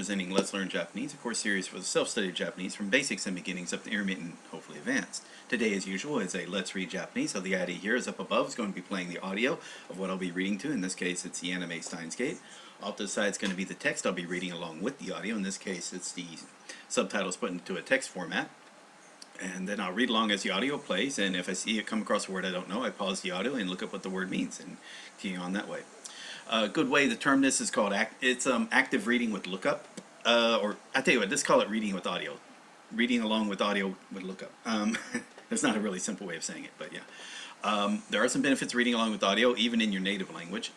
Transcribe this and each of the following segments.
presenting Let's Learn Japanese, a course series for the self-study of Japanese from basics and beginnings up to intermediate and hopefully advanced. Today, as usual, is a Let's Read Japanese, so the ID here is up above. It's going to be playing the audio of what I'll be reading to. In this case, it's the anime Steins Gate. Off to the side is going to be the text I'll be reading along with the audio. In this case, it's the subtitles put into a text format. And then I'll read along as the audio plays, and if I see it come across a word I don't know, I pause the audio and look up what the word means and continue on that way. A good way to term this is called active reading with lookup, or I tell you what, just call it reading with audio. Reading along with audio with lookup. There's not a really simple way of saying it, but yeah. There are some benefits of reading along with audio, even in your native language.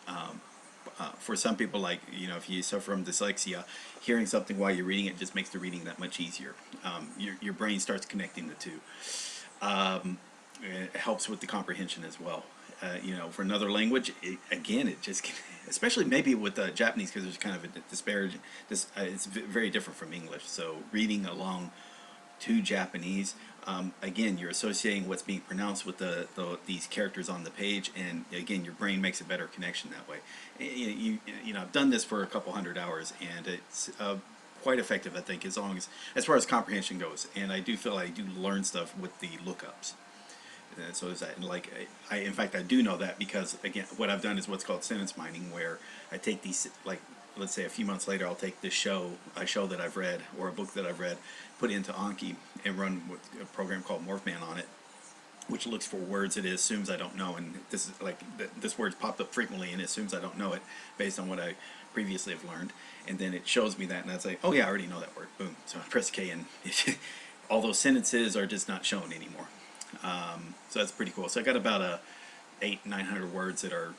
For some people, like, you know, if you suffer from dyslexia, hearing something while you're reading it just makes the reading that much easier. Your brain starts connecting the two. It helps with the comprehension as well. You know, for another language, again, it just, especially maybe with Japanese, because there's kind of a disparage. It's very different from English. So reading along to Japanese, again, you're associating what's being pronounced with these characters on the page, and again, your brain makes a better connection that way. You know, I've done this for a couple hundred hours, and it's quite effective, I think, as far as comprehension goes. And I do feel I do learn stuff with the lookups. So is that, like, in fact, I do know that because, again, what I've done is what's called sentence mining, where I take these, like, let's say a few months later, I'll take this show that I've read, or a book that I've read, put it into Anki, and run a program called Morphman on it, which looks for words it assumes I don't know, and this is like, this word's popped up frequently, and it assumes I don't know it based on what I previously have learned, and then it shows me that, and I'd say, oh yeah, I already know that word, boom. So I press K, and all those sentences are just not shown anymore. So that's pretty cool. So I got about 800-900 words that are,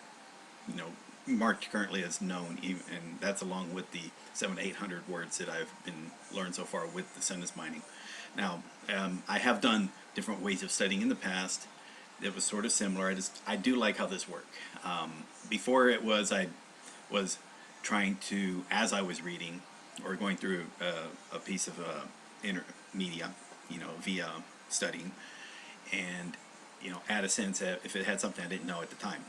you know, marked currently as known, and that's along with the 700-800 words that I've been learned so far with the sentence mining. Now, I have done different ways of studying in the past. It was sort of similar. I do like how this worked. Before it was, I was trying to, as I was reading or going through a piece of media, you know, via studying, and, you know, add a sentence if it had something I didn't know at the time.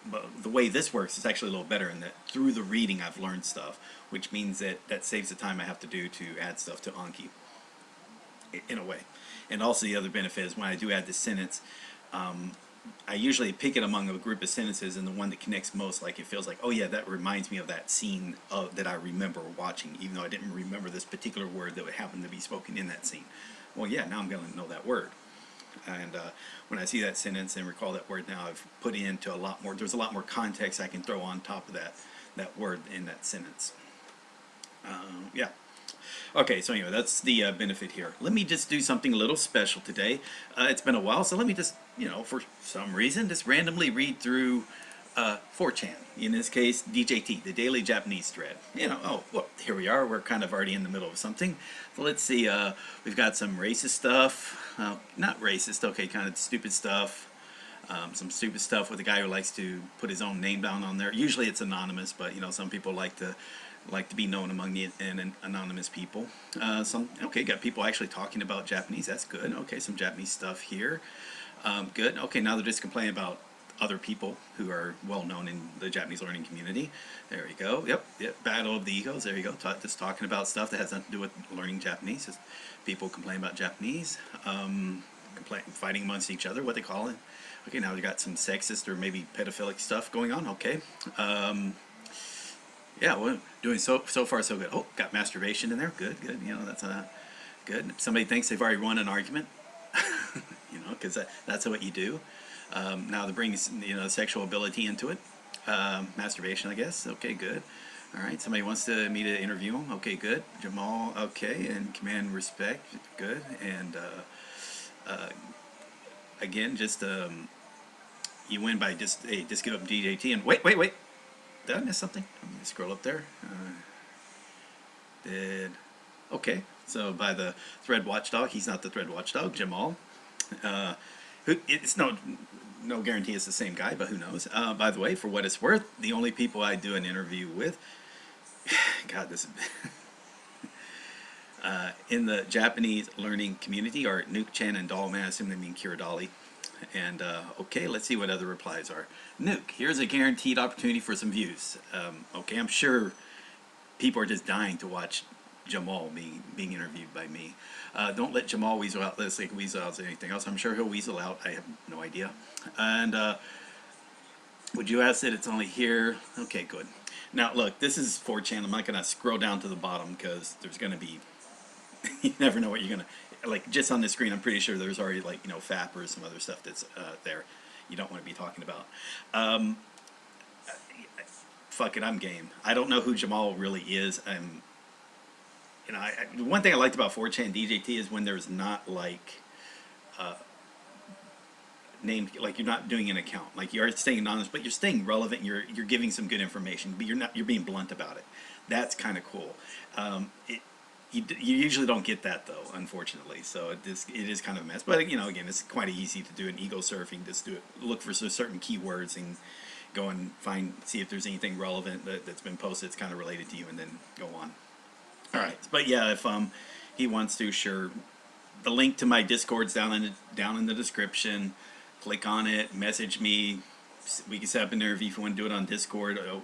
But the way this works is actually a little better in that through the reading I've learned stuff, which means that saves the time I have to do to add stuff to Anki, in a way. And also the other benefit is when I do add this sentence, I usually pick it among a group of sentences, and the one that connects most, like it feels like, oh yeah, that reminds me of that scene that I remember watching, even though I didn't remember this particular word that would happen to be spoken in that scene. Well, yeah, now I'm going to know that word. And when I see that sentence and recall that word now, I've put into a lot more, there's a lot more context I can throw on top of that word in that sentence. Yeah. Okay, so anyway, that's the benefit here. Let me just do something a little special today. It's been a while, so let me just, you know, for some reason, just randomly read through 4chan. In this case, DJT, the Daily Japanese Thread. You know, oh, well, here we are. We're kind of already in the middle of something. So let's see. We've got some racist stuff. Not racist, okay, kind of stupid stuff. Some stupid stuff with a guy who likes to put his own name down on there. Usually it's anonymous, but, you know, some people like to be known among the anonymous people. Okay, got people actually talking about Japanese. That's good. Okay, some Japanese stuff here. Good. Okay, now they're just complaining about other people who are well known in the Japanese learning community. There we go. Yep. Battle of the egos. There you go. Just talking about stuff that has nothing to do with learning Japanese. Just people complain about Japanese, fighting amongst each other. What they call it. Okay, now we got some sexist or maybe pedophilic stuff going on. Okay. Yeah, well, doing so far so good. Oh, got masturbation in there. Good. You know, that's good. Somebody thinks they've already won an argument. You know, because that's what you do. Now to bring, you know, sexual ability into it. Masturbation, I guess. Okay, good. All right, somebody wants me to interview him. Okay, good. Jamal, okay, and command respect. Good. And again, just you win by just give up DJT and wait. Did I miss something? I'm gonna scroll up there. Okay, so by the thread watchdog, he's not the thread watchdog, Jamal. It's no guarantee it's the same guy, but who knows. By the way, for what it's worth, the only people I do an interview with, God, this is in the Japanese learning community are Nuke-chan and Dollman. I assume they mean Kiradali. And okay, let's see what other replies are. Nuke, here's a guaranteed opportunity for some views. Okay, I'm sure people are just dying to watch Jamal being interviewed by me. Don't let Jamal weasel out. Let's say weasel out anything else. I'm sure he'll weasel out. I have no idea. And would you ask that it's only here? Okay, good. Now look, this is 4chan. I'm not gonna scroll down to the bottom because there's gonna be you never know what you're gonna like. Just on the screen, I'm pretty sure there's already like FAP or some other stuff that's there. You don't want to be talking about. Fuck it, I'm game. I don't know who Jamal really is. The one thing I liked about 4chan DJT is when there's not like named, like you're not doing an account, like you're staying anonymous, but you're staying relevant. You're giving some good information, but you're being blunt about it. That's kind of cool. You usually don't get that though, unfortunately. So it is kind of a mess. But again, it's quite easy to do an ego surfing. Just do it. Look for certain keywords and go and see if there's anything relevant that's been posted that's kind of related to you, and then go on. All right, but yeah, if he wants to, sure. The link to my Discord's down in the description. Click on it, message me. We can set up an interview if you want to do it on Discord. Oh,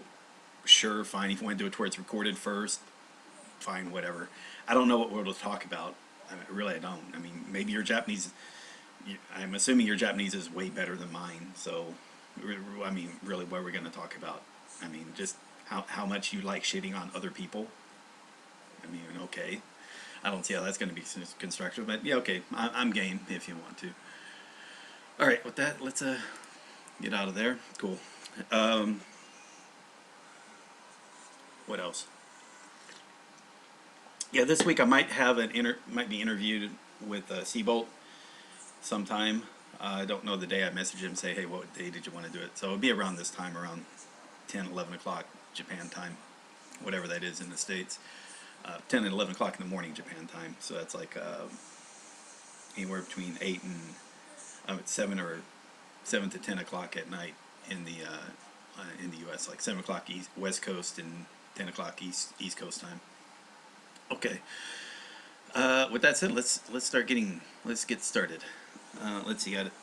sure, fine. If you want to do it where it's recorded first, fine, whatever. I don't know what we'll talk about. I don't. I mean, maybe your Japanese. I'm assuming your Japanese is way better than mine. So, I mean, really, what we're going to talk about? I mean, just how much you like shitting on other people. I mean, okay. I don't see how that's going to be constructive, but yeah, okay. I'm game if you want to. All right, with that, let's get out of there. Cool. What else? Yeah, this week I might have might be interviewed with Seabolt sometime. I don't know the day. I messaged him and say, hey, what day did you want to do it? So it'll be around this time, around 10, 11 o'clock Japan time, whatever that is in the States. 10 and 11 o'clock in the morning Japan time. So that's like anywhere between 8 and 7 to 10 o'clock at night in the U.S. Like 7 o'clock West Coast and 10 o'clock East Coast time. Okay. With that said, let's get started. Let's see. Got it.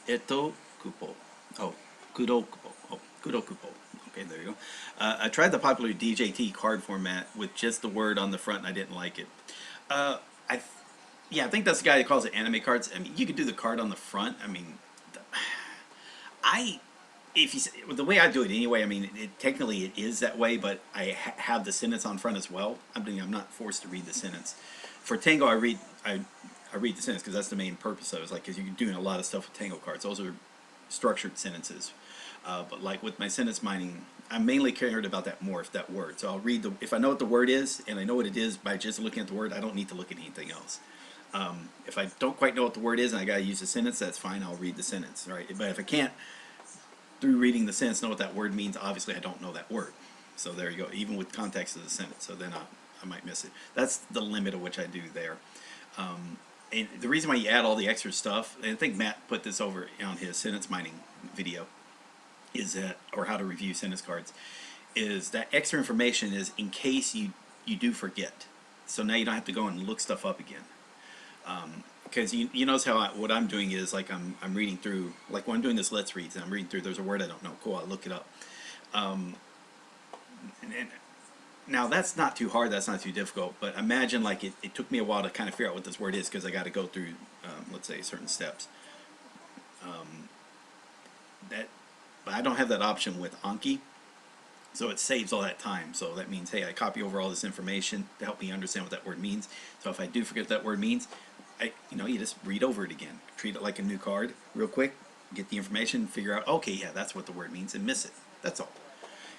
Eto kupo. Oh, kudo kupo. Oh, kudo kupo. Okay, there you go. I tried the popular DJT card format with just the word on the front, and I didn't like it. I think that's the guy that calls it anime cards. I mean, you could do the card on the front. I mean, the way I do it anyway. I mean, technically it is that way, but I have the sentence on front as well. I mean, I'm not forced to read the sentence. For Tango, I read the sentence because that's the main purpose of it. Like, because you're doing a lot of stuff with Tango cards. Those are structured sentences. But like with my sentence mining, I'm mainly cared about that word. So I'll read if I know what the word is, and I know what it is by just looking at the word, I don't need to look at anything else. If I don't quite know what the word is and I gotta use a sentence, that's fine, I'll read the sentence, right? But if I can't, through reading the sentence, know what that word means, obviously I don't know that word. So there you go, even with context of the sentence, so then I might miss it. That's the limit of which I do there. And the reason why you add all the extra stuff, and I think Matt put this over on his sentence mining video, is that, or how to review sentence cards, is that extra information is in case you do forget. So now you don't have to go and look stuff up again. Because you notice how what I'm doing is like I'm reading through, like when I'm doing this Let's Reads and I'm reading through, there's a word I don't know, cool, I'll look it up. And now that's not too hard, that's not too difficult, but imagine like it took me a while to kind of figure out what this word is because I got to go through, let's say, certain steps. But I don't have that option with Anki, so it saves all that time. So that means, hey, I copy over all this information to help me understand what that word means. So if I do forget what that word means, you just read over it again. Treat it like a new card real quick, get the information, figure out, okay, yeah, that's what the word means, and miss it. That's all.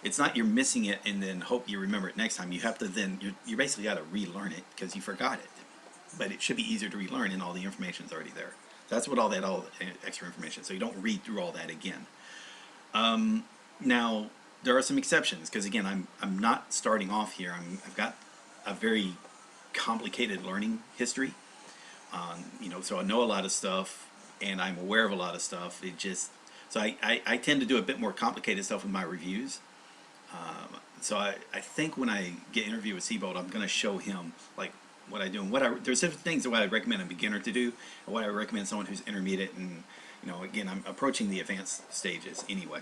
It's not you're missing it and then hope you remember it next time. You have to then, you basically got to relearn it because you forgot it. But it should be easier to relearn and all the information's already there. That's what all the extra information, so you don't read through all that again. Now, there are some exceptions because again, I'm not starting off here. I've got a very complicated learning history. So I know a lot of stuff and I'm aware of a lot of stuff. So I tend to do a bit more complicated stuff with my reviews. So I think when I get interviewed with Seabolt, I'm going to show him like what I do and there's different things that I recommend a beginner to do and what I recommend someone who's intermediate, and again, I'm approaching the advanced stages anyway.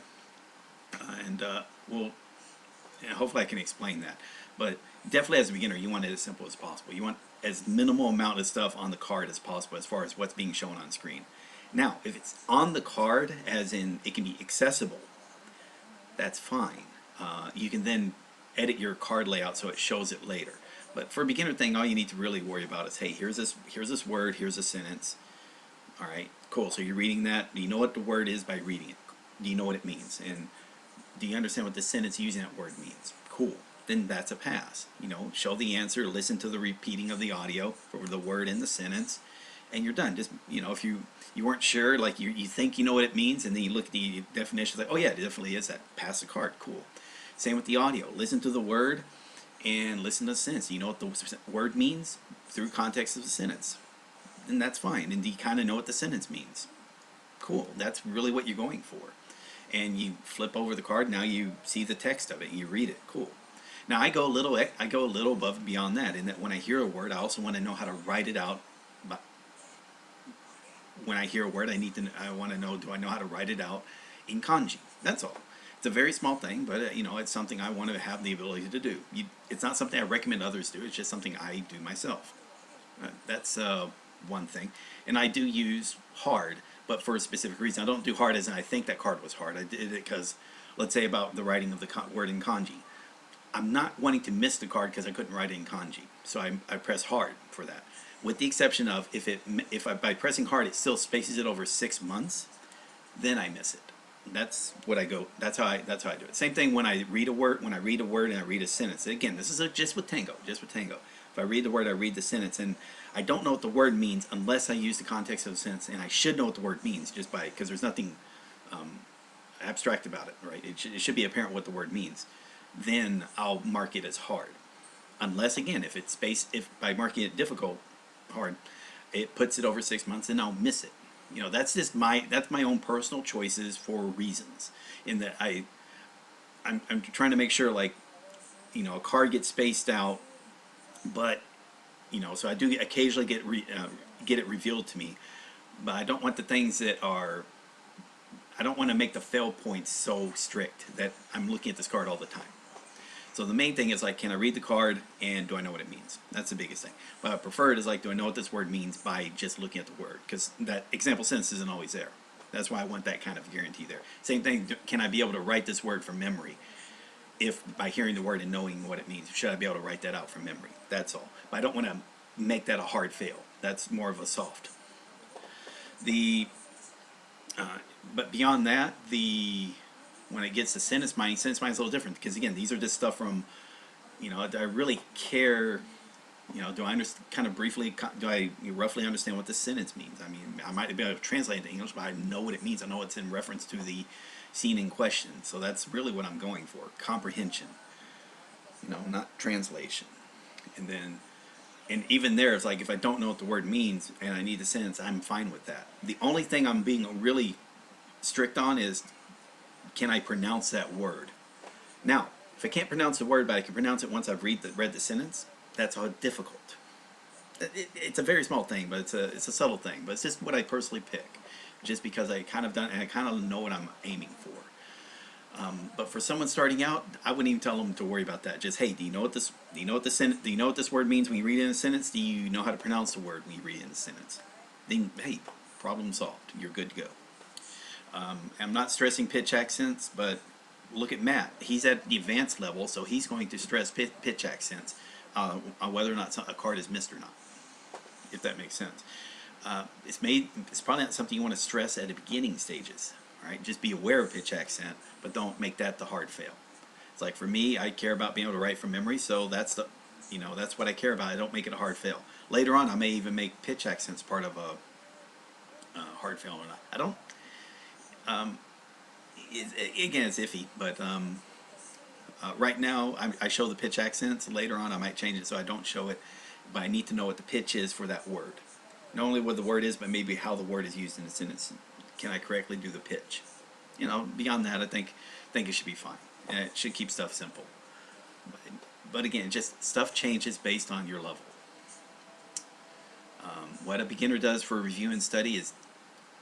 and hopefully I can explain that. But definitely as a beginner, you want it as simple as possible. You want as minimal amount of stuff on the card as possible as far as what's being shown on screen. Now, if it's on the card, as in it can be accessible, that's fine. You can then edit your card layout so it shows it later. But for a beginner thing, all you need to really worry about is, hey, here's this word, here's a sentence. All right, cool. So you're reading that. Do you know what the word is by reading it? Do you know what it means? And do you understand what the sentence using that word means? Cool. Then that's a pass. You know, show the answer, listen to the repeating of the audio for the word in the sentence, and you're done. Just, you know, if you weren't sure, like you think you know what it means, and then you look at the definition, like, oh yeah, it definitely is that. Pass the card. Cool. Same with the audio. Listen to the word and listen to the sentence. You know what the word means through context of the sentence. And that's fine. And do you kind of know what the sentence means? Cool. That's really what you're going for. And you flip over the card. Now you see the text of it and you read it. Cool. Now I go a little above and beyond that. In that when I hear a word, I also want to know how to write it out. But when I hear a word, I want to know, do I know how to write it out in kanji? That's all. It's a very small thing, but you know, it's something I want to have the ability to do. It's not something I recommend others do. It's just something I do myself. That's one thing. And I do use hard, but for a specific reason. I don't do hard as in I think that card was hard. I did it because, let's say about the writing of the word in kanji. I'm not wanting to miss the card because I couldn't write it in kanji. So I press hard for that. With the exception of if by pressing hard it still spaces it over 6 months, then I miss it. That's what I go. That's how I do it. Same thing when I read a word. When I read a word and I read a sentence. Again, this is just with Tango. Just with Tango. If I read the word, I read the sentence, and I don't know what the word means unless I use the context of the sentence, and I should know what the word means just by because there's nothing abstract about it, right? It should be apparent what the word means. Then I'll mark it as hard. Unless again, if by marking it difficult, hard, it puts it over 6 months, then I'll miss it. You know, that's my own personal choices for reasons. In that I'm trying to make sure, like, you know, a card gets spaced out, but you know, so I do occasionally get it revealed to me, but I don't want the things that are. I don't want to make the fail points so strict that I'm looking at this card all the time. So the main thing is, like, can I read the card and do I know what it means? That's the biggest thing. But I prefer it is, like, do I know what this word means by just looking at the word? Because that example sentence isn't always there. That's why I want that kind of guarantee there. Same thing, can I be able to write this word from memory? If by hearing the word and knowing what it means, should I be able to write that out from memory? That's all. But I don't want to make that a hard fail. That's more of a soft. But beyond that, when it gets to sentence mining is a little different because again, these are just stuff from, you know, do I really care? You know, do I kind of briefly, do I roughly understand what the sentence means? I mean, I might be able to translate it into English, but I know what it means. I know it's in reference to the scene in question. So that's really what I'm going for, comprehension. You know, not translation. And even there, it's like if I don't know what the word means and I need the sentence, I'm fine with that. The only thing I'm being really strict on is, can I pronounce that word? Now, if I can't pronounce the word, but I can pronounce it once I've read the sentence, that's all difficult. It's a very small thing, but it's a subtle thing. But it's just what I personally pick, just because I kind of know what I'm aiming for. But for someone starting out, I wouldn't even tell them to worry about that. Just, hey, do you know what this word means when you read it in a sentence? Do you know how to pronounce the word when you read it in a sentence? Then, hey, problem solved. You're good to go. I'm not stressing pitch accents, but look at Matt. He's at the advanced level, so he's going to stress pitch accents on whether or not a card is missed or not, if that makes sense. It's probably not something you want to stress at the beginning stages. Right? Just be aware of pitch accent, but don't make that the hard fail. It's like for me, I care about being able to write from memory, so that's what I care about. I don't make it a hard fail. Later on, I may even make pitch accents part of a hard fail or not. I don't. Again, it's iffy, but right now I show the pitch accents. Later on, I might change it so I don't show it, but I need to know what the pitch is for that word. Not only what the word is, but maybe how the word is used in a sentence. Can I correctly do the pitch? You know, beyond that, I think it should be fine, and it should keep stuff simple. But again, just stuff changes based on your level. What a beginner does for review and study is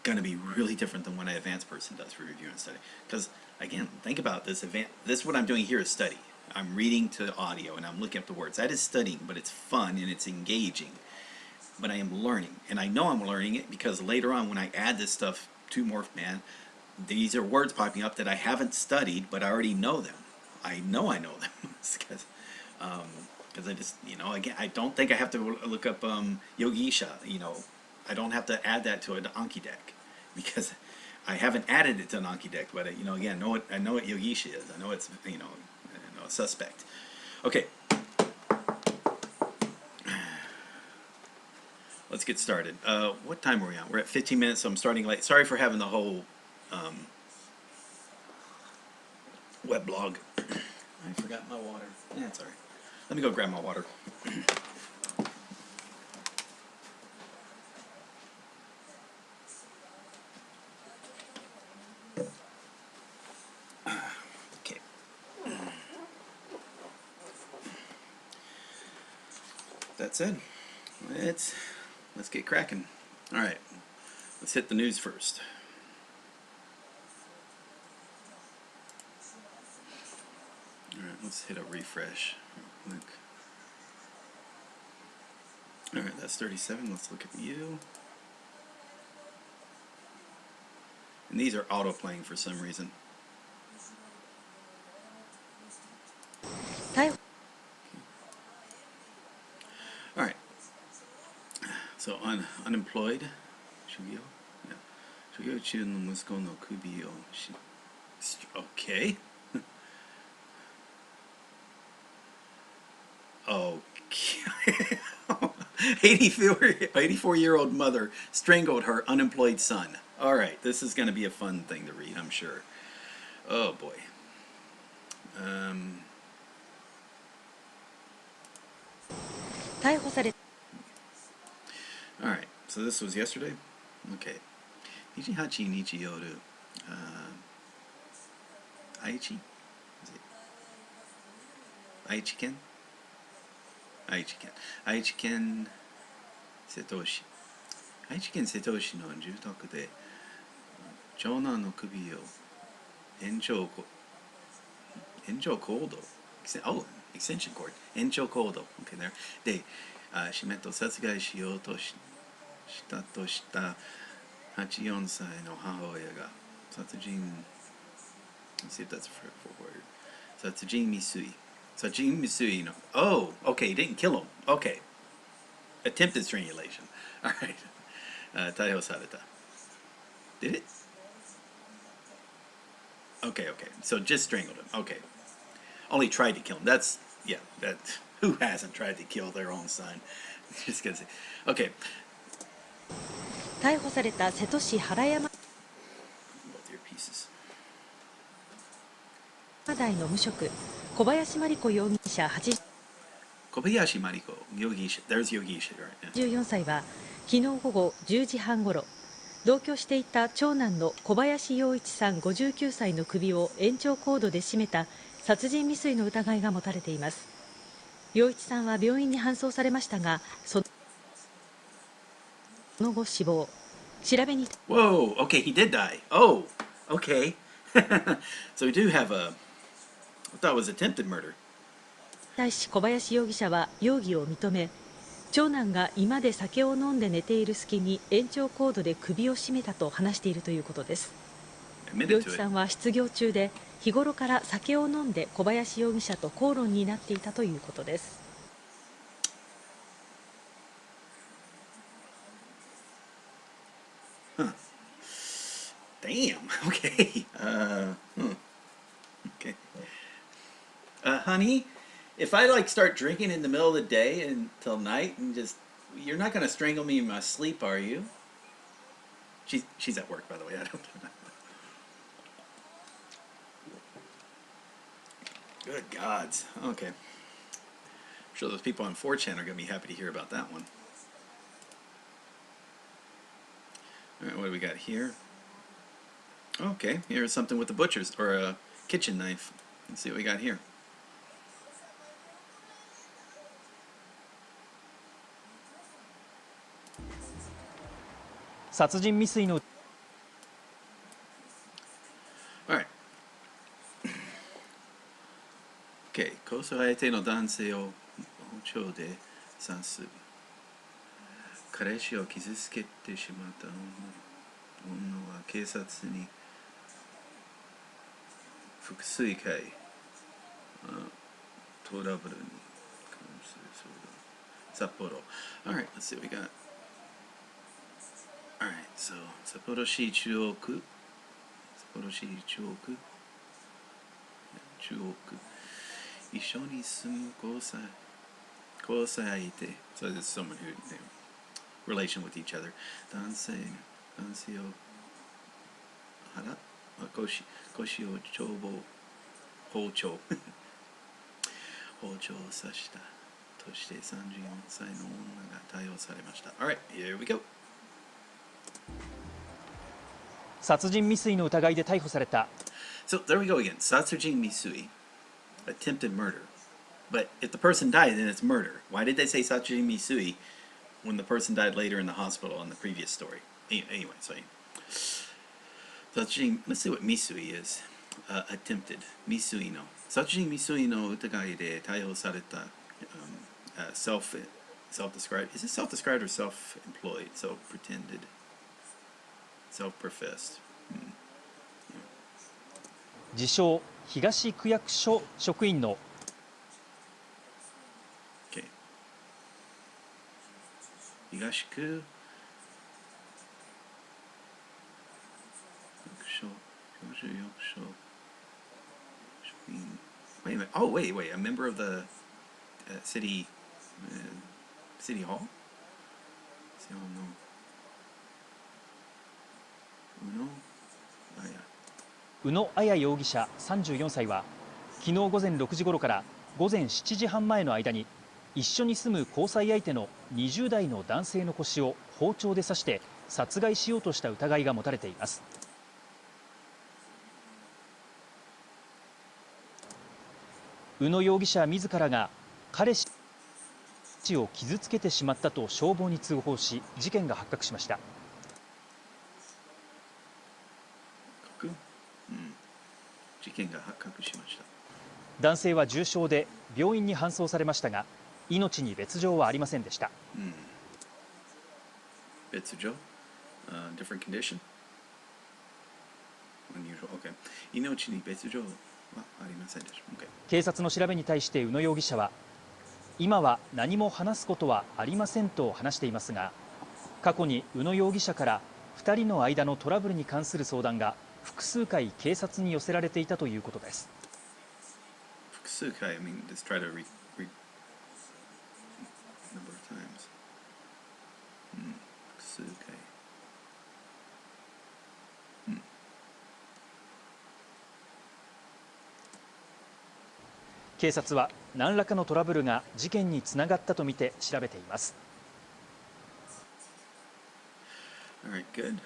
going to be really different than what an advanced person does for review and study. Because again, think about this. This what I'm doing here is study. I'm reading to audio and I'm looking up the words. That is studying, but it's fun and it's engaging. But I am learning, and I know I'm learning it because later on when I add this stuff to Morphman, these are words popping up that I haven't studied, but I already know them. I know them because I just, again, I don't think I have to look up Yogisha. I don't have to add that to an Anki deck because I haven't added it to an Anki deck. But again, I know what Yogisha is. I know it's a suspect. Okay. Let's get started. What time are we on? We're at 15 minutes, so I'm starting late. Sorry for having the whole web blog. I forgot my water. Yeah, it's all right. Let me go grab my water. Okay. That said, let's get cracking. All right, let's hit the news first. All right, let's hit a refresh real quick. All right, that's 37. Let's look at you. And these are auto-playing for some reason. Hi. All right. So unemployed. Shugyo? Yeah. Shugyo中の息子の首をOkay. Okay. 84-year-old mother strangled her unemployed son. All right, this is going to be a fun thing to read, I'm sure. Oh boy. All right, so this was yesterday? Okay. 28日夜、愛知? Is it? 愛知県瀬戸市の住宅で長男の首を延長コード extension cord 延長コード okay, there で絞めと殺害しようとしたとした84歳の母親が殺人 let's see if that's a full word 殺人未遂の oh okay, he didn't kill him, okay, attempted strangulation. All right. 逮捕された did it? Okay, so just strangled him. Okay, only tried to kill him. That's who hasn't tried to kill their own son? Just gonna say, okay. 逮捕された瀬戸市原山 Both your pieces. 台の無職小林真理子容疑者小林真理子容疑者 There's 容疑者 right? 84歳は昨日午後10時半ごろ同居していた長男の小林洋一さん59歳の首を延長コードで絞めた殺人未遂の疑いが持たれています。洋一さんは病院に搬送されましたがその後死亡。調べに Whoa, okay, he did die. Oh, okay. So we do have I thought it was attempted murder. 対し小林容疑者は容疑を認め、長男が居間で酒を飲んで寝ている隙に延長コードで首を絞めたと話しているということです。洋一さんは失業中で日頃から酒を飲んで小林容疑者と口論になっていたということです。Damn. Okay. Okay. Honey, if I start drinking in the middle of the day until night and you're not gonna strangle me in my sleep, are you? She's at work, by the way. I don't. Good gods. Okay. I'm sure those people on 4chan are gonna be happy to hear about that one. All right, what do we got here? Okay, here's something with the butcher's or a kitchen knife. Let's see what we got here. All right. Okay, す相手の男性を包丁で刺す。彼氏を傷つけてしまった女は警察に複数回トラブルに関する相談。札幌。Alright, let's see what we got. Alright, so 札幌市中央区。札幌市中央区。中央区。一緒に住む交際相手。So this is someone who, relation with each other. 男性を腰を包丁を刺したとして34歳の女が逮捕されました。Alright, here we go. 殺人未遂の疑いで逮捕された。So there we go again. 殺人未遂, attempted murder. But if the person died, then it's murder. Why did they say 殺人未遂when the person died later in the hospital on the previous story? Anyway, so殺人, let's see what 未遂 is. Attempted. 未遂の。殺人未遂の疑いで逮捕された、self-described. Is it self-described or self-employed? Self-pretended. Self-professed. 自称東区役所職員の。Okay. 東区役所職員。Wait a minute. Oh, wait. A member of the city hall?宇野綾容疑者34歳は昨日午前6時ごろから午前7時半前の間に一緒に住む交際相手の20代の男性の腰を包丁で刺して殺害しようとした疑いが持たれています。宇野容疑者自らが彼氏を傷つけてしまったと消防に通報し事件が発覚しました。事件が発覚しました。男性は重傷で病院に搬送されましたが命に別状はありませんでした。別状 different condition? Unusual. Okay. 命に別状はありませんでした。Okay. 警察の調べに対して宇野容疑者は今は何も話すことはありませんと話していますが、過去に宇野容疑者から2人の間のトラブルに関する相談が複数回警察に寄せられていたということです。複数回 I mean, just try to number of times. 複数回。警察は何らかのトラブルが事件につながったとみて調べています。All right, good.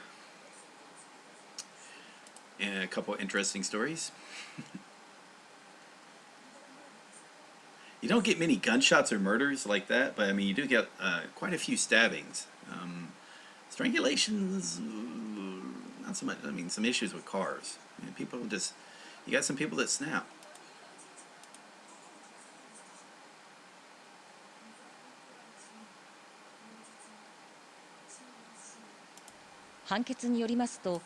And a couple interesting stories. You don't get many gunshots or murders like that, but I mean, you do get quite a few stabbings. Strangulations, not so much. I mean, some issues with cars. I mean, people just, you got some people that snap. 判決によりますと、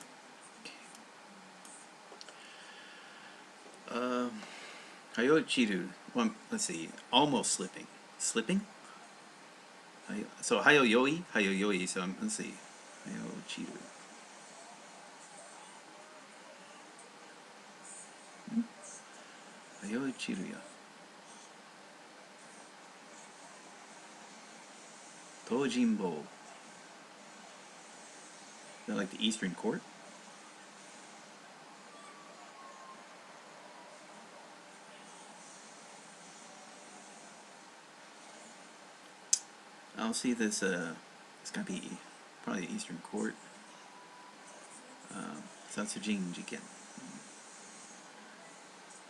Hayochiru. Well, let's see. Almost slipping. Slipping? So hayoyoi. So let's see. Hayochiru. Hayochiru ya. Tojinbo. Is that like the Eastern Court? I'll see this, it's gotta be probably the Eastern Court. Satsujin Jiken.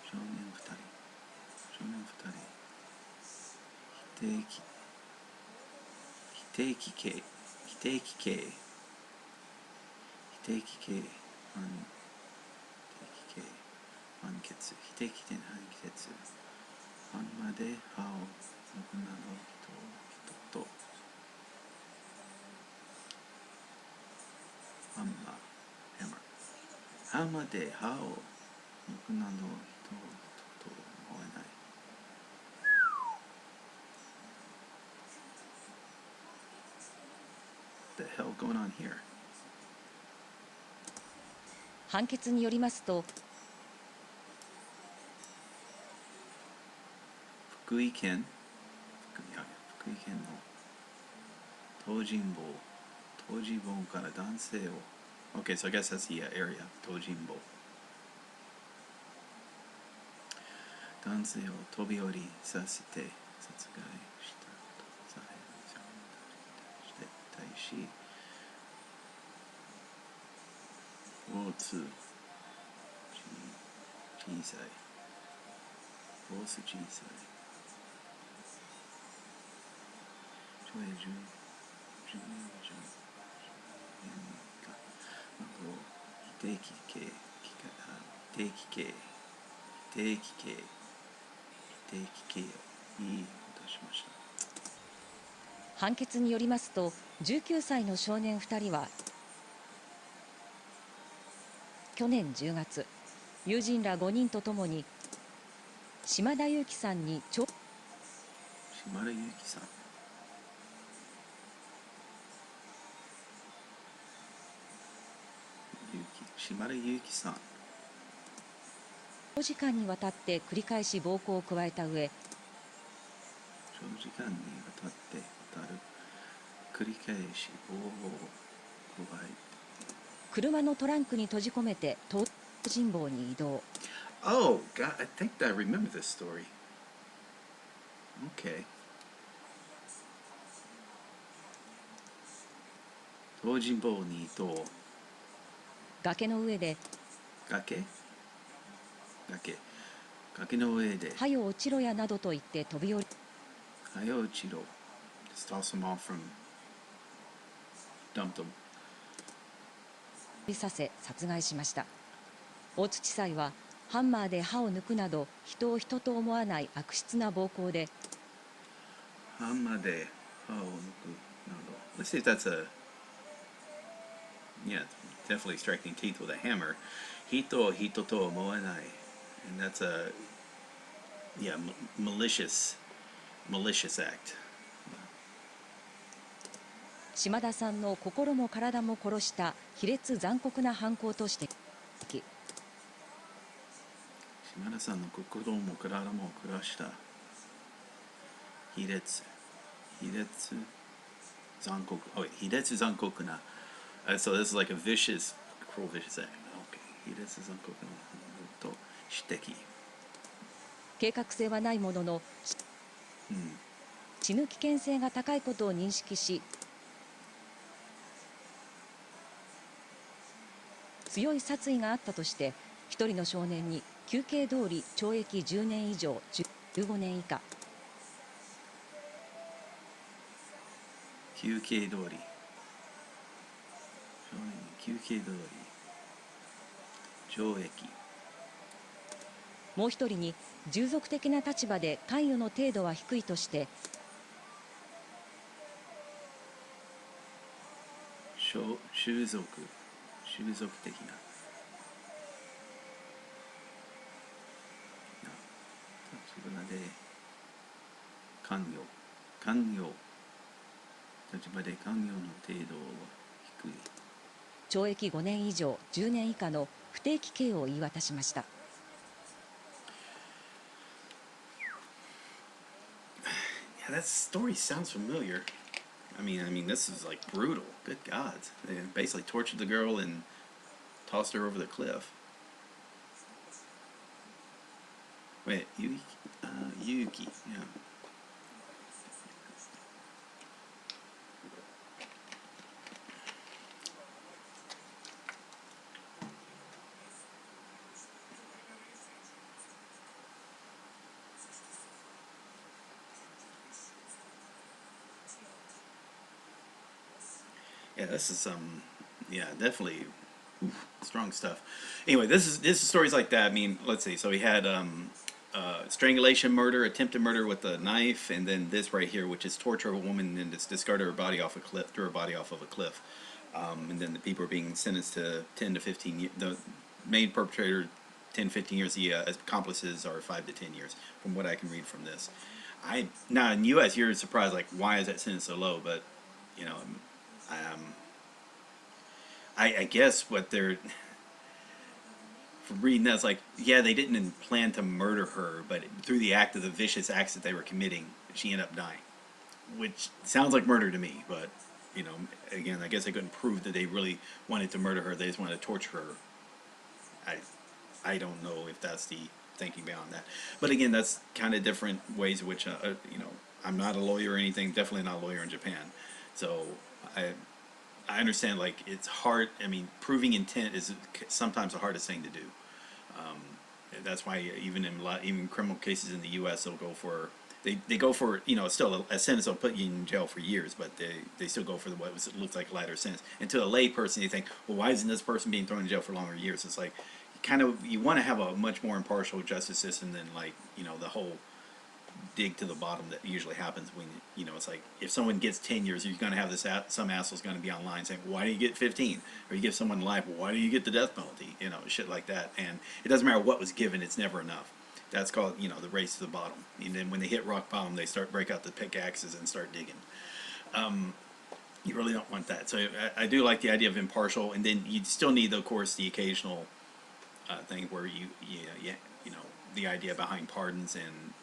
Shonen futari. Hiteiki kei. Hanketsu. Hiteiki ten hanketsu. ハンマーで歯を抜くなど人とハンマー、ハンマーで歯を抜くなど人と思えない。The hell going on here? 判決によりますと、福井県の東尋坊から男性を Okay, so I guess that's the area, 東尋坊。男性を飛び降りさせて殺害したとされる対し、交通小さいフォース小さい10年以上定期刑を言い渡しました。判決によりますと、19歳の少年2人は去年10月、友人ら5人とともに島田裕樹さんに島田裕樹さん長時間にわたって繰り返し暴行を加えた上、車のトランクに閉じ込めて東尋坊に移動。Oh, God, I think I remember this story. Okay. 東尋坊に移動。崖の上で崖の上ではよ落ちろやなどと言って飛び降り、はよ落ちろ Just toss them off from dumped them させ殺害しました。大津地裁はハンマーで歯を抜くなど人を人と思わない悪質な暴行で、ハンマーで歯を抜くなど Let's see if that's a Yeah, definitely striking teeth with a hammer 人と思わない And that's a Yeah, malicious act 島田さんの心も体も殺した卑劣残酷な犯行として島田さんの心も体も殺した卑劣残酷なSo this is like a cruel, vicious act. Okay. 卑劣残酷なと指摘。計画性はないものの、死ぬ危険性が高いことを認識し、強い殺意があったとして、一人の少年に求刑通り懲役10年以上15年以下。求刑通り。懲役。もう一人に従属的な立場で関与の程度は低いとして従属的な立場で関与立場で関与の程度は低い懲役5年以上10年以下の不定期刑を言い渡しました。Yeah, that story sounds familiar. I mean, this is like brutal. Good God. They basically tortured the girl and tossed her over the cliff. Wait, Yuki, yeah. Yeah, this is yeah, definitely strong stuff. Anyway, this is stories like that. I mean, let's see. So we had strangulation murder, attempted murder with a knife, and then this right here, which is torture of a woman and it's discarded her body off a cliff, threw her body off of a cliff. And then the people are being sentenced to 10 to 15 years. The main perpetrator, 10, 15 years. The accomplices are 5 to 10 years, from what I can read from this. Now in the U.S., you're surprised, like, why is that sentence so low? But, you know, I guess what they're... From reading that, it's like, yeah, they didn't plan to murder her, but through the act of the vicious acts that they were committing, she ended up dying. Which sounds like murder to me, but, you know, again, I guess they couldn't prove that they really wanted to murder her. They just wanted to torture her. I don't know if that's the thinking beyond that. But again, that's kind of different ways in which, you know, I'm not a lawyer or anything, definitely not a lawyer in Japan. So I understand, like, it's hard. I mean, proving intent is sometimes the hardest thing to do. That's why even criminal cases in the U.S. they'll go for they go for, you know, still a sentence will put you in jail for years, but they still go for what looks like a lighter sentence. And to a lay person, you think, well, why isn't this person being thrown in jail for longer years? It's like you want to have a much more impartial justice system than, like, you know, the whole dig to the bottom that usually happens when, you know, it's like if someone gets 10 years, you're going to have this some asshole's going to be online saying, why do you get 15? Or you give someone life, why do you get the death penalty? You know, shit like that. And it doesn't matter what was given, it's never enough. That's called, you know, the race to the bottom. And then when they hit rock bottom, they break out the pickaxes and start digging. You really don't want that. So I do like the idea of impartial, and then you still need, of course, the occasional thing where you know, the idea behind pardons and,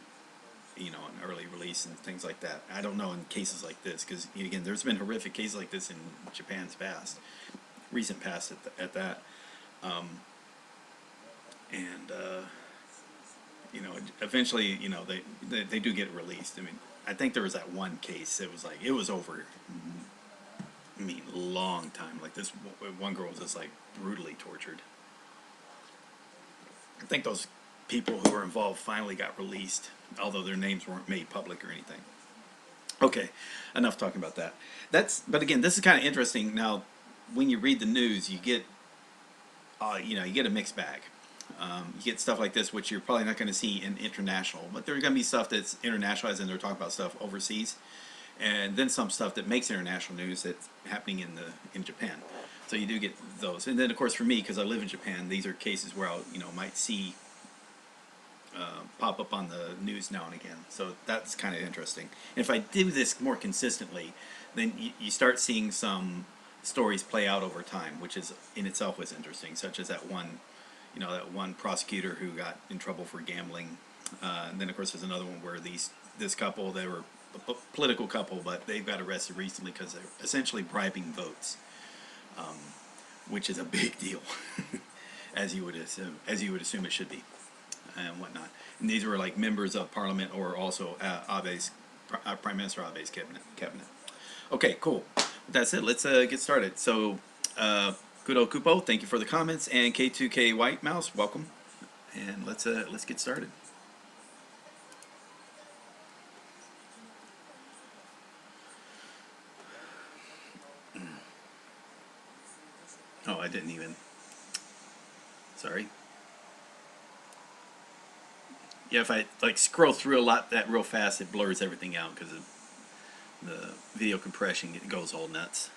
you know, an early release and things like that. I don't know in cases like this, because, again, there's been horrific cases like this in Japan's past, recent past at that. You know, eventually, you know, they do get released. I mean, I think there was that one case, it was like, it was over, I mean, long time. Like, this one girl was just, like, brutally tortured. I think those people who were involved finally got released, although their names weren't made public or anything. Okay, enough talking about that. But again, this is kind of interesting. Now, when you read the news, you get, you know, you get a mixed bag. You get stuff like this, which you're probably not going to see in international, but there's going to be stuff that's internationalized, and they're talking about stuff overseas, and then some stuff that makes international news that's happening in Japan. So you do get those, and then of course for me, because I live in Japan, these are cases where I'll, you know, might see pop up on the news now and again. So that's kind of interesting. And if I do this more consistently, then you start seeing some stories play out over time, which is in itself was interesting, such as that one, you know, that one prosecutor who got in trouble for gambling. And then of course there's another one where this couple, they were a political couple, but they got arrested recently because they're essentially bribing votes, which is a big deal, as you would assume it should be, and whatnot. And these were like members of parliament, or also Prime Minister Abe's cabinet. Okay, cool. That's it. Let's get started. So, Kudo Kupo, thank you for the comments, and K2K White Mouse, welcome. And let's get started. Oh, I didn't even. Sorry. Yeah, if I like scroll through that real fast, it blurs everything out because the video compression goes all nuts.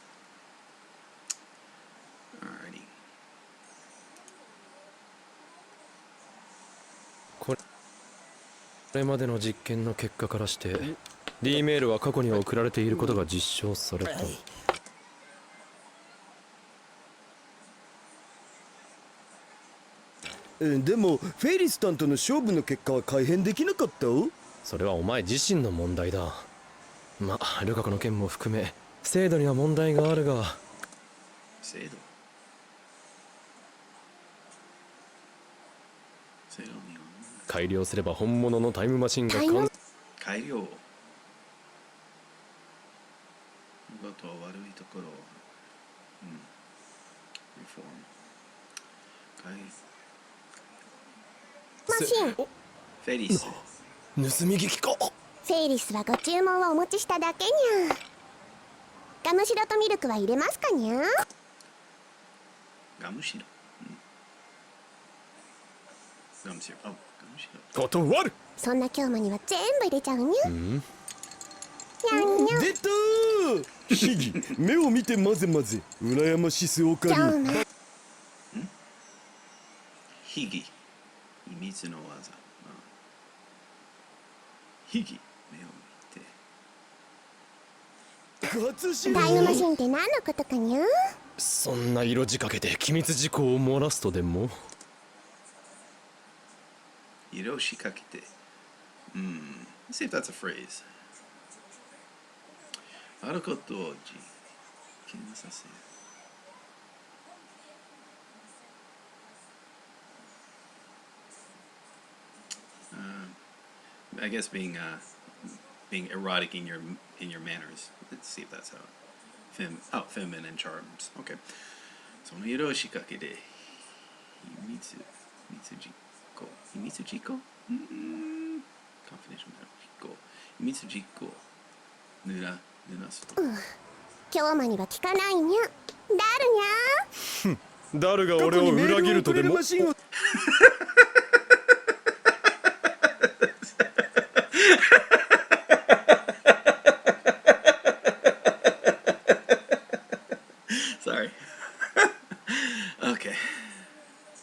Alrighty. これまでの実験の結果からして D メールは過去に送られていることが実証された。でもフェリスタンとの勝負の結果は改変できなかった？それはお前自身の問題だ。まあ、ルカ子の件も含め制度には問題があるが。制度には改良すれば本物のタイムマシンが改良こと悪いところ、リフォームマシンフェリス盗み聞きか。フェイリスはご注文をお持ちしただけにゃ。ガムシロとミルクは入れますかにゃ。ガムシロ、ガムシロ、あ、ガム断る。そんな京馬には全部入れちゃうにゃ。にゃんにゃん。出たーヒギ、目を見て混ぜ混ぜ。羨ましすおかり。京馬。ヒギ。秘密の技。ヒギ。目を見て。初知りタイムマシンって何のことかにゃ。そんな色仕掛けで機密事項を漏らすとでも。色仕掛けて。Let's see if that's a phrase. あることを実験させる。I guess being erotic in your manners. Let's see if that's how. Feminine charms. Okay. その色仕掛けで秘密実行。秘密実行？confidential 実行。秘密実行。濡らすと。京馬には聞かないにゃ。だるにゃ。誰が俺を裏切るとでも。Sorry. Okay.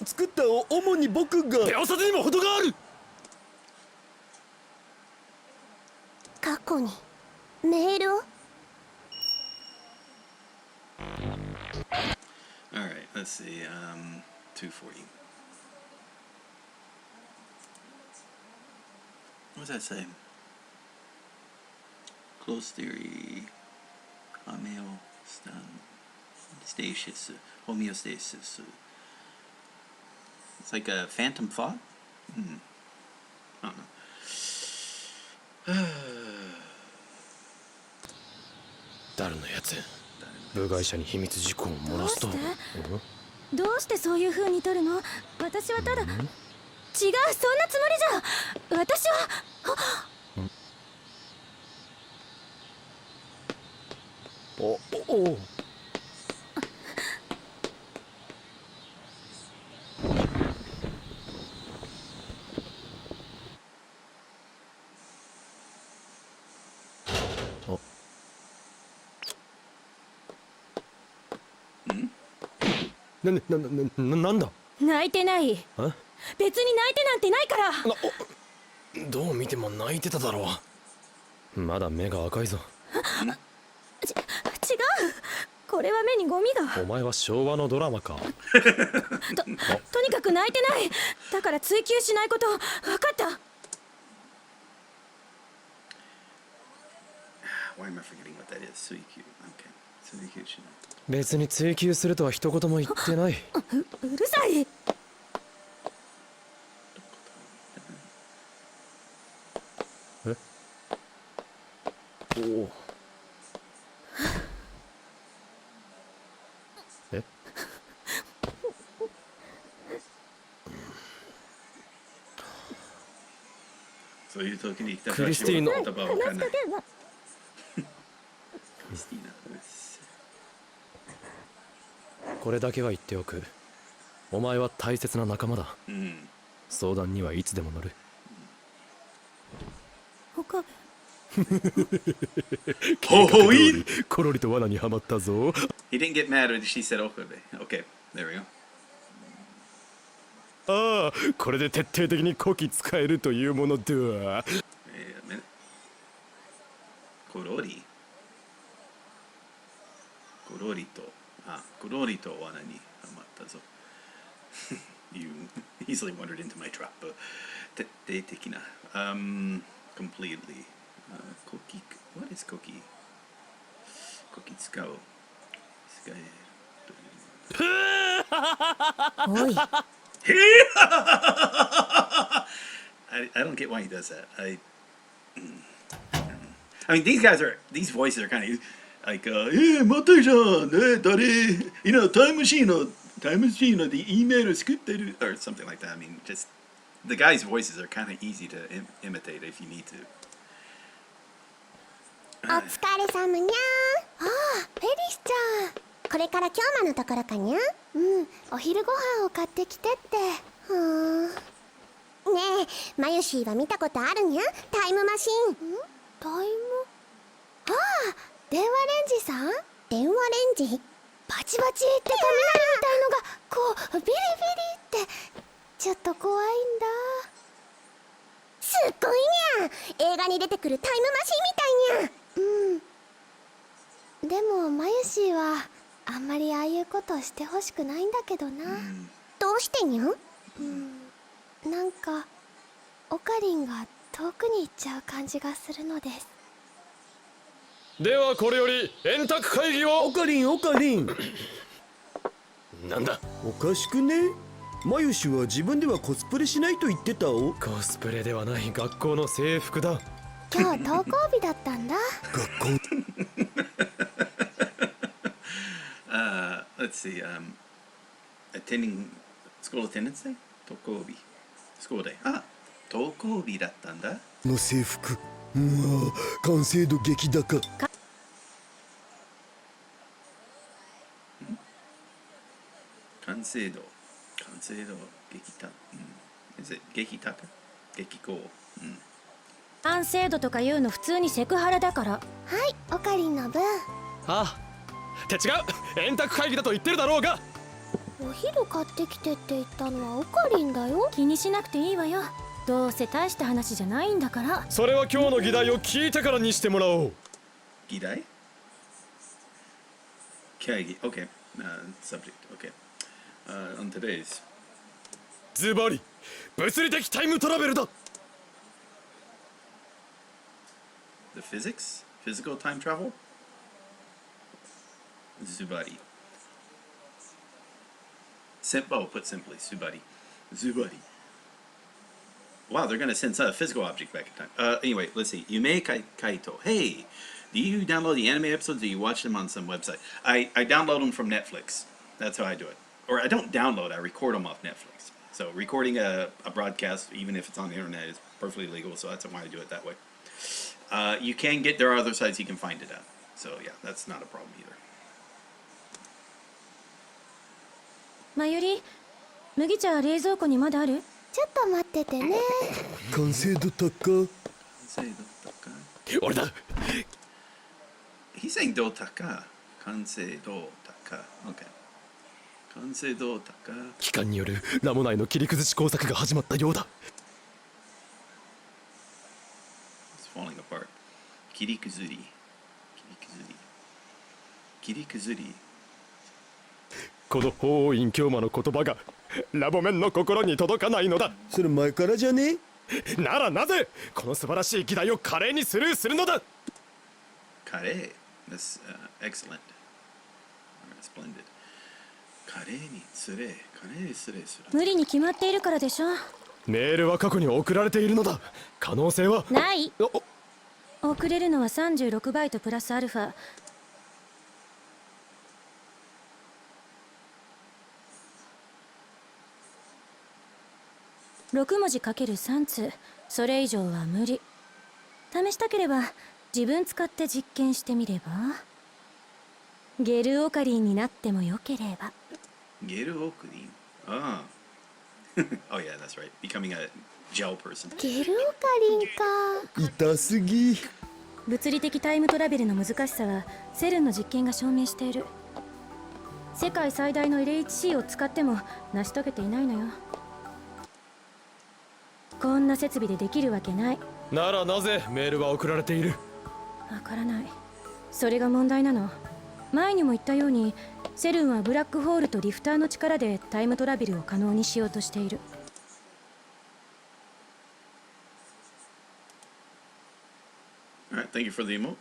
作ったを主に僕が。手遅れにも程がある。過去にメールを。All right. Let's see. 240. What does that say? Close theory. Homeostasis. Homeostasis. It's like a phantom thought? I don't know. 誰のやつ。部外者に秘密事項を漏らすと。どうしてそういう風に取るの？私はただ違う、そんなつもりじゃ。私はおなんだ。泣いてない。別に泣いてなんてないから。どう見ても泣いてただろう。まだ目が赤いぞ。違う、これは目にゴミが。お前は昭和のドラマか。とにかく泣いてない。だから追求しないこと。分かった。 Why am I forgetting what that is? 追求。Okay. 追求しない。別に追求するとは一言も言ってない。うるさい。おお。そういう時にクリスティーノ。言葉をわかんない。クリスティーナ。これだけは言っておく。お前は大切な仲間だ。相談にはいつでも乗る。岡部。ほい。コロリと罠にはまったぞ。He didn't get mad when she said Okabe. Okay, there we go. ああ、これで徹底的に古希使えるというものでは。コロリ。コロリと。コロリと罠にはまったぞ。You easily wandered into my trap. 徹底的な。Completely. コキ。What is コキ？コキ使う。使える。おい。I don't get why he does that. I mean, these voices are kind of like, yeah, 待ってじゃん、誰、タイムマシーンので email 作ってる or something like that. I mean, just the guys' voices are kind of easy to imitate if you need to. お疲れ様にゃー。ああ、フェリスちゃん。これから京馬のところかにゃ。お昼ご飯を買ってきてって。ねえ、マユシーは見たことあるにゃ、タイムマシン。タイム、ああ、電話レンジさん。電話レンジ。バチバチって雷みたいのがこうビリビリってちょっと怖いんだ。すっごいにゃ、映画に出てくるタイムマシンみたいにゃ。でもマユシーはあんまりああいうことしてほしくないんだけどな。どうしてにゃ。なんかオカリンが遠くに行っちゃう感じがするのです。ではこれより円卓会議を。オカリンオカリン、なんだ。おかしくね。マユシは自分ではコスプレしないと言ってたお。コスプレではない学校の制服だ。今日登校日だったんだ。学校Let's see. Attending school attendance day? 登校日。school day. あ、登校日だったんだ。の制服、うわ、完成度激高。完成度激高。Is it 激高？激高。完成度とか言うの普通にセクハラだから。はい、オカリンの分。ああ、って違う、円卓会議だと言ってるだろうが。お昼買ってきてって言ったのはオカリンだよ。気にしなくていいわよ。どうせ大した話じゃないんだから。それは今日の議題を聞いてからにしてもらおう。議題？会議。Okay. Subject. Okay. On today's. ズバリ、物理的タイムトラベルだ。The physics? Physical time travel? Zubari. Put simply, Zubari. Zubari. Wow, they're gonna send a physical object back in time. Anyway, let's see. Yume Kaito. Hey, do you download the anime episodes or do you watch them on some website? I download them from Netflix. That's how I do it. Or I don't download, I record them off Netflix. So recording a broadcast, even if it's on the internet, is perfectly legal, so that's why I do it that way. You can get, there are other sites you can find it at. So yeah, that's not a problem either. まゆり、麦茶冷蔵庫にまだある？ちょっと待っててね。完成度高。俺だ。He's saying do taka. Kansei do taka. Okay. Kansei do taka. 機関によるラモ内の切り崩し工作が始まったようだ。It's falling apart. 切り崩り。この法王院京馬の言葉がラボメンの心に届かないのだ。それ前からじゃね？ならなぜこの素晴らしい議題を華麗にスルーするのだ。華麗。That's excellent. Splendid. 華麗にスレーする。無理に決まっているからでしょ。メールは過去に送られているのだ。可能性はない。送れるのは36バイトプラスアルファ。6文字かける3通、それ以上は無理。試したければ自分使って実験してみれば。ゲルオカリンになってもよければ。ゲルオカリン。ああ。Oh yeah, that's right. Becoming a gel person. ゲルオカリンか。痛すぎ。物理的タイムトラベルの難しさはセルンの実験が証明している。世界最大の LHC を使っても成し遂げていないのよ。こんな設備でできるわけない。ならなぜメールは送られている？わからない。それが問題なの。前にも言ったようにセルンはブラックホールとリフターの力でタイムトラベルを可能にしようとしている。Alright, thank you for the emote.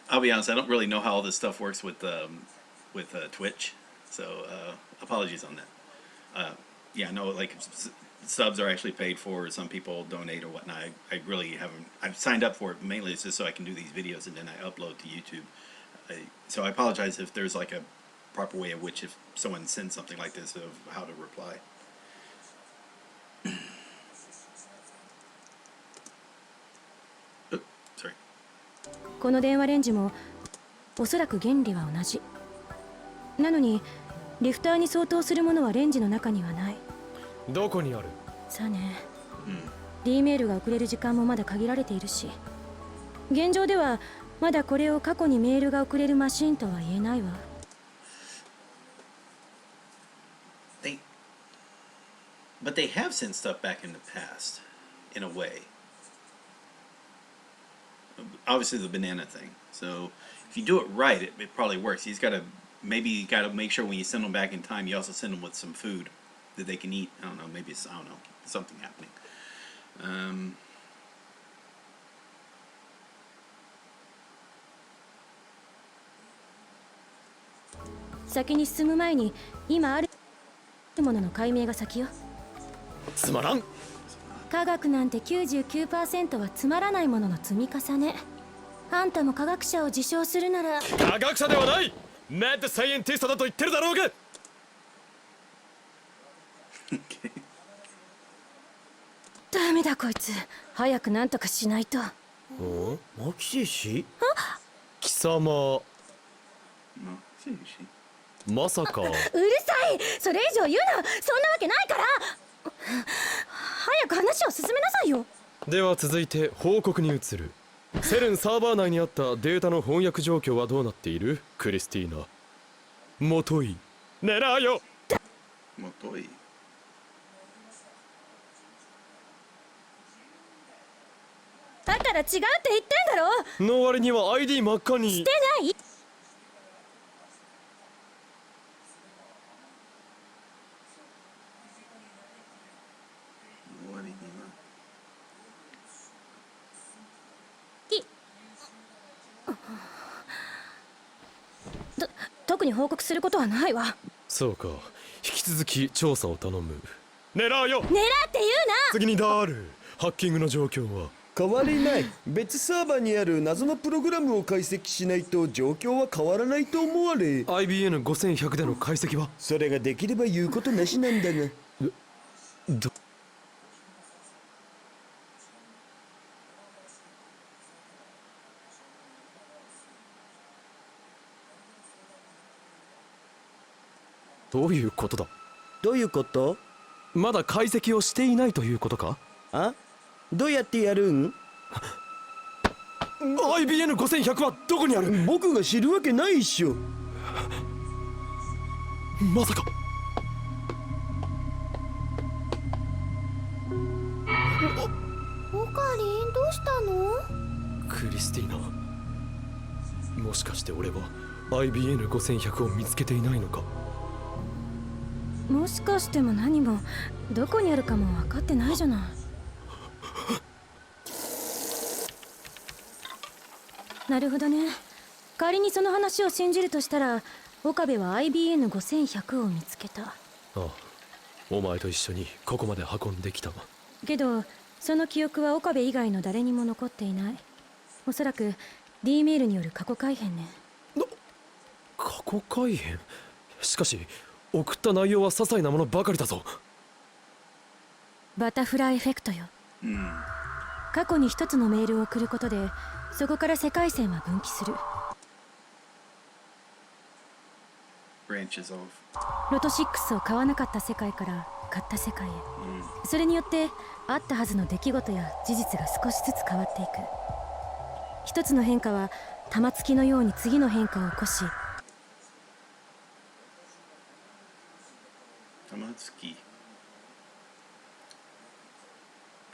I'll be honest, I don't really know how all this stuff works with Twitch, so apologies on that. Yeah, I know like subs are actually paid for, some people donate or whatnot. I really haven't, I've signed up for it mainly just so I can do these videos and then I upload to YouTube. So I apologize if there's like a proper way of which if someone sends something like this of how to reply. Oops, sorry. この電話レンジもおそらく原理は同じ。なのにリフターに相当するものはレンジの中にはない。どこにある？さあね、D メールが送れる時間もまだ限られているし、現状ではまだこれを過去にメールが送れるマシンとは言えないわ。But they have sent stuff back in the past, in a way. Obviously, the banana thing. So, if you do it right, it probably works. Maybe you got to make sure when you send them back in time, you also send them with some food that they can eat. I don't know. Maybe it's, I don't know, something happening. 先に進む前に今あるものの解明が先よ。つまらん。科学なんて 99% はつまらないものの積み重ね。あんたも科学者を自称するなら。科学者ではない。マッドサイエンティストだと言ってるだろうが。ダメだこいつ、早くなんとかしないと。マキシシ？貴様。まさか。うるさい、それ以上言うな。そんなわけないから。早く話を進めなさいよ。では続いて報告に移る。セルンサーバー内にあったデータの翻訳状況はどうなっている？クリスティーナ。もとい狙うよ。もとい。だから違うって言ってんだろ。の割には ID 真っ赤に。してない。特に報告することはないわ。そうか、引き続き調査を頼む。狙うよ。狙って言うな。次にダール、ハッキングの状況は？変わりない。別サーバーにある謎のプログラムを解析しないと状況は変わらないと思われ。 IBN5100 での解析は？それができれば言うことなしなんだが。どういうことだ？どういうこと？まだ解析をしていないということか？あ？どうやってやるん？ IBN5100 はどこにある？僕が知るわけないっしょ。まさか。オカリン、どうしたの？クリスティーナ、もしかして俺は IBN5100 を見つけていないのか？もしかしても何もどこにあるかも分かってないじゃない。なるほどね。仮にその話を信じるとしたら、岡部は IBN5100 を見つけた。ああ、お前と一緒にここまで運んできたわ。けどその記憶は岡部以外の誰にも残っていない。おそらく D メールによる過去改変ね。過去改変？しかし送った内容は些細なものばかりだぞ。バタフライエフェクトよ。過去に一つのメールを送ることで、そこから世界線は分岐する。ロト6を買わなかった世界から買った世界へ、それによってあったはずの出来事や事実が少しずつ変わっていく。一つの変化は玉突きのように次の変化を起こし、玉突き。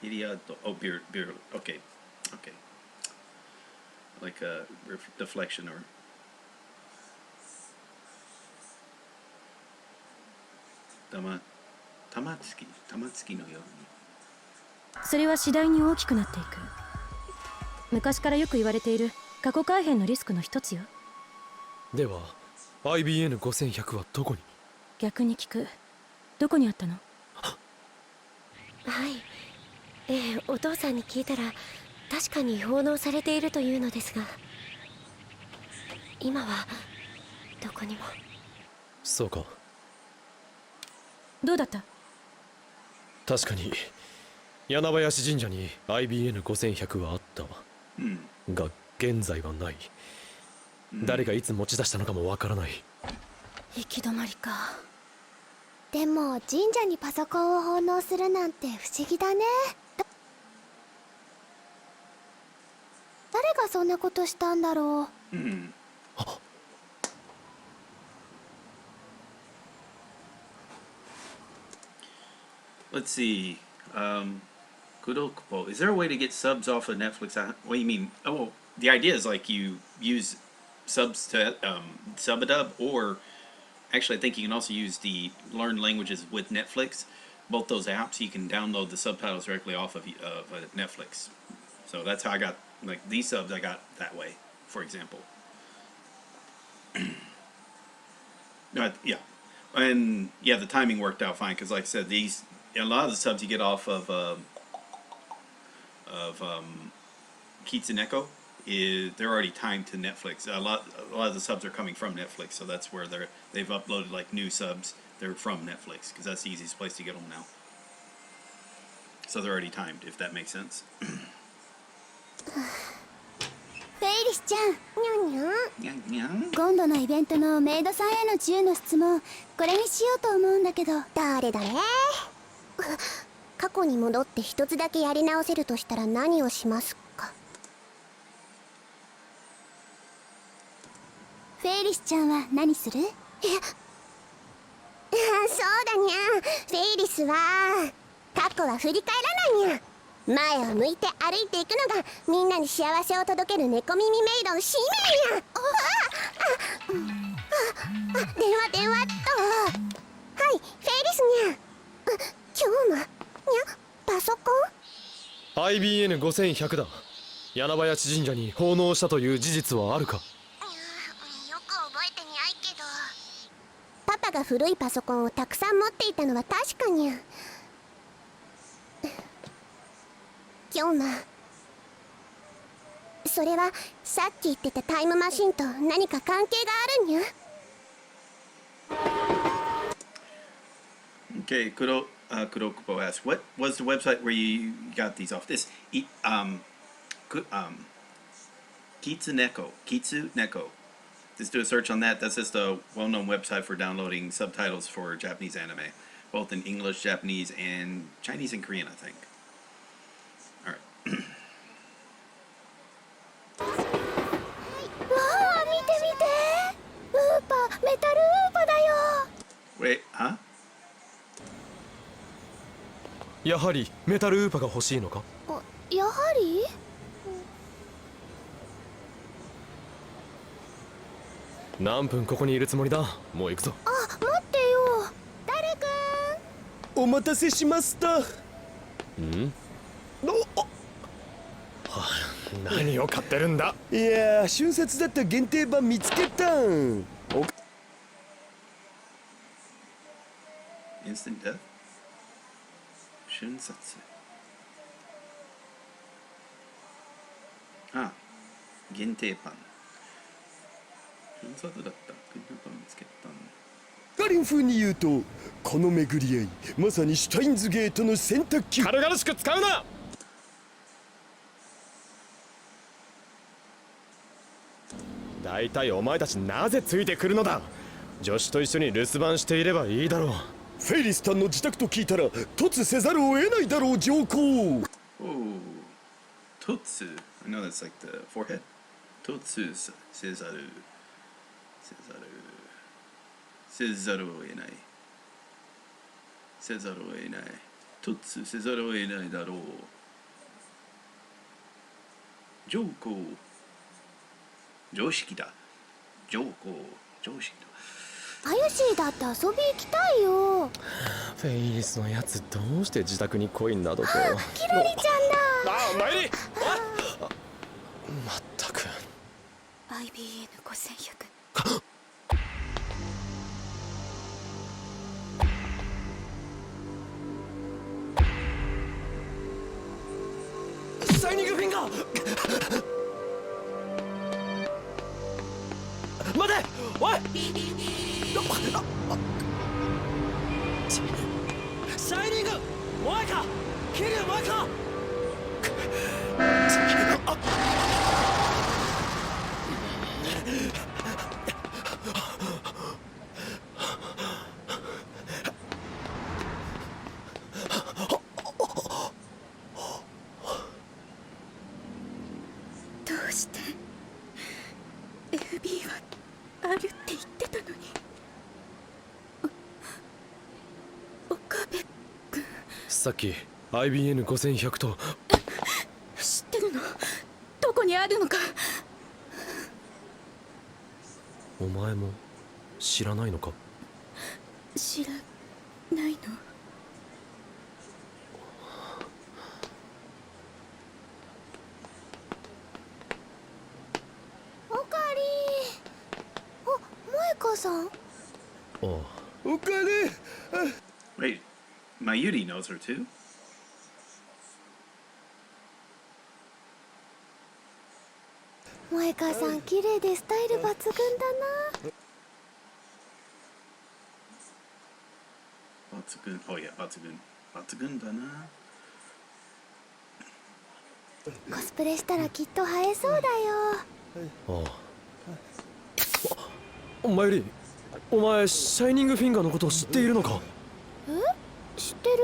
Period. Oh, beer. Okay. Okay. Like a deflection or. 玉突きのように。それは次第に大きくなっていく。昔からよく言われている過去改変のリスクの一つよ。では IBN5100 はどこに？逆に聞く。どこにあったの？はい、お父さんに聞いたら確かに奉納されているというのですが、今はどこにも。そうか。どうだった？確かに柳林神社に IBN5100 はあった、が現在はない。誰がいつ持ち出したのかもわからない。行き止まりか。でも神社にパソコンを奉納するなんて不思議だね。誰がそんなことしたんだろう。Let's see. Kurokupo. Is there a way to get subs off of Netflix? What do you mean? Oh, the idea is like you use subs to sub a dub, or actually, I think you can also use the learn languages with Netflix. Both those apps, you can download the subtitles directly off of Netflix. So that's how I got like these subs. I got that way, for example. Yeah, and yeah, the timing worked out fine because, like I said, a lot of the subs you get off of Kitsuneko they're already timed to Netflix. A lot of the subs are coming from Netflix, so that's where they've uploaded like new subs. They're from Netflix because that's the easiest place to get them now. So they're already timed, if that makes sense. フェイリスちゃん、にゃんにゃん。にゃんにゃん。今度のイベントのメイドさんへの10の質問、これにしようと思うんだけど。誰だね。過去に戻って一つだけやり直せるとしたら何をしますか。フェイリスちゃんは何する？そうだにゃ。フェイリスは過去は振り返らないにゃ。前を向いて歩いていくのがみんなに幸せを届ける猫耳メイドの使命や。電話っと。はい、フェイリスにゃ。今日もにゃパソコン IBN5100 だ。柳林神社に奉納したという事実はあるか？よく覚えてにゃいけど、パパが古いパソコンをたくさん持っていたのは確かにゃ。今日もそれはさっき言ってたタイムマシンと何か関係があるんにゃ。Okay, Kurokupo asks, what was the website where you got these off? Kitsuneko. Just do a search on that. That's just a well-known website for downloading subtitles for Japanese anime, both in English, Japanese, and Chinese and Korean, I think. All right. わあ、見て見て。ウーパ、メタルウーパだよ。Wait, huh? やはりメタルウーパが欲しいのか？やはり？何分ここにいるつもりだ？もう行くぞ。あ、待ってよ。誰くん。お待たせしました。何を買ってるんだ？いやー、春節だった限定版見つけたん。Instant death? 春節。あ、限定パン。春節だった。限定パン見つけたん。カリン風に言うと、この巡り合い、まさにシュタインズゲートの洗濯機。軽々しく使うな。だいたいお前たちなぜついてくるのだ？助手と一緒に留守番していればいいだろう。フェイリスタンの自宅と聞いたら突せざるを得ないだろう、上皇。Oh, Totsu. I know that's like the forehead. Totsu sezaru. Sezaru o enai. Sezaru o enai. Totsu sezaru o enai darou. 上皇。常識だ。上皇。常識だ。あゆしーだって遊び行きたいよ。フェイリスのやつどうして自宅にコインなどと。キラリちゃんだ。あ、お前に。まったく。IBN5100。シャイニングフィンガー。待て、おい。シャイニング、お前か。キリお前か。うして FB はあるって言ってたのに。岡部君、さっき IBN5100 と。知ってるの？どこにあるのか。お前も知らないのか？知らないの？おかえり。あ、萌香さん。ああ。おかえり。 Wait, my Yuri knows her too? 萌香さん綺麗でスタイル抜群だな。Oh yeah, 抜群だな。コスプレしたらきっと映えそうだよ。ああ。マユリ、お前シャイニングフィンガーのことを知っているのか？え、知ってる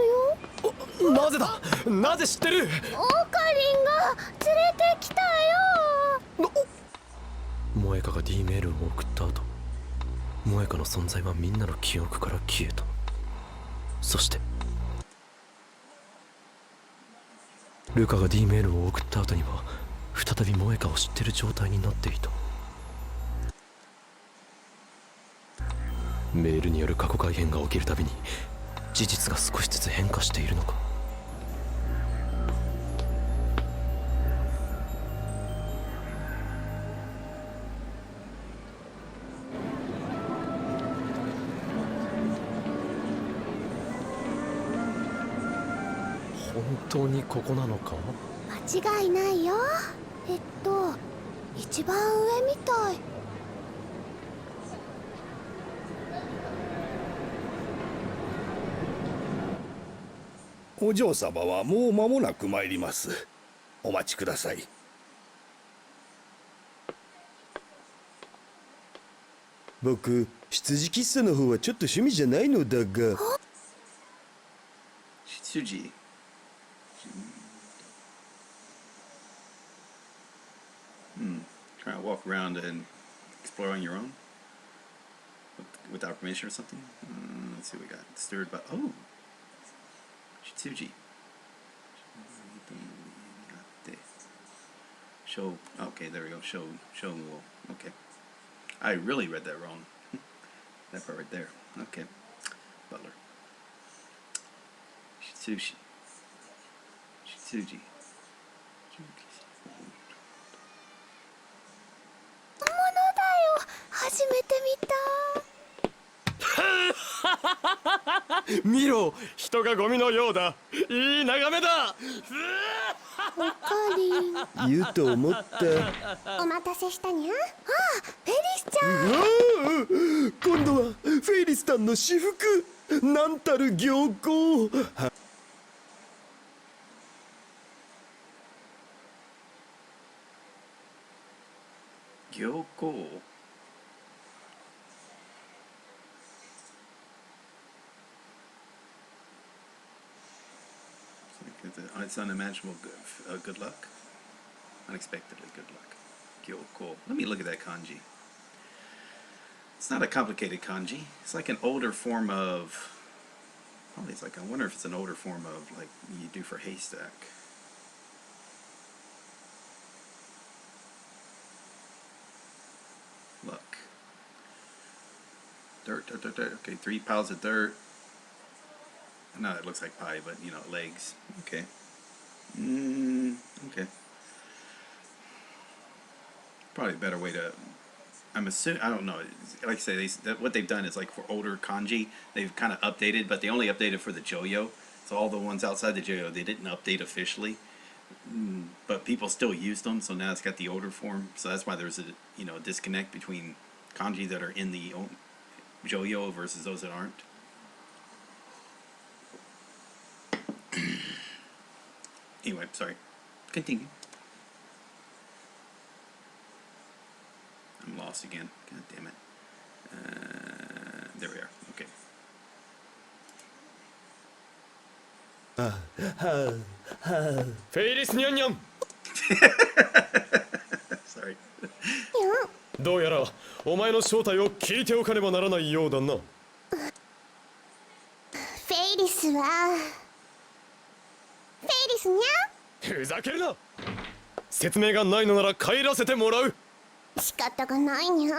よ。なぜだ、なぜ知ってる？オカリンが連れてきたよ。萌香が D メールを送った後、萌香の存在はみんなの記憶から消えた。そしてルカが D メールを送った後には再び萌香を知ってる状態になっていた。メールによる過去改変が起きるたびに事実が少しずつ変化しているのか。本当にここなのか？間違いないよ。一番上みたい。お嬢様はもう間もなく参ります。お待ちください。僕、羊喫茶の方はちょっと趣味じゃないのだが。羊。Try to walk around and explore on your own without permission or something. Let's see what we got. Stirred by Shitsuji. Show. Okay, there we go. Show. Okay. I really read that wrong. That part right there. Okay. Butler. Shitsuji. Shitsuji. 本物だよ。初めて見た。見ろ、人がゴミのようだ。いい眺めだ。おかりん。言うと思った。お待たせしたにゃ。ああ、フェリスちゃん。今度はフェイリスさんの私服。なんたる行幸。行幸。It's unimaginable good luck. Unexpectedly good luck. Gyoko. Let me look at that kanji. It's not a complicated kanji. It's like an older form of... Probably it's like, I wonder if it's an older form of like you do for haystack. Luck. Dirt. Okay, 3 piles of dirt. No, it looks like pie, but you know, legs. Okay. Okay. Probably a better way to. I'm assuming. I don't know. Like I say, what they've done is like for older kanji, they've kind of updated, but they only updated for the JoYo. So all the ones outside the JoYo, they didn't update officially. But people still used them, so now it's got the older form. So that's why there's a disconnect between kanji that are in the JoYo versus those that aren't. Anyway, sorry. Continue. I'm lost again. God damn it. There we are. Okay. フェイリスニャンニャン。Sorry. どうやらお前の正体を聞いておかねばならないようだな。フェイリスはフェイリスにゃ。ふざけるな。説明がないのなら帰らせてもらう。仕方がないにゃ。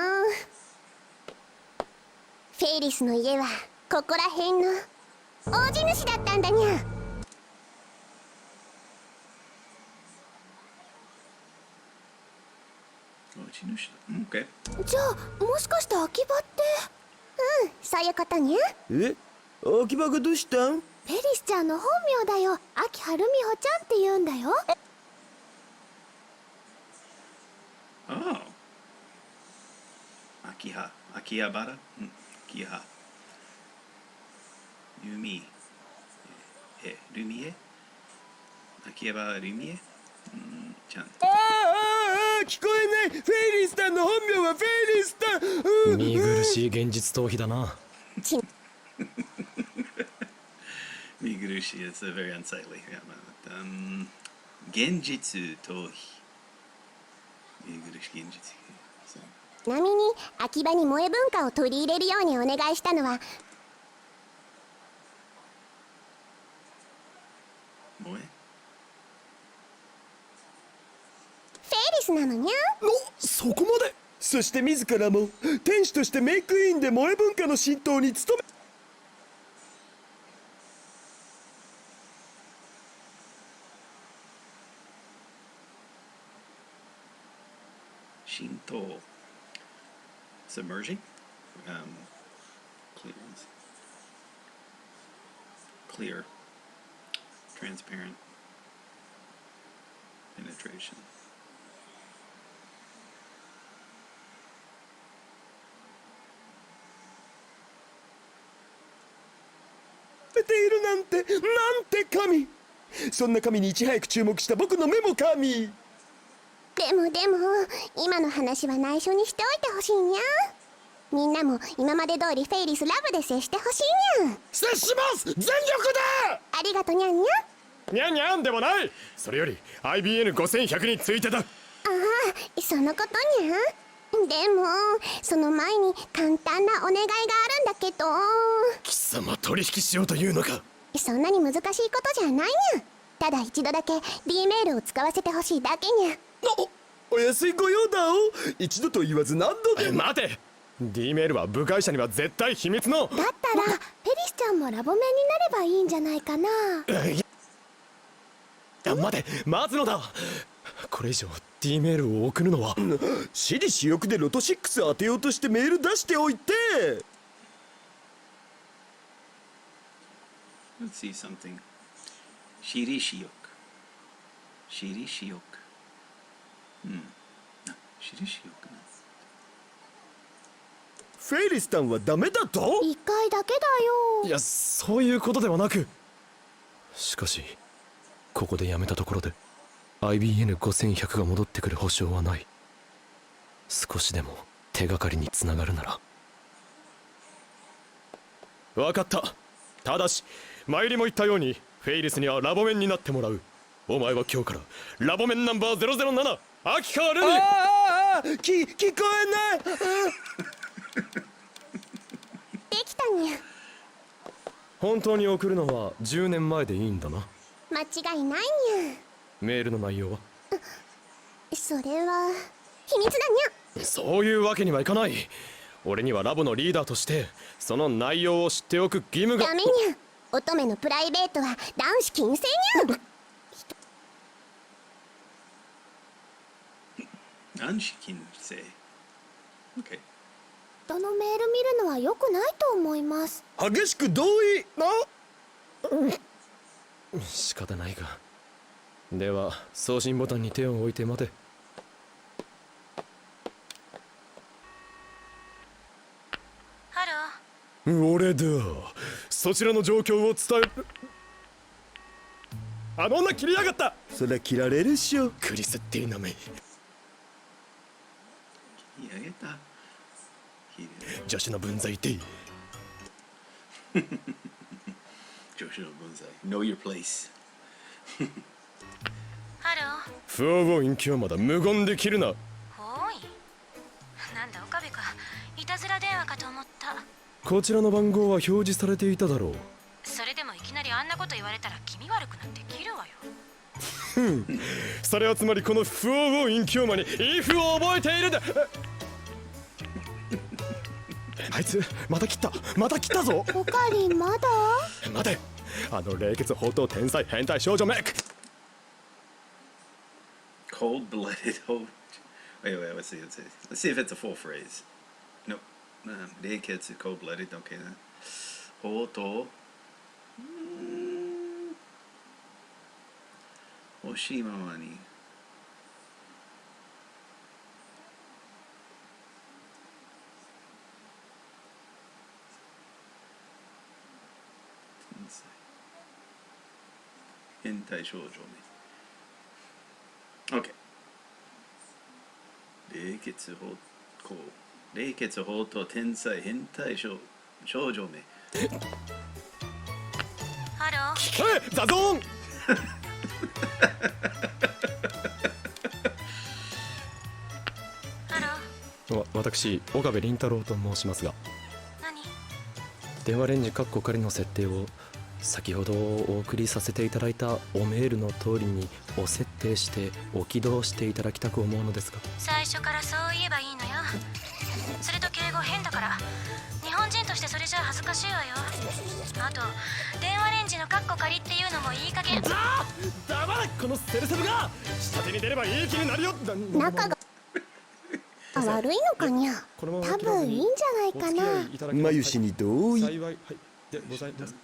フェイリスの家はここら辺の大地主だったんだにゃ。Okay. じゃあもしかして秋葉って。うん、そういうことにゃ。え、秋葉がどうしたん？フェリスちゃんの本名だよ。秋春美穂ちゃんって言うんだよ。Oh. Akihabara? Akiha. Rumi. Rumie? Akihabara Rumie? ちゃん。聞こえない。フェイリスタンの本名はフェイリスタン。見苦しい現実逃避だな。Migurushi is very unsightly. 現実逃避。Migurushi 現実。ちなみに秋葉に萌え文化を取り入れるようにお願いしたのは萌え？フェイリスなのにゃ。そこまで。そして自らも天使としてメイクインで萌え文化の浸透に努め。浸透。Submerging? Clear. Transparent. Penetration. ているなんて、なんて神。そんな神にいち早く注目した僕の目も神。でも今の話は内緒にしておいてほしいにゃ。みんなも今まで通りフェイリスラブで接してほしいにゃ。接します。全力で。ありがとにゃんにゃ。にゃんにゃんでもない。それより IBN5100 についてだ。ああ、そのことにゃ。でもその前に簡単なお願いがあるんだけど。貴様取引しようというのか。そんなに難しいことじゃないにゃ。ただ一度だけ D メールを使わせてほしいだけにゃ。お安いご用だお。一度と言わず何度でも。待て。D メールは部外者には絶対秘密の。だったらフェリスちゃんもラボメンになればいいんじゃないかな。待て、待つのだ。これ以上 D メールを送るのは。私利私欲でロト6当てようとしてメール出しておいて。 Let's see something. Shirishiyok. Shirishiyok. Shirishiyok. フェイリスタンはダメだと。一回だけだよ。いや、そういうことではなく。しかしここでやめたところで IBN5100 が戻ってくる保証はない。少しでも手がかりにつながるなら。分かった。ただし前にも言ったようにフェイリスにはラボメンになってもらう。お前は今日からラボメンナンバー007秋川ルミ。聞こえない。できたにゃ。本当に送るのは10年前でいいんだな。間違いないにゃ。メールの内容は。それは秘密だにゃ。そういうわけにはいかない。俺にはラボのリーダーとしてその内容を知っておく義務が。ダメにゃ。乙女のプライベートは男子禁制にゃ。男子禁制。Okay. 人のメール見るのは良くないと思います。激しく同意な。仕方ないが。では送信ボタンに手を置いて待て。ハロ俺だ。そちらの状況を伝え。あの女切りやがった。そりゃ切られるっしょ。クリスティーナめ。女子の分際で。女子の分際。Know your place. ハロ不応募延期はまだ無言で切るな。ほこちらの番号は表示されていただろう。それでもいきなりあんなこと言われたら気味悪くなって切るわよ。それはつまりこの不黄金隠居魔にイフを覚えているんだ。あいつまた切ったぞ。ポカリンまだ？待て、あの冷血宝刀天才変態少女メイク。 Cold-blooded hold. Wait, let's see. Let's see if it's a full phrase. Nope. Reiketsu, cold-blooded. Okay, then. Hoto. Oshimama ni. Hentai shoujo ne. Okay. 冷血法こう冷血法と天才変態少女め。ハロー。ザゾーン。ハロー。私岡部倫太郎と申しますが、何？電話レンジカッコ仮の設定を先ほどお送りさせていただいたおメールの通りにお設定してお起動していただきたく思うのですが。最初からそう言えばいいのよ。それと敬語変だから。日本人としてそれじゃ恥ずかしいわよ。あと電話レンジのカッコ仮っていうのもいい加減。黙れこのセルセブが。下手に出ればいい気になるよ。仲が悪いのかにゃ。多分いいんじゃないかな。まゆしに同意。幸いはいでございます。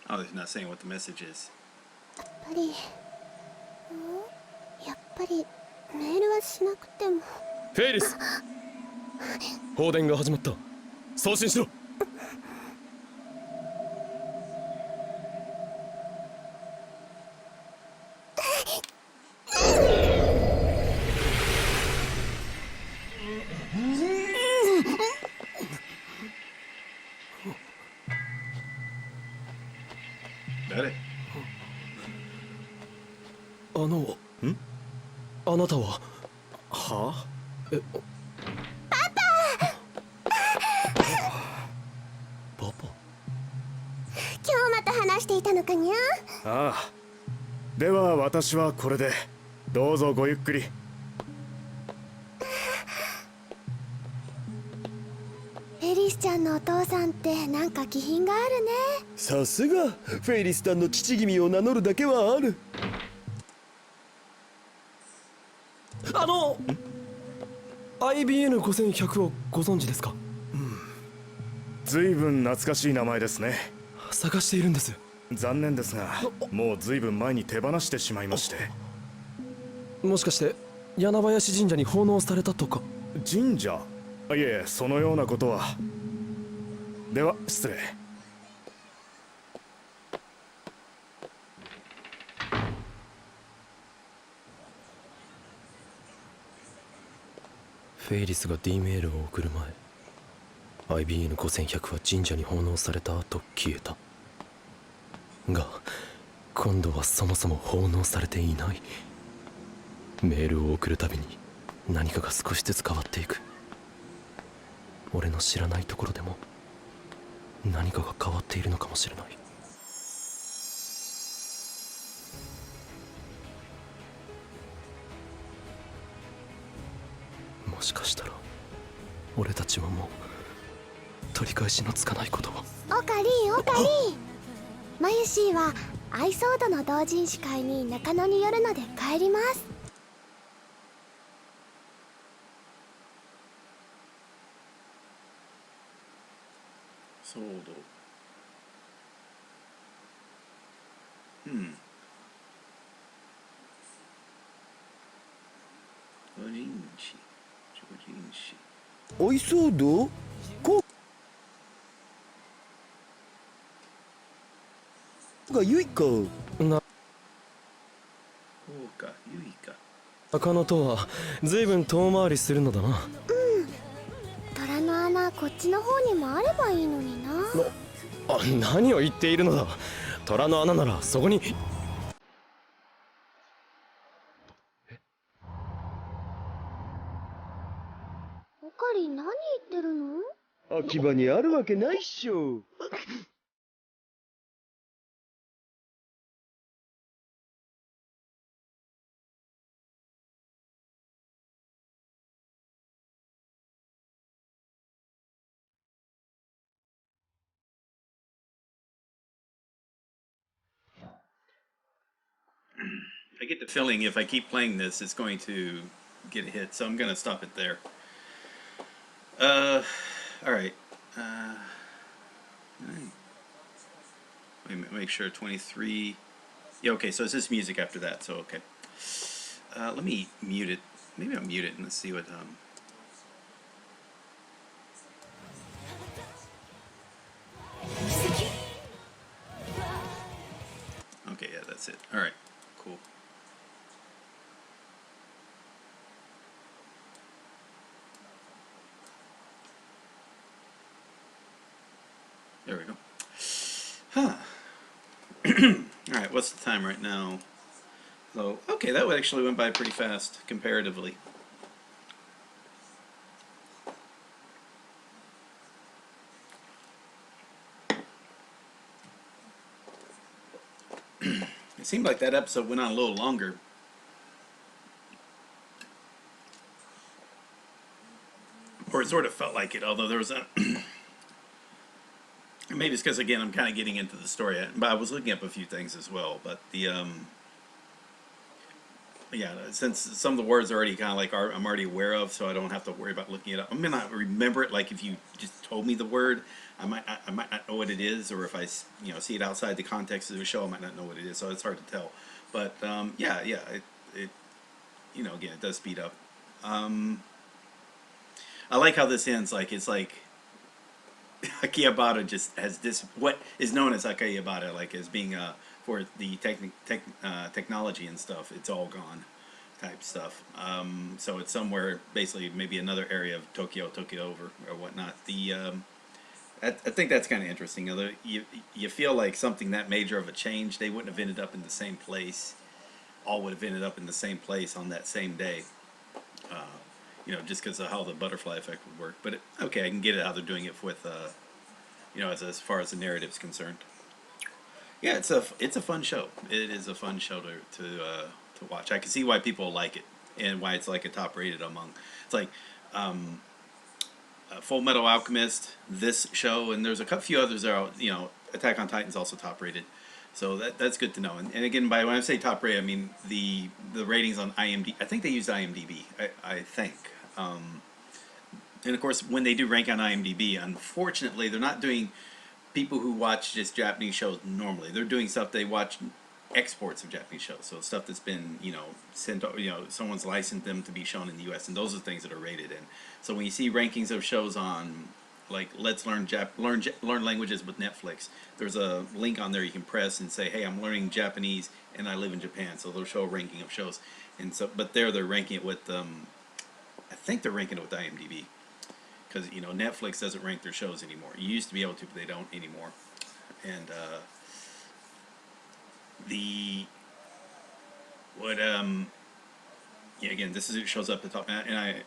Oh, they're not saying what the message is. やっぱりメールはしなくても。フェイリス、放電が始まった。送信しろ。誰？あなたは？はあ？パパ。今日また話していたのかにゃ。ああ、では私はこれで。どうぞごゆっくり。エリスちゃんのお父さんってなんか気品があるね。さすがフェイリスさんの父君を名乗るだけはある。IBN5100 をご存知ですか？ずいぶん懐かしい名前ですね。探しているんです。残念ですが、もうずいぶん前に手放してしまいまして。もしかして柳林神社に奉納されたとか？神社？いえ、そのようなことは。では失礼。フェイリスが D メールを送る前、 IBN5100 は神社に奉納された後消えたが、今度はそもそも奉納されていない。メールを送るたびに何かが少しずつ変わっていく。俺の知らないところでも何かが変わっているのかもしれない。もしかしたら俺たちはもう取り返しのつかないことを。オカリンマユシーはアイソードの同人誌会に中野に寄るので帰ります。ソード。同人誌。おいそうどこがゆいかな。そうか、ゆいか。中野とは随分遠回りするのだな。虎の穴こっちの方にもあればいいのにな。何を言っているのだ。虎の穴ならそこに。オカ秋葉にあるわけないっしょ。I get the feeling if I keep playing this, it's going to get a hit, so I'm going to stop it there. All right. Make sure 23. Yeah, okay, so it's just music after that, so okay. Let me mute it. Maybe I'll mute it and let's see what... Okay, yeah, that's it. All right, cool. There we go. Huh. All right, what's the time right now? So, okay, that actually went by pretty fast, comparatively. It seemed like that episode went on a little longer. Or it sort of felt like it, although there was a... Maybe it's because, again, I'm kind of getting into the story. But I was looking up a few things as well. But the... yeah, since some of the words are already kind of like I'm already aware of, so I don't have to worry about looking it up. I may not remember it. Like if you just told me the word, I might not know what it is, or if I see it outside the context of the show, I might not know what it is. So it's hard to tell. But yeah, it again, it does speed up. I like how this ends. Like it's like Akihabara just has this what is known as Akihabara, like as being for the technology and stuff. It's all gone, type stuff. So it's somewhere basically maybe another area of Tokyo took it over or whatnot. I think that's kind of interesting. Although you feel like something that major of a change, they wouldn't have ended up in the same place. All would have ended up in the same place on that same day. Just because of how the butterfly effect would work. But okay, I can get it how they're doing it with, as far as the narrative's concerned. Yeah, it's a fun show. It is a fun show to watch. I can see why people like it and why it's like a top rated among. It's like Full Metal Alchemist, this show, and there's a few others that are Attack on Titan's also top rated. So that's good to know. And again, when I say top rated, I mean the ratings on IMDb. I think they use IMDb. I think. And of course, when they do rank on IMDb, unfortunately, they're not doing people who watch just Japanese shows normally. They're doing stuff they watch exports of Japanese shows. So stuff that's been sent, someone's licensed them to be shown in the U.S. and those are the things that are rated. And so when you see rankings of shows on like Let's Learn Languages with Netflix, there's a link on there you can press and say, hey, I'm learning Japanese and I live in Japan. So they'll show a ranking of shows. And so, but they're ranking it with I think they're ranking it with IMDb, because Netflix doesn't rank their shows anymore. You used to be able to, but they don't anymore. And again, it shows up at the top, and I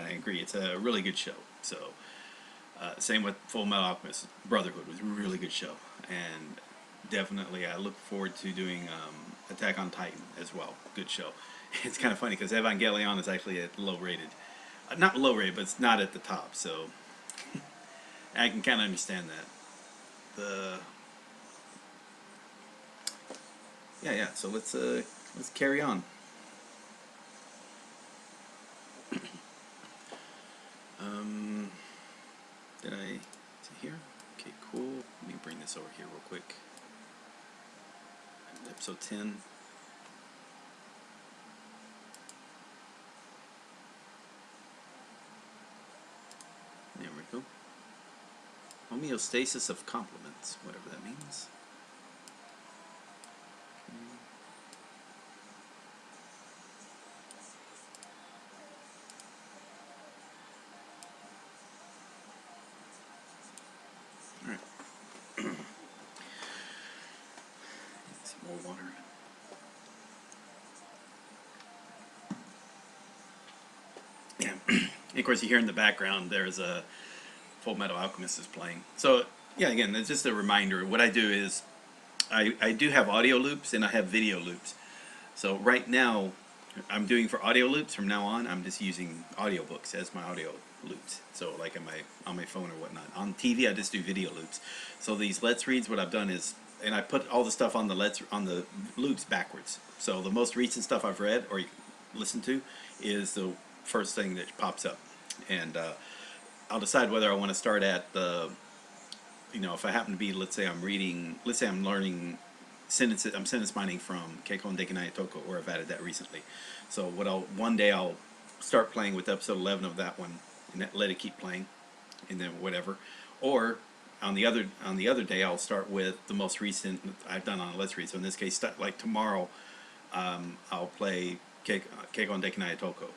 agree, it's a really good show. So same with Full Metal Alchemist Brotherhood was a really good show, and definitely I look forward to doing Attack on Titan as well. Good show. It's kind of funny because Evangelion is actually at low rated. Not low rated, but it's not at the top, so I can kind of understand that. So let's carry on. Did I see here? Okay, cool. Let me bring this over here real quick. Episode 10. There we go. Homeostasis of complements, whatever that means. All right. Some more water. Yeah. Of course, you hear in the background there's a Full Metal Alchemist is playing. So yeah, again, it's just a reminder. What I do is I do have audio loops and I have video loops. So right now I'm doing for audio loops. From now on, I'm just using audiobooks as my audio loops. So like on my phone or whatnot. On TV, I just do video loops. So these Let's Reads, what I've done is, and I put all the stuff on the loops backwards. So the most recent stuff I've read or listened to is the first thing that pops up, and I'll decide whether I want to start at the, if I happen to be, let's say I'm learning sentences, I'm sentence mining from Keikon Dekinai Toko, or I've added that recently. So one day I'll start playing with episode 11 of that one and let it keep playing, and then whatever. Or on the other day I'll start with the most recent I've done on Let's Read. So in this case, like tomorrow, I'll play Keikon Dekinai Toko.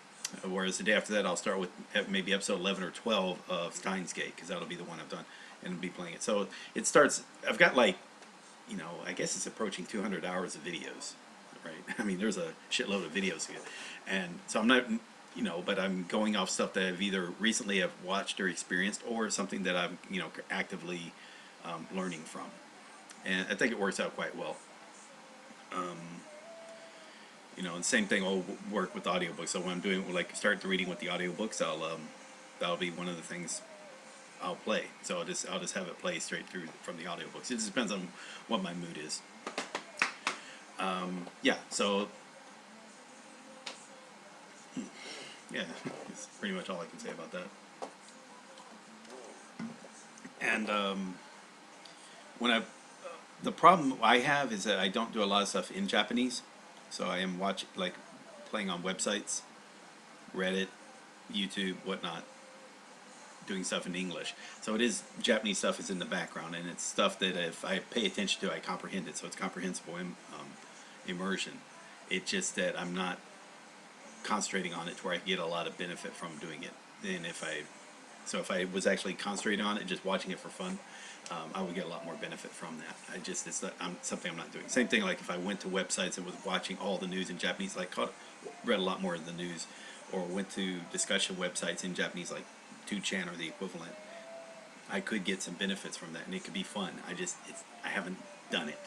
Whereas the day after that, I'll start with maybe episode 11 or 12 of Steins, because that'll be the one I've done, and be playing it. So it starts, I've got like, I guess it's approaching 200 hours of videos, right? I mean, there's a shitload of videos here. And so I'm not, but I'm going off stuff that I've either recently have watched or experienced, or something that I'm, actively learning from. And I think it works out quite well. And same thing will work with audiobooks. So when I'm doing, start reading with the audiobooks, that'll be one of the things I'll play. So I'll just have it play straight through from the audiobooks. It just depends on what my mood is. Yeah, so yeah, that's pretty much all I can say about that. And the problem I have is that I don't do a lot of stuff in Japanese. So I am playing on websites, Reddit, YouTube, whatnot, doing stuff in English. So it is, Japanese stuff is in the background, and it's stuff that if I pay attention to, I comprehend it. So it's comprehensible immersion. It's just that I'm not concentrating on it to where I get a lot of benefit from doing it. And if I was actually concentrating on it, just watching it for fun, I would get a lot more benefit from that. It's something I'm not doing. Same thing, like if I went to websites and was watching all the news in Japanese, read a lot more of the news, or went to discussion websites in Japanese, like 2chan or the equivalent, I could get some benefits from that, and it could be fun. I haven't done it,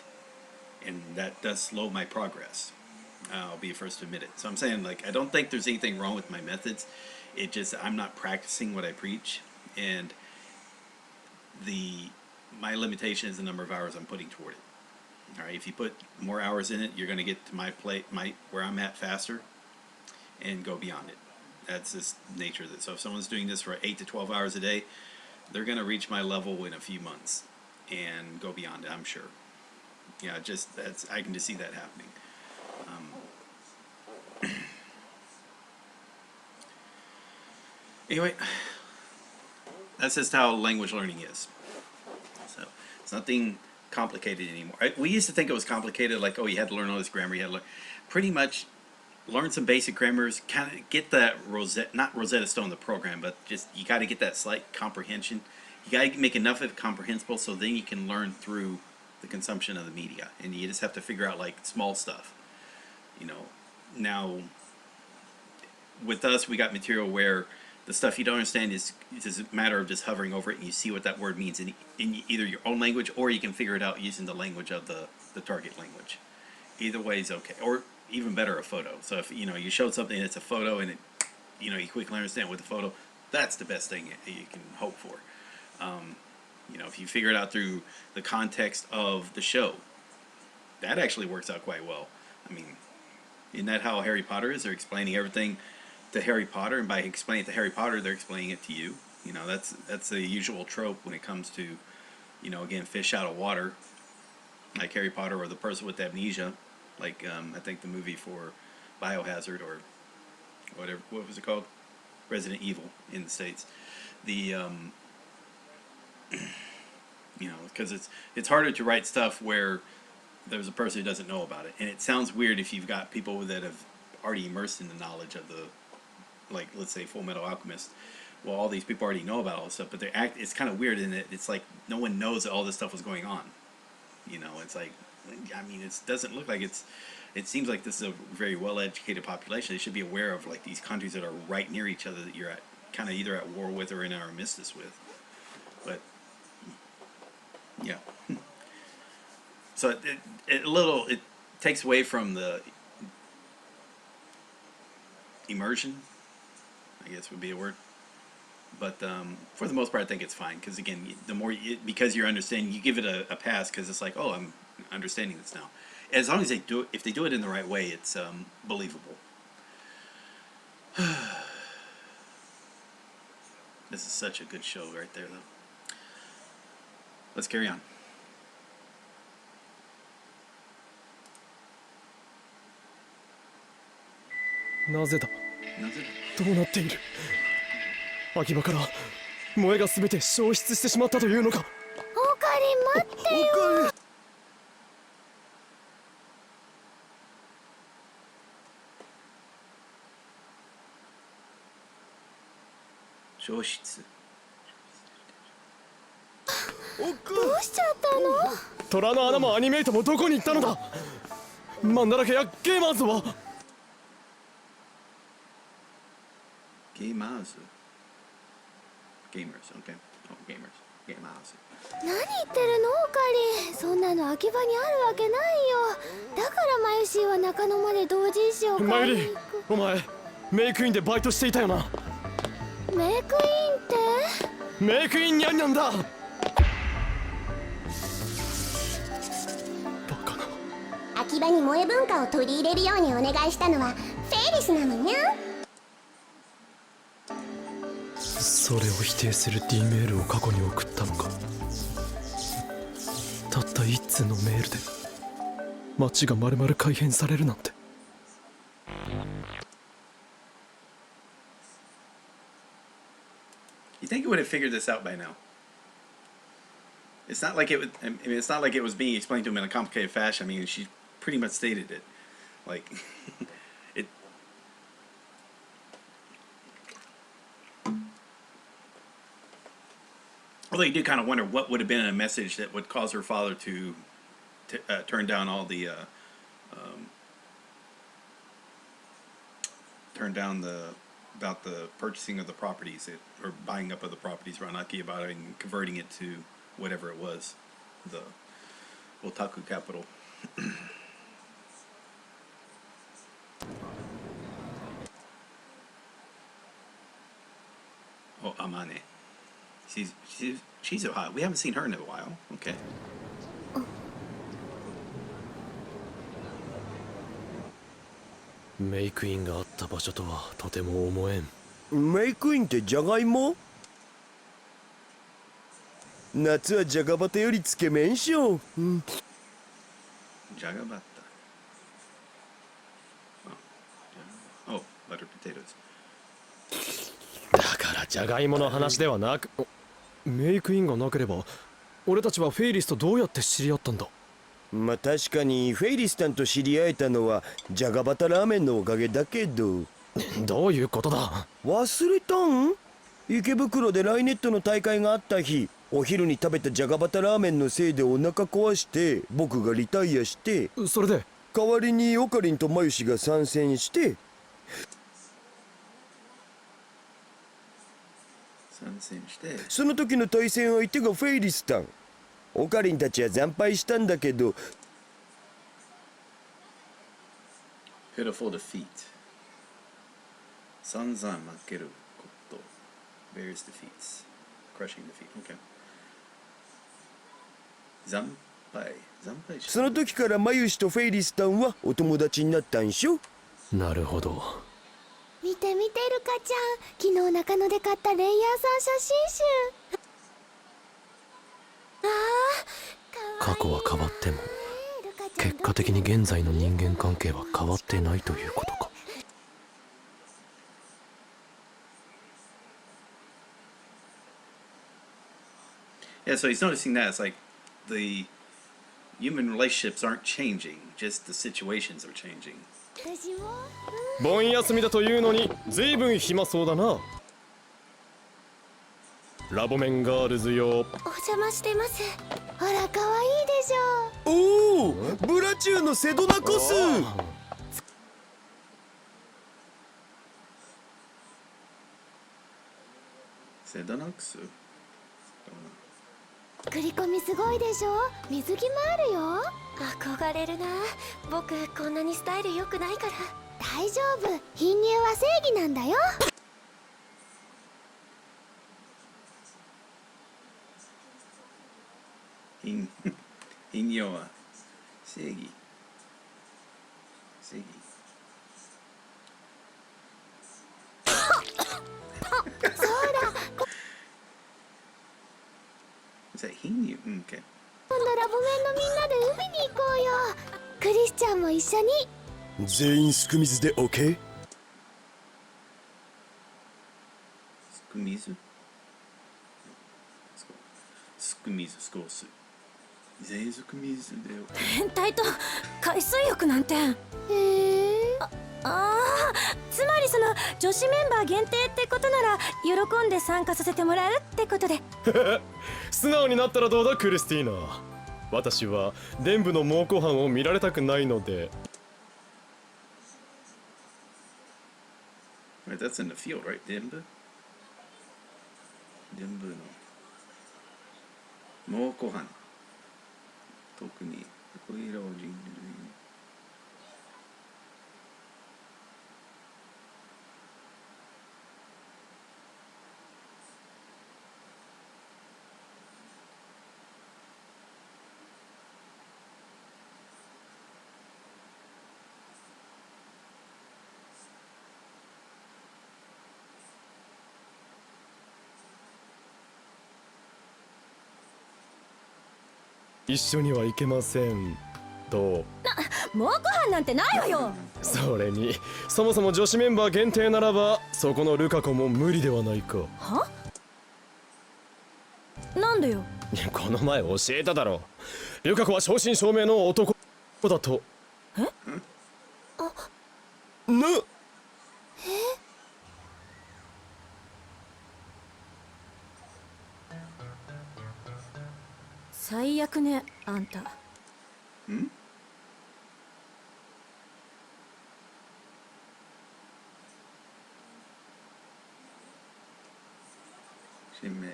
and that does slow my progress. I'll be the first to admit it. So I'm saying, I don't think there's anything wrong with my methods. It just, I'm not practicing what I preach, and my limitation is the number of hours I'm putting toward it. All right, if you put more hours in it, you're going to get to where I'm at faster, and go beyond it. That's just nature of it. So if someone's doing this for 8 to 12 hours a day, they're going to reach my level in a few months and go beyond it, I'm sure. Yeah, I can just see that happening. Anyway, that's just how language learning is. So it's nothing complicated anymore. We used to think it was complicated, like, oh, you had to learn all this grammar, you had to learn. Pretty much learn some basic grammars, kind of get that not Rosetta Stone the program, but just you got to get that slight comprehension. You got to make enough of it comprehensible so then you can learn through the consumption of the media, and you just have to figure out small stuff. Now with us, we got material where the stuff you don't understand is just a matter of just hovering over it, and you see what that word means in either your own language, or you can figure it out using the language of the target language. Either way is okay, or even better, a photo. So if you showed something and it's a photo, and you quickly understand with the photo, that's the best thing you can hope for. If you figure it out through the context of the show, that actually works out quite well. I mean, isn't that how Harry Potter is? They're explaining everything to Harry Potter, and by explaining it to Harry Potter, they're explaining it to you. That's the usual trope when it comes to, again, fish out of water, like Harry Potter, or the person with amnesia, like I think the movie for Biohazard, or whatever, what was it called? Resident Evil in the States. Because it's harder to write stuff where there's a person who doesn't know about it, and it sounds weird if you've got people that have already immersed in the knowledge of let's say Full Metal Alchemist. Well, all these people already know about all this stuff, but it's kind of weird in that it's like no one knows that all this stuff was going on. It's like, I mean, it doesn't look like it seems like this is a very well-educated population. They should be aware of these countries that are right near each other that you're kind of either at war with or in armistice with. But yeah. So it takes away from the immersion, I guess would be a word. But for the most part, I think it's fine because again, the more because you're understanding, you give it a pass because it's like, oh, I'm understanding this now. As long as they do it, if they do it in the right way, it's believable. This is such a good show right there, though. Let's carry on. なぜだなぜどうなっている秋葉から萌えが全て消失してしまったというのかオカリン待ってよ。消失。どうしちゃったの？虎の穴もアニメイトもどこに行ったのだマンだらけやゲーマーズはゲーマーズ。ゲーマーズ、OK。ゲーマーズ。ゲーマーズ。何言ってるのオカリン。そんなの秋葉にあるわけないよ。だからマユシーは中野まで同人誌を買いに行く。マユリお前メイクインでバイトしていたよなメイクインってメイクインニャンニャンだバカな秋葉に萌え文化を取り入れるようにお願いしたのはフェイリスなのにゃ。それを否定する D メールを過去に送ったのかたった一通のメールで街が丸々改変されるなんてYou think it would have figured this out by now? It's not like it would. I mean, it's not like it was being explained to him in a complicated fashion. I mean, she pretty much stated it. Like, it. Although you do kind of wonder what would have been a message that would cause her father to turn down all the about the purchasing of the properties or buying up of the properties around Akihabara and converting it to whatever it was, the otaku capital. Oh, Amane. She's hot. We haven't seen her in a while. Okay. メイクインがあった場所とはとても思えんメイクインってジャガイモ夏はジャガバタよりつけ麺しょ、うん、ジャガバタ Oh, butter potatoes だからジャガイモの話ではなくメイクインがなければ俺たちはフェイリスとどうやって知り合ったんだまあ確かにフェイリスタンと知り合えたのはジャガバタラーメンのおかげだけどどういうことだ忘れたん池袋でライネットの大会があった日お昼に食べたジャガバタラーメンのせいでお腹壊して僕がリタイアしてそれで代わりにオカリンとマユシが参戦してその時の対戦相手がフェイリスタンオカリンたちは惨敗したんだけど Pitiful defeat 散々負けること Various defeats Crushing defeat Okay 惨敗その時からマユシとフェイリスタンはお友達になったんしょなるほど見て見てルカちゃん昨日中野で買ったレイヤーさん写真集過去は変わっても結果的に現在の人間関係は変わってないということか Yeah, so he's noticing that it's like the human relationships aren't changing, just the situations are changing. 盆休みだというのに随分暇そうだなラボメンガールズよお邪魔してますほら可愛いでしょおおブラチューのセドナコスセドナクス繰り込みすごいでしょ。水着もあるよ。憧れるな。僕こんなにスタイル良くないから。大丈夫、貧乳は正義なんだよ。貧乳は正義。正義。そうだ、貧乳、うん、OK。今度ラボメンのみんなで海に行こうよ。クリスチャンも一緒に。全員すく水で OK？ すく水すく水少し。全員すく水で OK。変態と海水浴なんて。つまりその女子メンバー限定ってことなら喜んで参加させてもらうってことで。素直になったらどうだクリスティーナ。私は伝部の猛虎犯を見られたくないので。Right, that's in the field, right? 伝部の猛虎犯。特にこれらを人類。一緒には行けません。どう？猛虎犯なんてないわよ。それにそもそも女子メンバー限定ならばそこのルカ子も無理ではないか。は？なんでよ。この前教えただろう。ルカ子は正真正銘の男だと。え？最悪ね、あんた。ん？新名。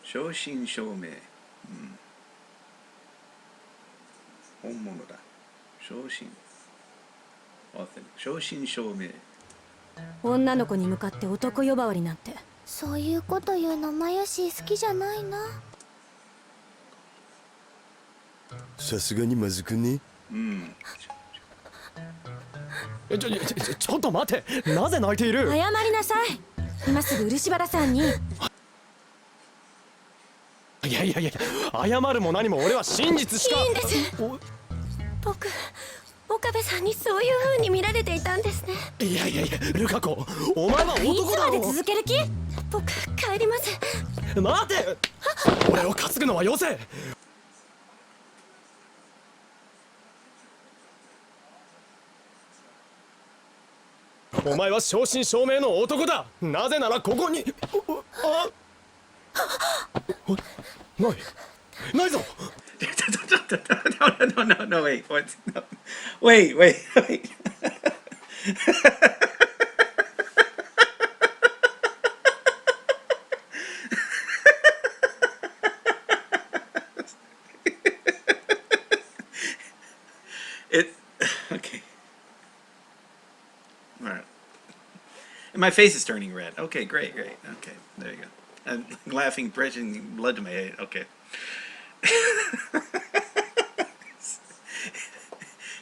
正真正銘。本物だ。正真正銘。女の子に向かって男呼ばわりなんて。そういうこと言うのマヨシー好きじゃないな。さすがにまずくね。ちょっと待って。なぜ泣いている？謝りなさい。今すぐ漆原さんに。いや謝るも何も俺は真実しか。いいんです。僕岡部さんにそういう風に見られていたんですね。いやルカ子、お前は男だろ。いつまで続ける気？僕帰ります。待て。俺を担ぐのはよせ。お前は正真正銘の男だ。なぜならここにないぞ。No, wait, what? No. Wait. Okay. All right. My face is turning red. Okay, great. Okay, there you go. I'm laughing, pressing blood to my head. Okay.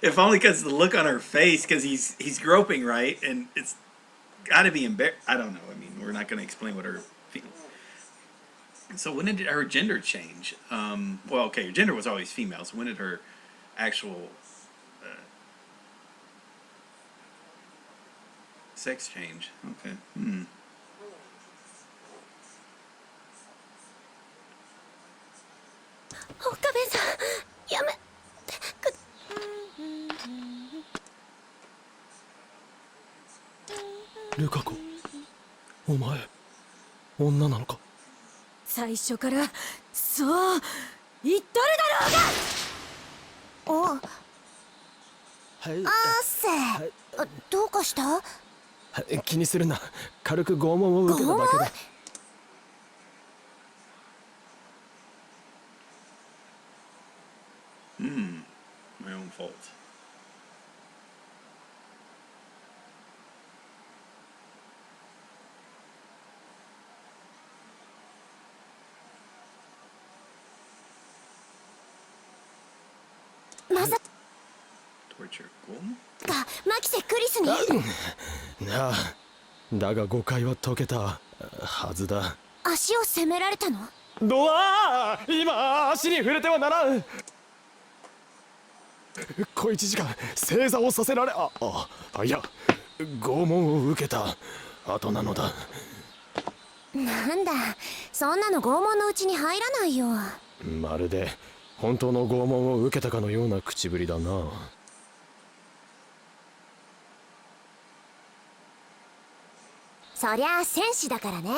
If only because the look on her face, because he's groping, right? And it's got to be embarrassed. I don't know. I mean, we're not going to explain what her feels. So when did her gender change? Well, okay, her gender was always female. So when did her actual sex change? Okay. 岡部さん、やめ。ルカ子、お前女なのか？最初からそう言っとるだろうが。あっせ、どうかした？気にするな。軽く拷問を受けただけだ。unfold. まさ Torture goal? かマキセ・クリスに。なあ、だが誤解は解けたはずだ。足を責められたの？ドアー、今足に触れてはならん。小1時間正座をさせられ、いや、拷問を受けた後なのだ。なんだ、そんなの拷問のうちに入らないよ。まるで本当の拷問を受けたかのような口ぶりだな。そりゃあ戦士だからね。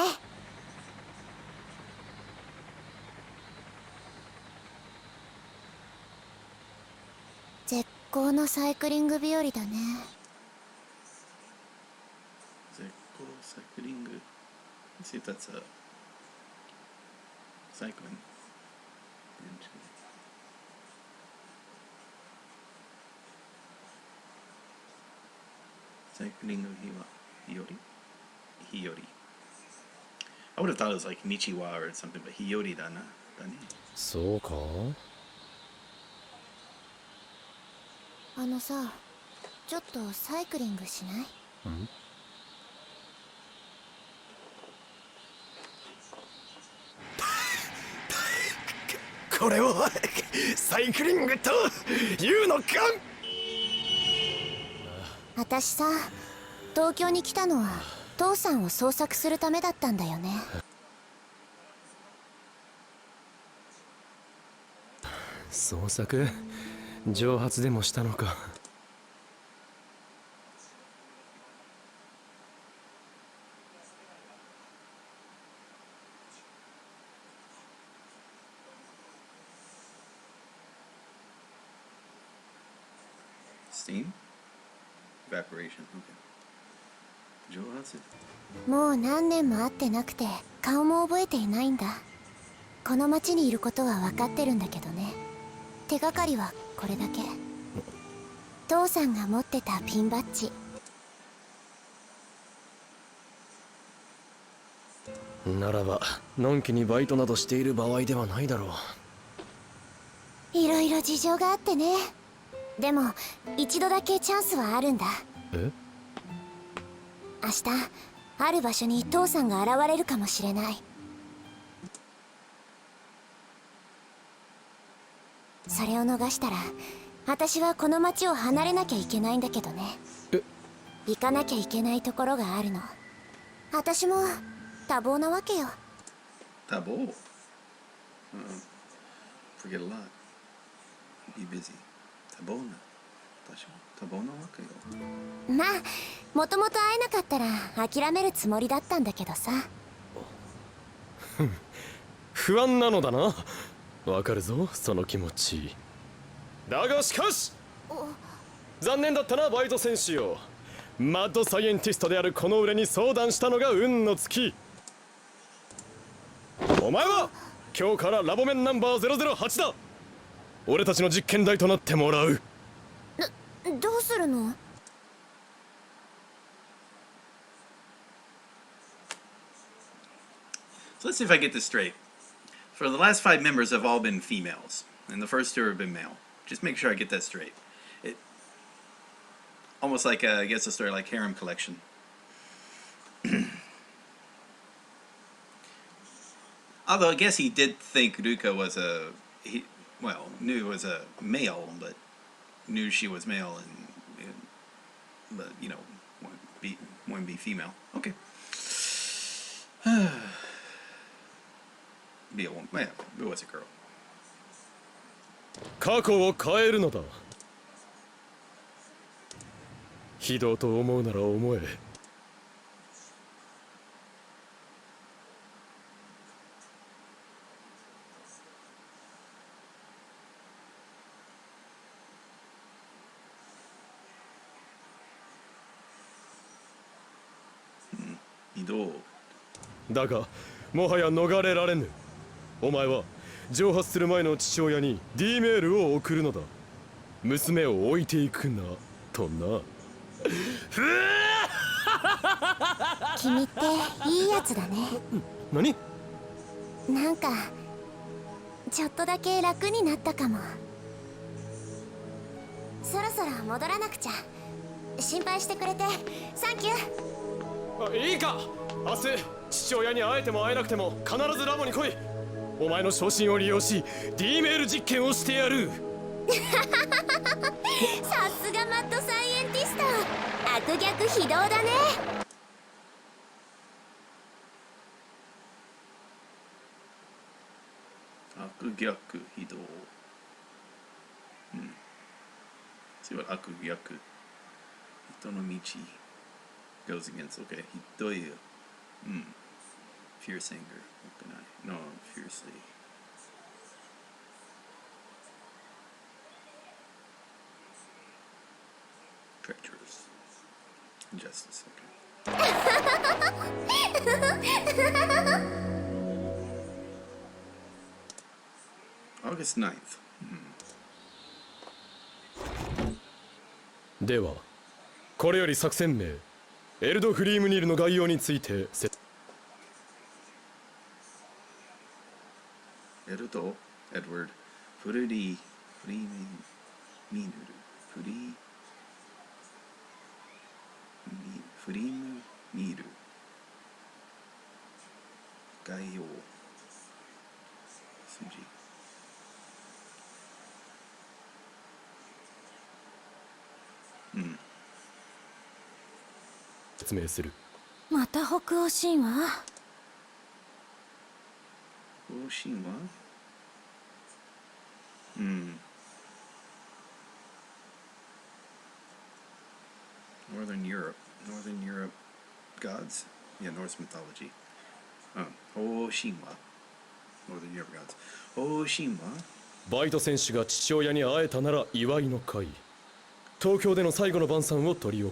絶好のサイクリング日和だね。絶好サイクリング。Let's see if that's a cycling. サイクリング日和。日和。I would have thought it was like Nichiwa or something, but 日和だな。だね。そうか。あのさ、ちょっとサイクリングしない？ん？これをサイクリングというのか。私さ、東京に来たのは父さんを捜索するためだったんだよね。捜索？蒸発でもしたのか。Steam? Evaporation. Okay. 蒸発？もう何年も会ってなくて顔も覚えていないんだ。この町にいることは分かってるんだけどね。手がかりはこれだけ。父さんが持ってたピンバッジ。ならばのんきにバイトなどしている場合ではないだろう。いろいろ事情があってね。でも一度だけチャンスはあるんだ。え？明日ある場所に父さんが現れるかもしれない。それを逃したら私はこの町を離れなきゃいけないんだけどね。行かなきゃいけないところがあるの。私も多忙なわけよ。多忙？Forget a lot. Be busy. 多忙な。私も多忙なわけよ。まあもともと会えなかったら諦めるつもりだったんだけどさ。不安なのだな。わかるぞ、その気持ち。だがしかし残念だったな、バイト選手よ。マッドサイエンティストであるこの俺に相談したのが運の尽き。お前は今日からラボメンナンバー008だ。俺たちの実験台となってもらう。どうするの？So let's see if I get this straight. For the last 5 members have all been females, and the first 2 have been male. Just make sure I get that straight. It almost like I guess a story like harem collection. Although I guess he did think Ruka was knew was a male, but knew she was male and but you know, wouldn't be female. Okay. It was a girl. 過去を変えるのだ。非道と思うなら思え。非道。だがもはや逃れられぬ。お前は蒸発する前の父親に D メールを送るのだ。娘を置いていくなとな。君っていいやつだね。何？なんかちょっとだけ楽になったかも。そろそろ戻らなくちゃ。心配してくれてサンキュー。いいか、明日父親に会えても会えなくても必ずラボに来い。お前の昇進を利用し D メール実験をしてやる。さすがマッドサイエンティスト。悪逆非道だね。悪逆非道。See what 悪逆。人の道 goes against. Okay. ひどい。Fierce anger. What can I? No, fiercely. Treacherous. Injustice. Okay. August 9th. ではこれより作戦名エルド・フリームニールの概要についてエルド、エドワード、フリーミーヌル、フリームニール、概要、数字。説明する。また北欧神話？北欧神話Northern Europe gods? Yeah, Norse mythology. 北欧神話 Northern Europe gods. 北欧神話バイト選手が父親に会えたなら祝いの会。東京での最後の晩餐を執り行う。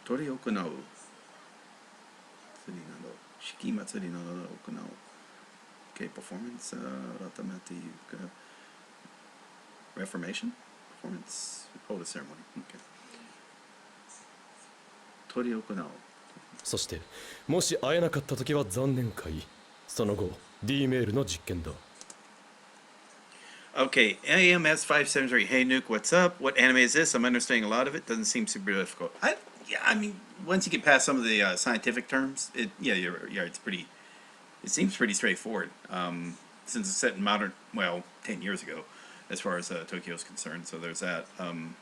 執り行う。祭りなど、式祭りなどを行う。Okay, performance, 改めて言うか。Reformation? Performance, hold a ceremony. Okay. 執り行う。そして、もし会えなかった時は残念会。その後、D メールの実験だ。Okay, AMS573. Hey Nuke, what's up? What anime is this? I'm understanding a lot of it. Doesn't seem super difficult. I mean, once you get past some of the scientific terms, it's pretty. It seems pretty straightforward. Since it's set in modern, 10 years ago, as far as Tokyo is concerned. So there's that.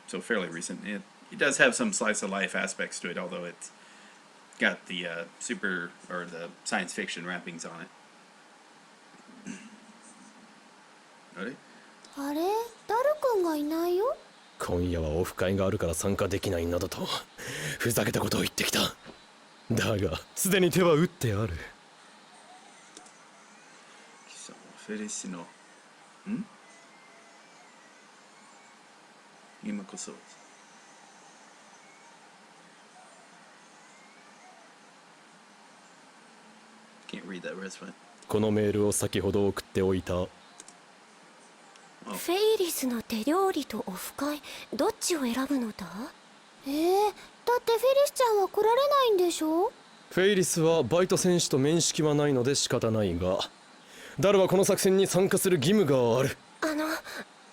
So fairly recent. It does have some slice of life aspects to it, although it's got the super or the science fiction wrappings on it. あれ？あれ、ダル君がいないよ。今夜はオフ会があるから参加できないなどとふざけたことを言ってきた。だがすでに手は打ってある。フェリシの今こそCan't read that rest one. このメールを先ほど送っておいた。フェイリスの手料理とオフ会、どっちを選ぶのだ？だってフェリスちゃんは来られないんでしょ？フェイリスはバイト選手と面識はないので仕方ないが、ダルはこの作戦に参加する義務がある。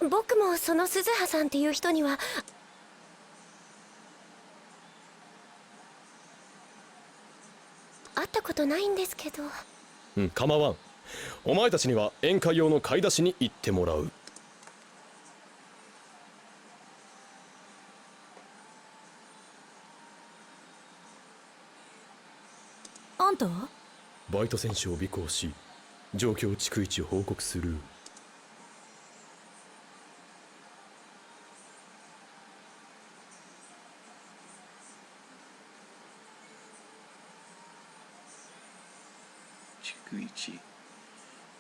僕もその鈴葉さんっていう人には会ったことないんですけど。構わん。お前たちには宴会用の買い出しに行ってもらう。あんたバイト選手を尾行し、状況を逐一報告する。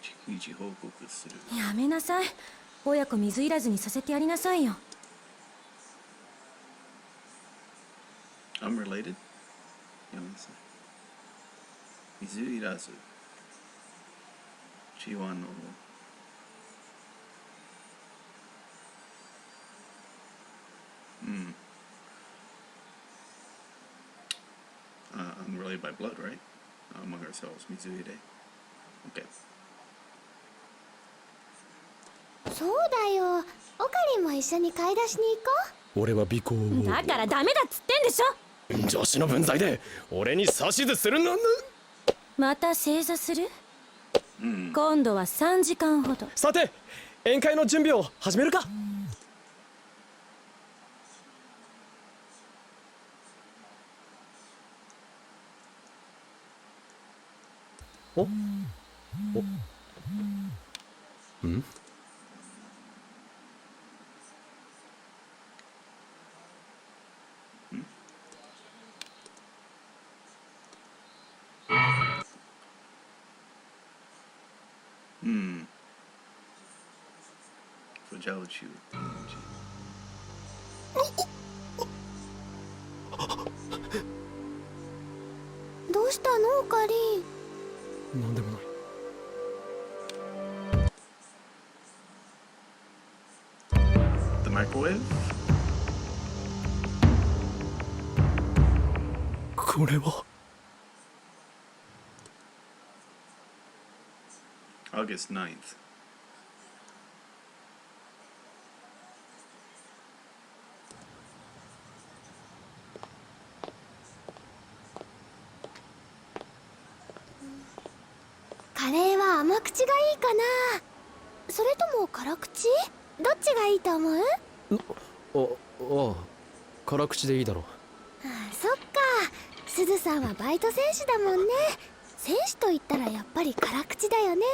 逐一報告する。やめなさい。親子水入らずにさせてやりなさいよ。Unrelated? やめなさい。水いらず。チワの Unrelated by blood, right? Among ourselves, Mizui de. Okay. そうだよ。オカリンも一緒に買い出しに行こ俺は尾行を。だからダメだっつってんでしょ。女子の分際で俺に指図するの。また正座する、今度は3時間ほど。さて宴会の準備を始めるか。おんFragility. う。どうしたのオカリン。なんでもない。The microwave? これは August 9th. カレーは甘口がいいかな、それとも辛口？どっちがいいと思う？ああ、辛口でいいだろう。そっか、すずさんはバイト選手だもんね。選手と言ったらやっぱり辛口だよね。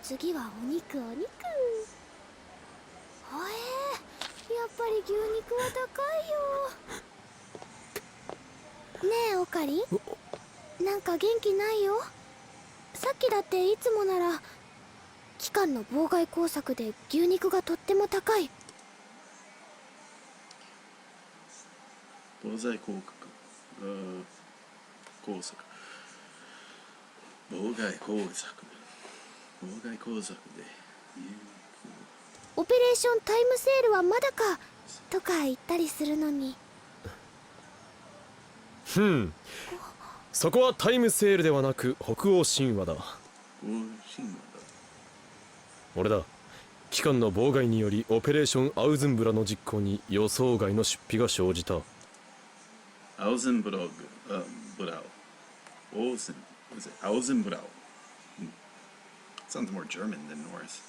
次はお肉。やっぱり牛肉は高いよ。ねえオカリン、なんか元気ないよ。さっきだっていつもなら機関の妨害工作で牛肉がとっても高い。防災工作。妨害工作で。オペレーションタイムセールはまだかとか言ったりするのに。そこはタイムセールではなく北欧神話だ。俺だ。機関の妨害によりオペレーションアウズンブラの実行に予想外の出費が生じた。アウズンブラウ。Was it Ausenbrau? Sounds more German than Norse.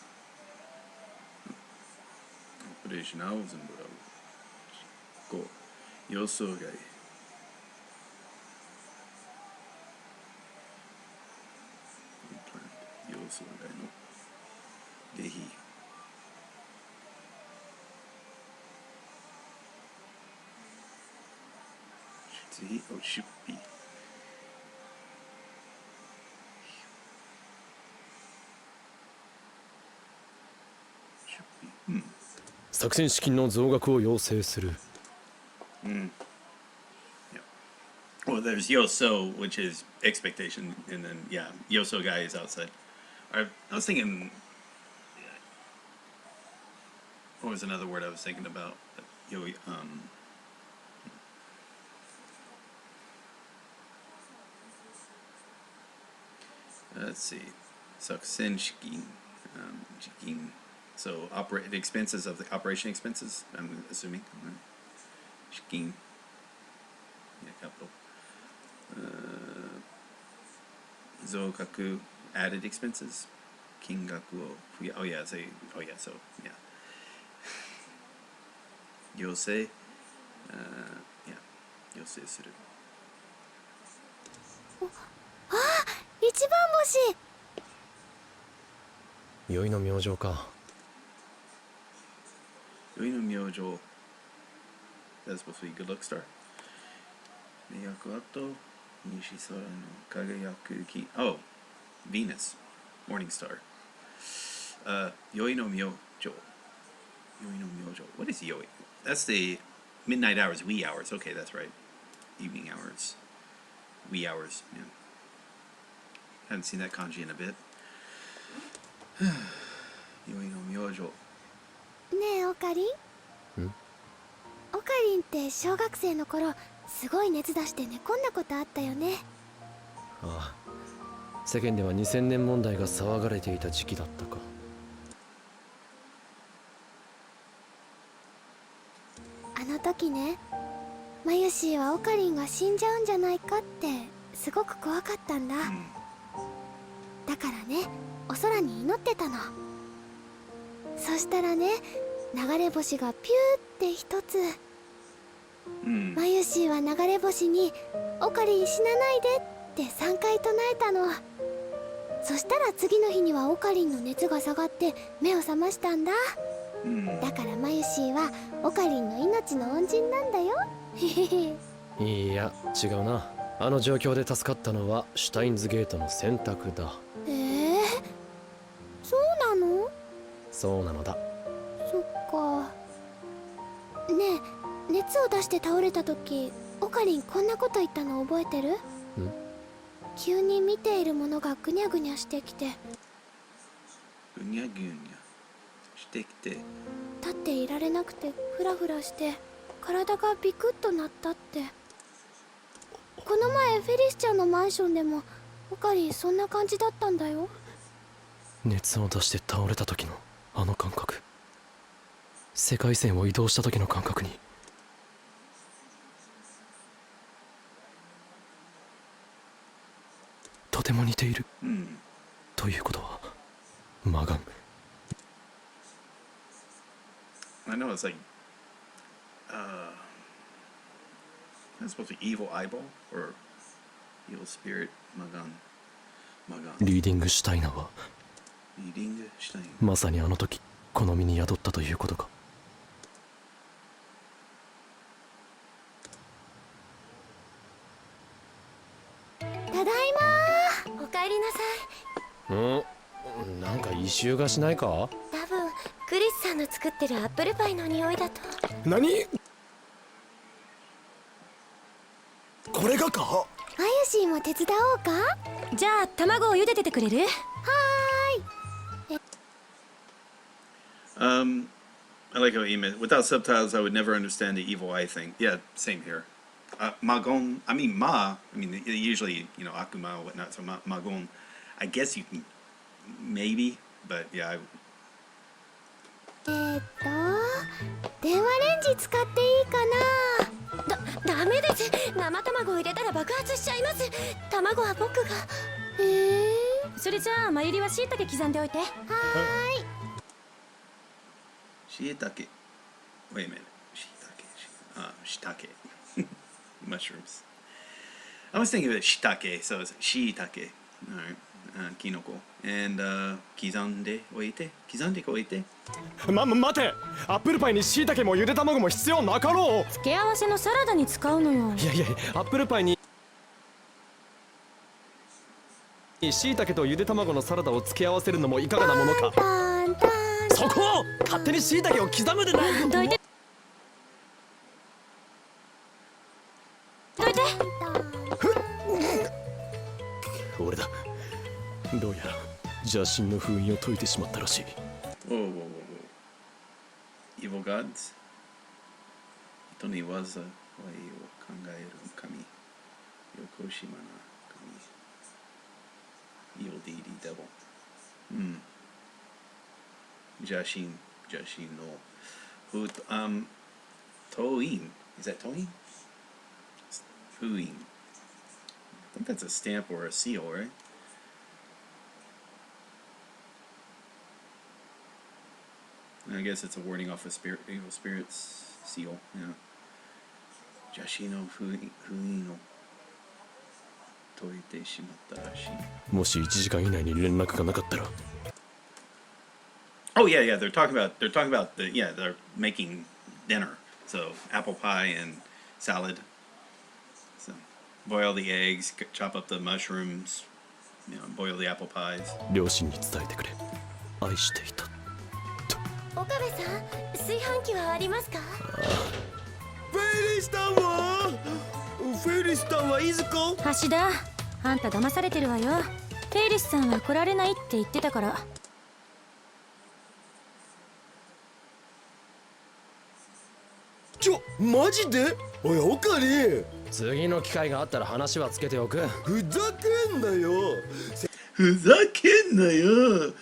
Operation Ausenbrau. Go. 予想外。予想外の出費。出費。作戦資金の増額を要請する。Yeah. Well, there's Yoso, which is expectation, and then Yoso guy is outside. I was thinking, what was another word I was thinking about? Let's see, 作戦資金, 資金. So the expenses of the operation expenses, I'm assuming. Shikin. Yeah, capital. Zoukaku, added expenses. Kingaku o. Oh yeah, so yeah. Yosei. Yosei suru. 一番星。宵の明星か。宵の明星。That's supposed to be good luck star. 迷惑跡、西空の輝く木。Oh, Venus, morning star. 宵の明星。宵の明星。What is yoi? That's the midnight hours, wee hours. Okay, that's right. Evening hours. Wee hours, yeah. Haven't seen that kanji in a bit. 宵の明星。ねえオカリン、オカリンって小学生の頃すごい熱出して寝込んだことあったよね。ああ、世間では2000年問題が騒がれていた時期だったか。あの時ね、マユシーはオカリンが死んじゃうんじゃないかってすごく怖かったんだ。だからね、お空に祈ってたの。そしたらね、流れ星がピューって一つ。マユシーは流れ星に「オカリン死なないで」って3回唱えたの。そしたら次の日にはオカリンの熱が下がって目を覚ましたんだ。だからマユシーはオカリンの命の恩人なんだよ。いや違うな。あの状況で助かったのはシュタインズゲートの選択だ。そうなの？そうなのだ。そっか。ねえ、熱を出して倒れた時オカリンこんなこと言ったの覚えてる？急に見ているものがぐにゃぐにゃしてきて、ぐにゃぐにゃしてきて、立っていられなくてフラフラして体がビクッとなったって。この前フェリスちゃんのマンションでもオカリンそんな感じだったんだよ。熱を出して倒れた時のあの感覚、世界線を移動した時の感覚にとても似ている、ということはマガン。I know it's like it's supposed to be evil eyeball or evil spirit. Magan. リーディングシュタイナーはリーディングシュタイン。まさにあの時この身に宿ったということか。ただいま。おかえりなさい。なんか異臭がしないか？多分クリスさんの作ってるアップルパイの匂いだと。何？これがか？マユシーも手伝おうか？じゃあ卵を茹でててくれる？I like how you meant. Without subtitles, I would never understand the evil eye thing. Yeah, same here. Magon. I mean, ma. I mean, usually, you know, akuma or whatnot. So magon. I guess you can maybe, but yeah. 電話レンジ使っていいかな？ダメです。生卵を入れたら爆発しちゃいます。卵は僕が。それじゃあマユリは椎茸刻んでおいて。Shiitake. Wait a minute. Shiitake. Mushrooms. I was thinking of it shiitake, so it's shiitake. Alright. Kinoko. And 刻んでおいて。待て。アップルパイに椎茸もゆで卵も必要なかろう。付け合わせのサラダに使うのよ。いやアップルパイに椎茸とゆで卵のサラダを付け合わせるのもいかがなものか。そこを勝手に椎茸を刻むでない。どいて俺だ。どうやら邪神の封印を解いてしまったらしい。Whoa. Evil gods? 人に技を考える神。よこしまな神。Evil deity devil. Jashin no Toin. Is that Toin? Fuin. I think that's a stamp or a seal, right? I guess it's a warding off a evil spirit's seal. Yeah. Jashino Fuino. 解いてしまったらしい。もし1時間以内に連絡がなかったら。Oh yeah, they're talking about they're making dinner. So apple pie and salad. So boil the eggs, chop up the mushrooms, boil the apple pies. 両親に伝えてくれ。愛していた。岡部さん、炊飯器はありますか？フェリスタンは？フェリスタンはいずこ？橋田、あんた騙されてるわよ。フェイリスさんは来られないって言ってたから。マジで？おいオカリ、次の機会があったら話はつけておく。ふざけんなよ。ふざけんなよ。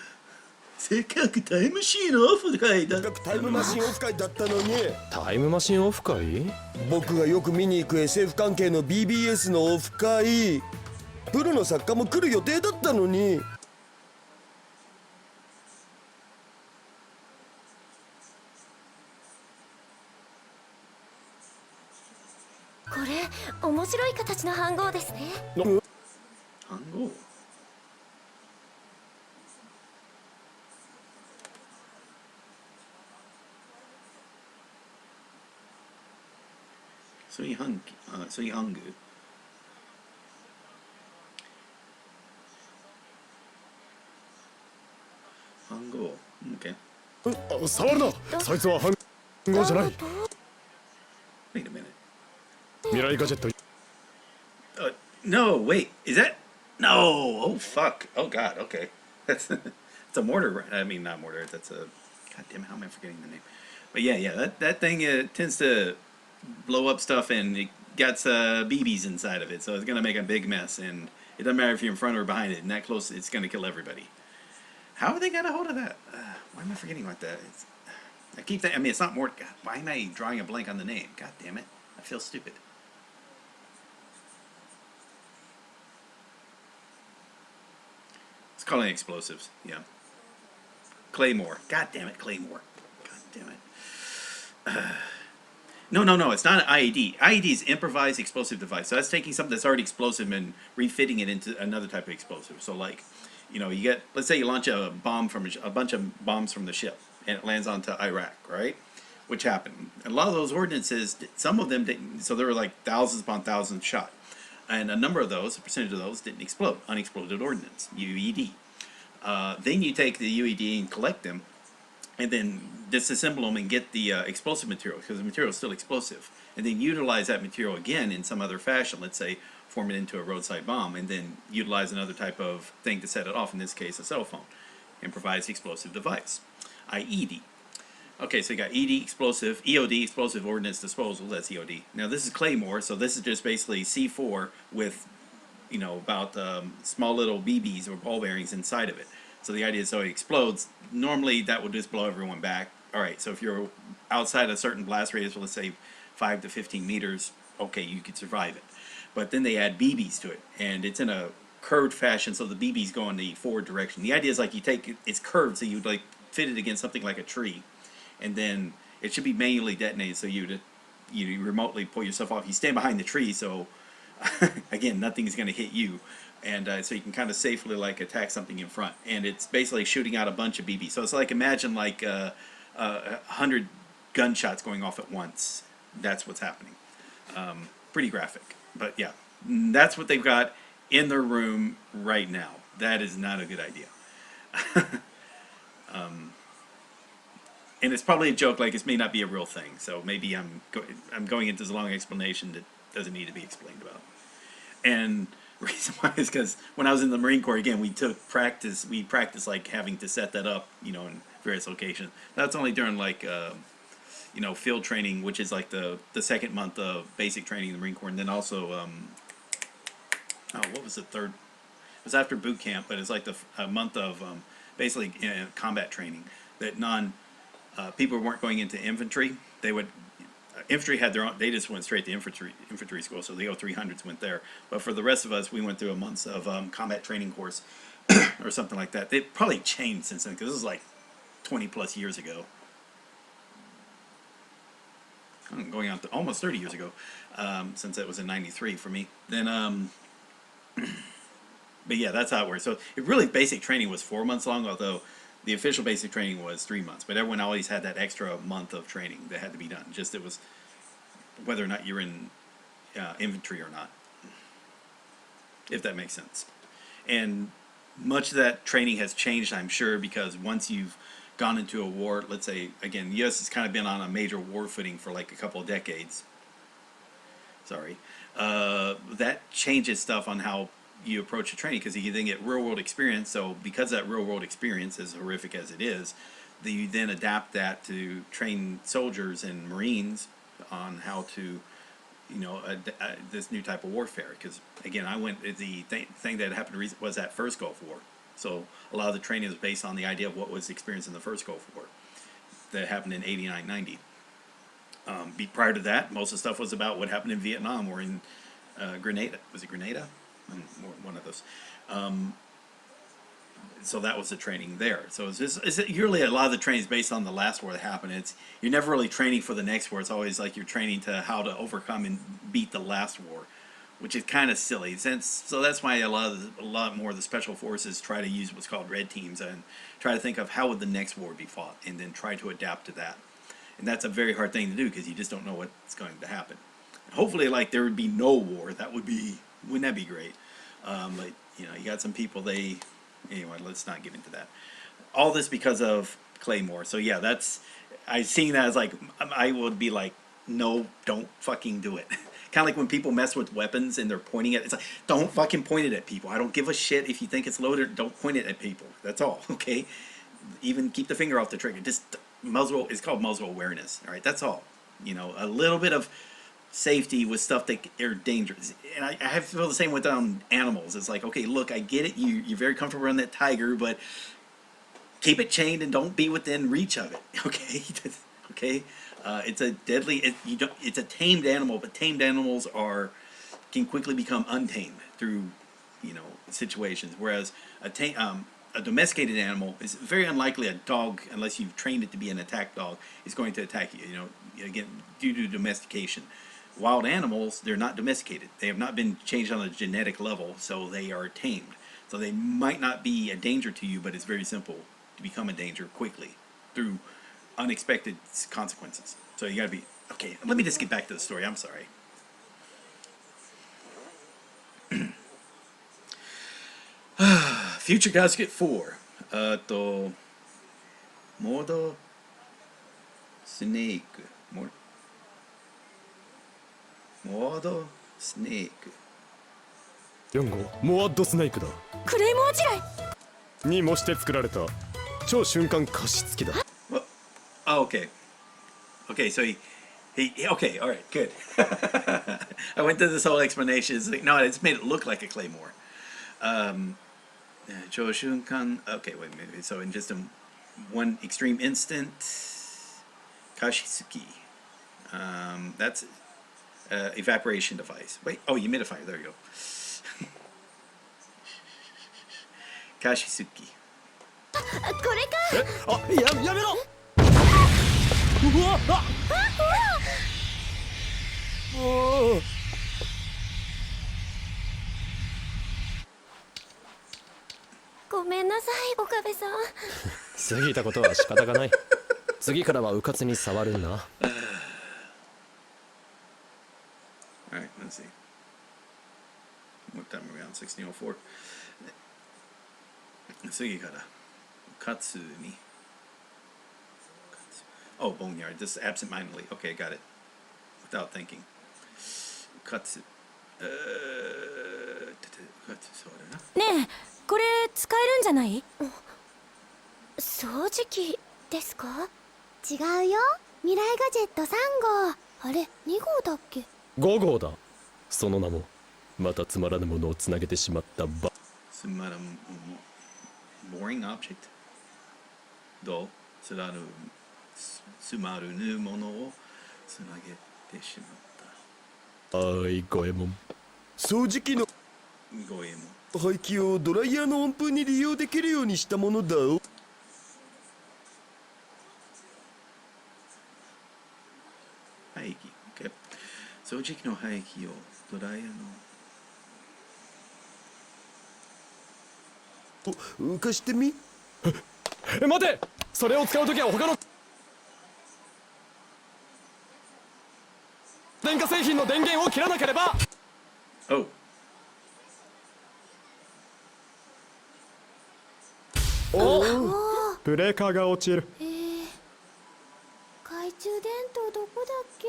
せっかくタイムマシーンオフ会だ。せっかくタイムマシンオフ会だったのに。タイムマシンオフ会？僕がよく見に行く SF 関係の BBS のオフ会、プロの作家も来る予定だったのに。これ面白い形の飯盒ですね。暗号。炊飯具。飯盒。OK。触るな。そいつは飯盒じゃない。 Wait a minute. 未来ガジェット。 No, wait. Is that? No. Oh fuck. Oh god. Okay. That's it's a mortar. I mean, not mortar. That's a. God damn it. How am I forgetting the name? But yeah. That thing tends to blow up stuff, and it got BBs inside of it, so it's gonna make a big mess. And it doesn't matter if you're in front or behind it, and that close, it's gonna kill everybody. How have they got a hold of that? Why am I forgetting about that? I keep that. I mean, it's not mortar. God, why am I drawing a blank on the name? God damn it. I feel stupid. It's calling explosives, yeah. Claymore. God damn it, Claymore. God damn it. No, it's not an IED. IED is improvised explosive device. So that's taking something that's already explosive and refitting it into another type of explosive. So like, you know, you get, let's say you launch a bomb from a bunch of bombs from the ship, and it lands onto Iraq, right? Which happened. A lot of those ordinances, some of them didn't, so there were like thousands upon thousands shot. And a number of those, a percentage of those, didn't explode. Unexploded ordnance, UED. Then you take the UED and collect them, and then disassemble them and get the explosive material, because the material is still explosive. And then utilize that material again in some other fashion. Let's say form it into a roadside bomb, and then utilize another type of thing to set it off, in this case a cell phone. Improvised explosive device, IED. Okay, so you got ED, explosive, EOD, explosive ordnance disposal, that's EOD. Now this is Claymore, so this is just basically C4 with, you know, about small little BBs or ball bearings inside of it. So the idea is, so it explodes, normally that would just blow everyone back. Alright, so if you're outside a certain blast radius, let's say 5 to 15 meters, okay, you could survive it. But then they add BBs to it, and it's in a curved fashion, so the BBs go in the forward direction. The idea is like you take, it's curved, so you'd like fit it against something like a tree, and then it should be manually detonated, so you remotely pull yourself off. You stand behind the tree, so again, nothing is going to hit you, and so you can kind of safely like attack something in front. And it's basically shooting out a bunch of BBs. So it's like, imagine like 100 gunshots going off at once. That's what's happening. Pretty graphic, but yeah, that's what they've got in their room right now. That is not a good idea. And it's probably a joke, like it may not be a real thing. So maybe I'm going into this long explanation that doesn't need to be explained about. And the reason why is because when I was in the Marine Corps, again, we practiced like having to set that up, you know, in various locations. That's only during like, you know, field training, which is like the second month of basic training in the Marine Corps. And then also, what was the third? It was after boot camp, but it's like a month of basically combat training that people weren't going into infantry. Infantry had their own, they just went straight to infantry school, so the 0300s went there. But for the rest of us, we went through a month of combat training course or something like that. They probably changed since then, because this is like 20 plus years ago. I'm going on to almost 30 years ago, since it was in 93 for me. Then, but yeah, that's how it works. So it really, basic training was 4 months long, although the official basic training was 3 months. But everyone always had that extra month of training that had to be done. Just it was whether or not you're in infantry or not, if that makes sense. And much of that training has changed, I'm sure, because once you've gone into a war, let's say, again, the U.S. has kind of been on a major war footing for like a couple of decades. Sorry. That changes stuff on how you approach a training, because you then get real world experience. So because that real world experience, as horrific as it is, you then adapt that to train soldiers and Marines on how to, this new type of warfare. Because again, the thing that happened was that first Gulf War. So a lot of the training was based on the idea of what was experienced in the first Gulf War that happened in 89, 90. Prior to that, most of the stuff was about what happened in Vietnam or in Grenada. Was it Grenada? One of those. So that was the training there. So it's usually a lot of the training is based on the last war that happened. You're never really training for the next war. It's always like you're training to how to overcome and beat the last war, which is kind of silly. So that's why a lot more of the special forces try to use what's called red teams and try to think of how would the next war be fought and then try to adapt to that. And that's a very hard thing to do because you just don't know what's going to happen. Hopefully, like, there would be no war. Wouldn't that be great? But you got some people. Anyway, let's not get into that. All this because of Claymore. So yeah, I seen that as like I would be like, no, don't fucking do it. Kind of like when people mess with weapons and they're pointing it. It's like, don't fucking point it at people. I don't give a shit if you think it's loaded. Don't point it at people. That's all. Okay. Even keep the finger off the trigger. Just muzzle. It's called muzzle awareness. All right. That's all. A little bit of safety with stuff that are dangerous. And I have to feel the same with animals. It's like, okay, look, I get it. You're very comfortable around that tiger, but keep it chained and don't be within reach of it. Okay. Okay. It's a deadly. It's a tamed animal, but tamed animals can quickly become untamed through, situations. Whereas a domesticated animal is very unlikely. A dog, unless you've trained it to be an attack dog, is going to attack you. Again, due to domestication. Wild animals, they're not domesticated. They have not been changed on a genetic level, so they are tamed. So they might not be a danger to you, but it's very simple to become a danger quickly through unexpected consequences. So you gotta be, okay, let me just get back to the story. I'm sorry. Future Gasket 4. Modo Snake. Modo Snake. 4号モアッドスネークだ。クレイモア地雷に模して作られた超瞬間加湿器だ。Oh, okay. Okay, so he okay, all right, good. I went through this whole explanation. It's like, no, it's made it look like a claymore. Joshunkan. Okay, wait a minute. So in just one extreme instant, Kashisuki. That's evaporation device. Wait, humidifier. There you go. Kashisuki. これかやめろ。うわっおーごめんなさい岡部さん。過ぎたことは仕方がない。次からはうかつに触るな。All right, let's see. What time are we on? 1604. 次からカツに Oh, boneyard. This is absent-mindedly. Okay, got it. Without thinking. Katsu. そうだな。ねえ、これ使えるんじゃない？掃除機ですか？違うよ。未来ガジェット3号。あれ2号だっけ？5号だ。その名もまたつまらぬものをつなげてしまったば。つまらぬboring object どうつらぬつまるぬものをつなげてしまったはい、五右衛門。掃除機の五右衛門排気をドライヤーの温風に利用できるようにしたものだ。排気、okay、掃除機の排気をドライヤーの浮かしてみ。待て、それを使うときは他の電化製品の電源を切らなければ。Oh. おブレーカーが落ちる。懐中電灯どこだっけ？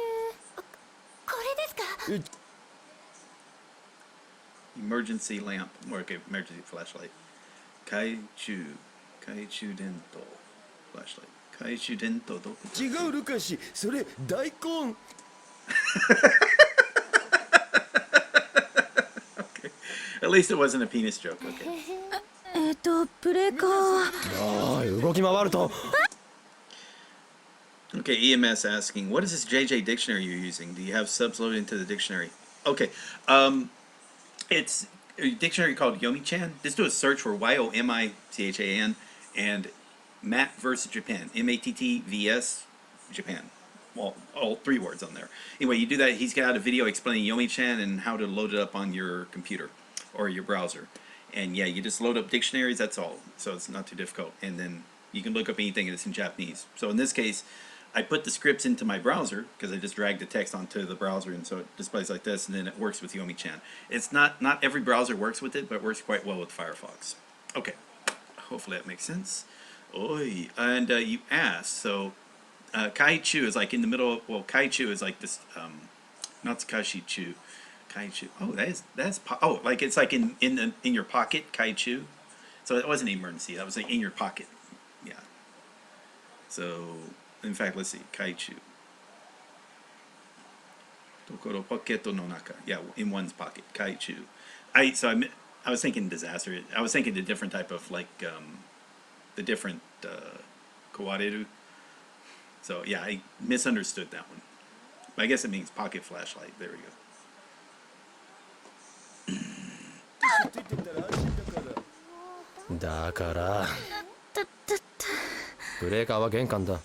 これですか？ Emergency lamp or okay, emergency flashlight 懐中電灯 flashlight 懐中電灯どこだ？違うルカシ、それ大根。Okay. At least it wasn't a penis joke. Okay. ブレーカー。おい、動き回ると。 Okay, EMS asking, what is this JJ dictionary you're using? Do you have subs loaded into the dictionary? Okay, it's a dictionary called Yomi-chan. Just do a search for YOMICHAN and Matt versus Japan. MATTVS Japan. Well, all 3 words on there. Anyway, you do that. He's got a video explaining Yomi-chan and how to load it up on your computer or your browser. And yeah, you just load up dictionaries, that's all. So it's not too difficult. And then you can look up anything that's in Japanese. So in this case, I put the scripts into my browser because I just dragged the text onto the browser, and so it displays like this, and then it works with Yomi-chan. It's not every browser works with it, but it works quite well with Firefox. Okay, hopefully that makes sense. Oi, and you asked, so Kaichu is like in the middle. Well, Kaichu is like this, not Kashi-chu. Kaichu. Oh, oh, like it's like in your pocket, Kaichu. So it wasn't an emergency. That was like in your pocket. Yeah. So. In fact, let's see, Kaichu. Tokoro poketo no naka. Yeah, in one's pocket, Kaichu. I was thinking disaster. I was thinking the different type of like the different kawareru. So yeah, I misunderstood that one. But I guess it means pocket flashlight. There we go. だから。ブレーカーは玄関だ。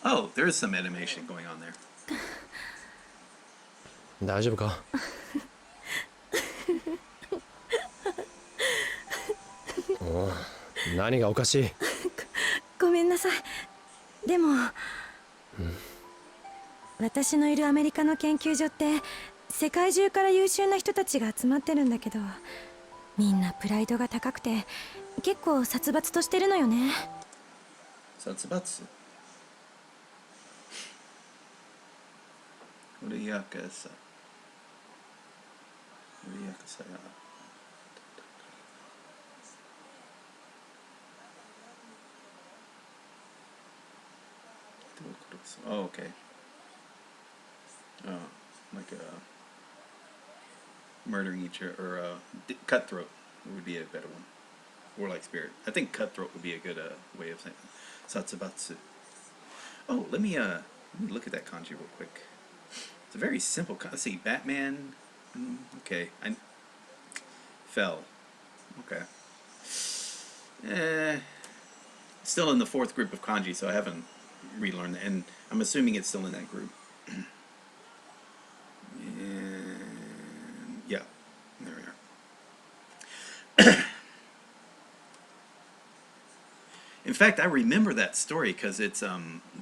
Oh, there is some animation going on there. 大丈夫か？おう、何がおかしい？ごめんなさい。でも、私のいるアメリカの研究所って世界中から優秀な人たちが集まってるんだけど、みんなプライドが高くて結構殺伐としてるのよね。殺伐？俺やかさ。俺やかさや。Oh, okay. Oh, like murdering each other, or cutthroat would be a better one. Warlike spirit. I think cutthroat would be a good way of saying it. Satsubatsu. Oh, let me look at that kanji real quick. It's a very simple. Let's see, Batman. Okay, I fell. Okay. Still in the 4th group of kanji, so I haven't relearned that, and I'm assuming it's still in that group. And yeah, there we are. In fact, I remember that story because it's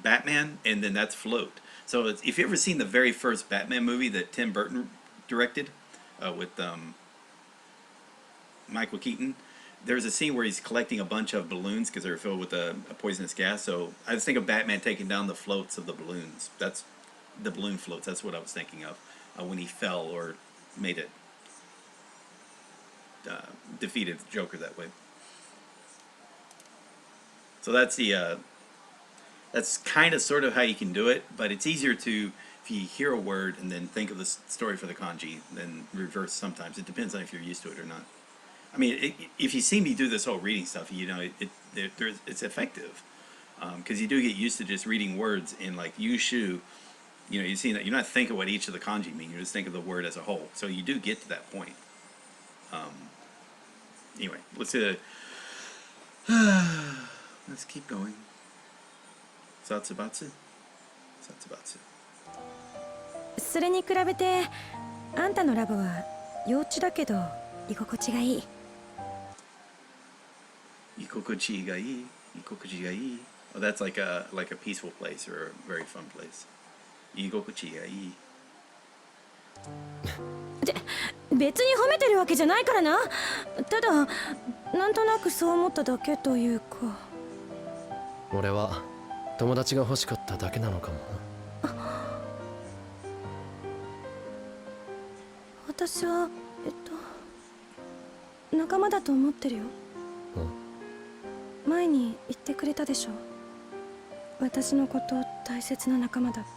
Batman, and then that's Float. So if you've ever seen the very first Batman movie that Tim Burton directed with Michael Keaton, there's a scene where he's collecting a bunch of balloons because they're filled with a poisonous gas. So I just think of Batman taking down the floats of the balloons. That's the balloon floats. That's what I was thinking of when he fell or made it defeated Joker that way. So that's the that's kind of sort of how you can do it, but it's easier to, if you hear a word and then think of the story for the kanji, then reverse sometimes. It depends on if you're used to it or not. I mean, if you see me do this whole reading stuff, you know, it's effective. Because you do get used to just reading words in like yushu, you know, you see that you're not thinking what each of the kanji mean, you just think of the word as a whole. So you do get to that point. Anyway, let's keep going. Satsubatsu. Satsubatsu. それに比べてあんたのラボは幼稚だけど居心地がいい。居心地がいい。居心地がいい。Oh, that's like a peaceful place or a very fun place. 居心地がいい。別に褒めてるわけじゃないからな。ただなんとなくそう思っただけというか。俺は友達が欲しかっただけなのかもな。私は仲間だと思ってるよ。前に言ってくれたでしょ。私のこと大切な仲間だって。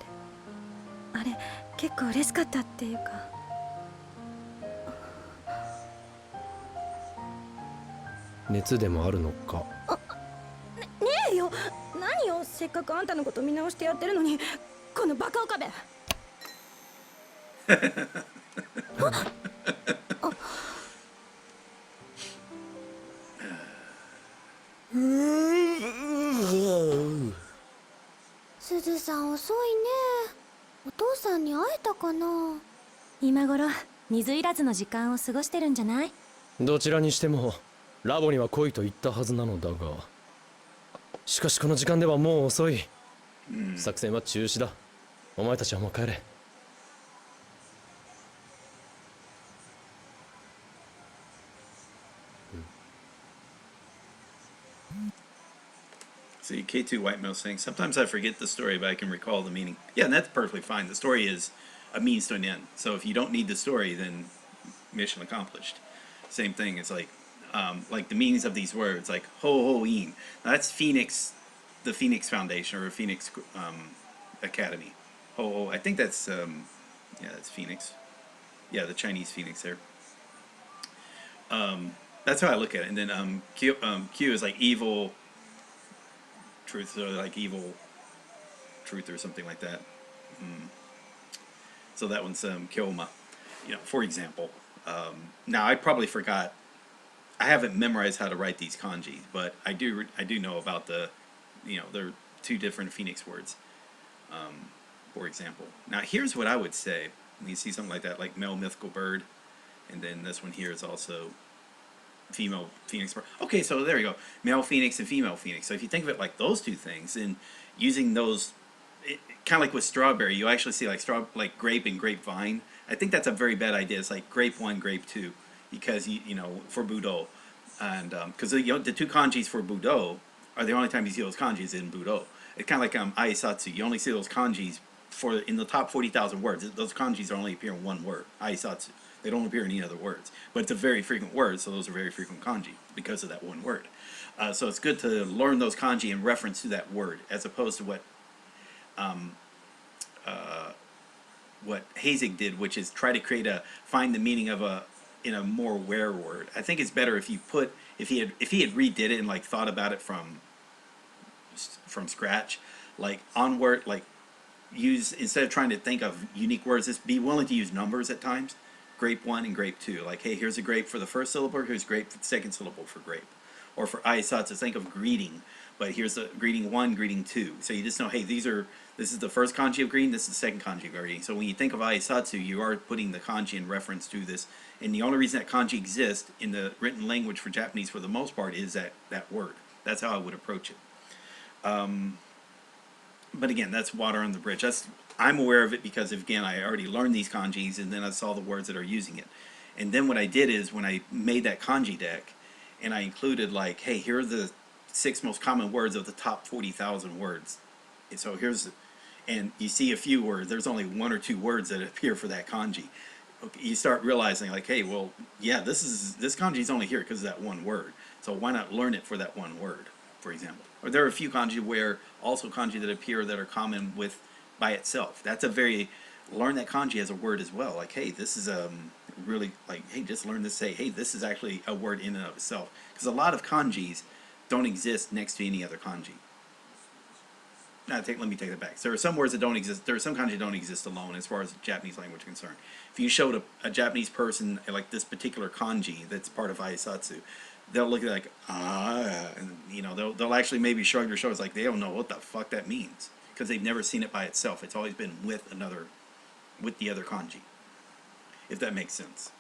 あれ結構嬉しかったっていうか。熱でもあるのか。ねえよ、何よ、せっかくあんたのこと見直してやってるのに、このバカ岡部。すずさん遅いね。お父さんに会えたかな。今頃水入らずの時間を過ごしてるんじゃない？どちらにしてもラボには来いと言ったはずなのだが、しかしこの時間ではもう遅い。作戦は中止だ。お前たちはもう帰れ。See, K2 White Male saying, sometimes I forget the story, but I can recall the meaning. Yeah, and that's perfectly fine. The story is a means to an end. So if you don't need the story, then mission accomplished. Same thing. It's like the meanings of these words, like ho-ho-in. Now that's Phoenix, the Phoenix Foundation or Phoenix Academy. Ho-ho, I think that's, yeah, that's Phoenix. Yeah, the Chinese Phoenix there. That's how I look at it. And then Q is like evil truth, or like evil truth or something like that. So that one's Kyoma, you know, for example. Now I probably forgot, I haven't memorized how to write these kanji, but I do know about the, you know, there are two different Phoenix words, for example. Now here's what I would say when you see something like that, like male mythical bird, and then this one here is also female phoenix bird. Okay, so there you go, male phoenix and female phoenix. So if you think of it like those two things, and using those, kind of like with strawberry, you actually see like grape and grapevine. I think that's a very bad idea. It's like grape 1, grape 2, because you know, for Budo, and because the two kanjis for Budo are the only time you see those kanjis in Budo. It's kind of like Aisatsu. You only see those kanjis in the top 40,000 words. Those kanjis only appear in one word, Aisatsu. They don't appear in any other words, but it's a very frequent word, so those are very frequent kanji because of that one word. So it's good to learn those kanji in reference to that word, as opposed to what Hazig did, which is try to find the meaning of in a more aware word. I think it's better if he had redid it and like thought about it from scratch, like onward, like use, instead of trying to think of unique words, just be willing to use numbers at times. Grape 1 and grape 2. Like, hey, here's a grape for the first syllable, here's grape for the second syllable for grape. Or for aisatsu, think of greeting, but here's the greeting 1, greeting 2. So you just know, hey, this is the first kanji of greeting, this is the second kanji of greeting. So when you think of aisatsu, you are putting the kanji in reference to this. And the only reason that kanji exists in the written language for Japanese for the most part is that word. That's how I would approach it. But again, that's water on the bridge. I'm aware of it because, again, I already learned these kanjis, and then I saw the words that are using it. And then what I did is, when I made that kanji deck, and I included like, hey, here are the 6 most common words of the top 40,000 words. And so and you see a few words, there's only 1 or 2 words that appear for that kanji. Okay, you start realizing like, hey, well, yeah, this kanji is only here because of that one word. So why not learn it for that one word, for example? Or there are a few kanji that appear that are common by itself. That's learn that kanji as a word as well. Like, hey, this is really, like, hey, just learn to say, hey, this is actually a word in and of itself. Because a lot of kanjis don't exist next to any other kanji. Let me take that back. So there are some words that don't exist. There are some kanji that don't exist alone as far as Japanese language is concerned. If you showed a Japanese person like this particular kanji that's part of aisatsu, they'll look at it like, and you know, they'll actually maybe shrug their shoulders like they don't know what the fuck that means, because they've never seen it by itself. It's always been with the other kanji, if that makes sense.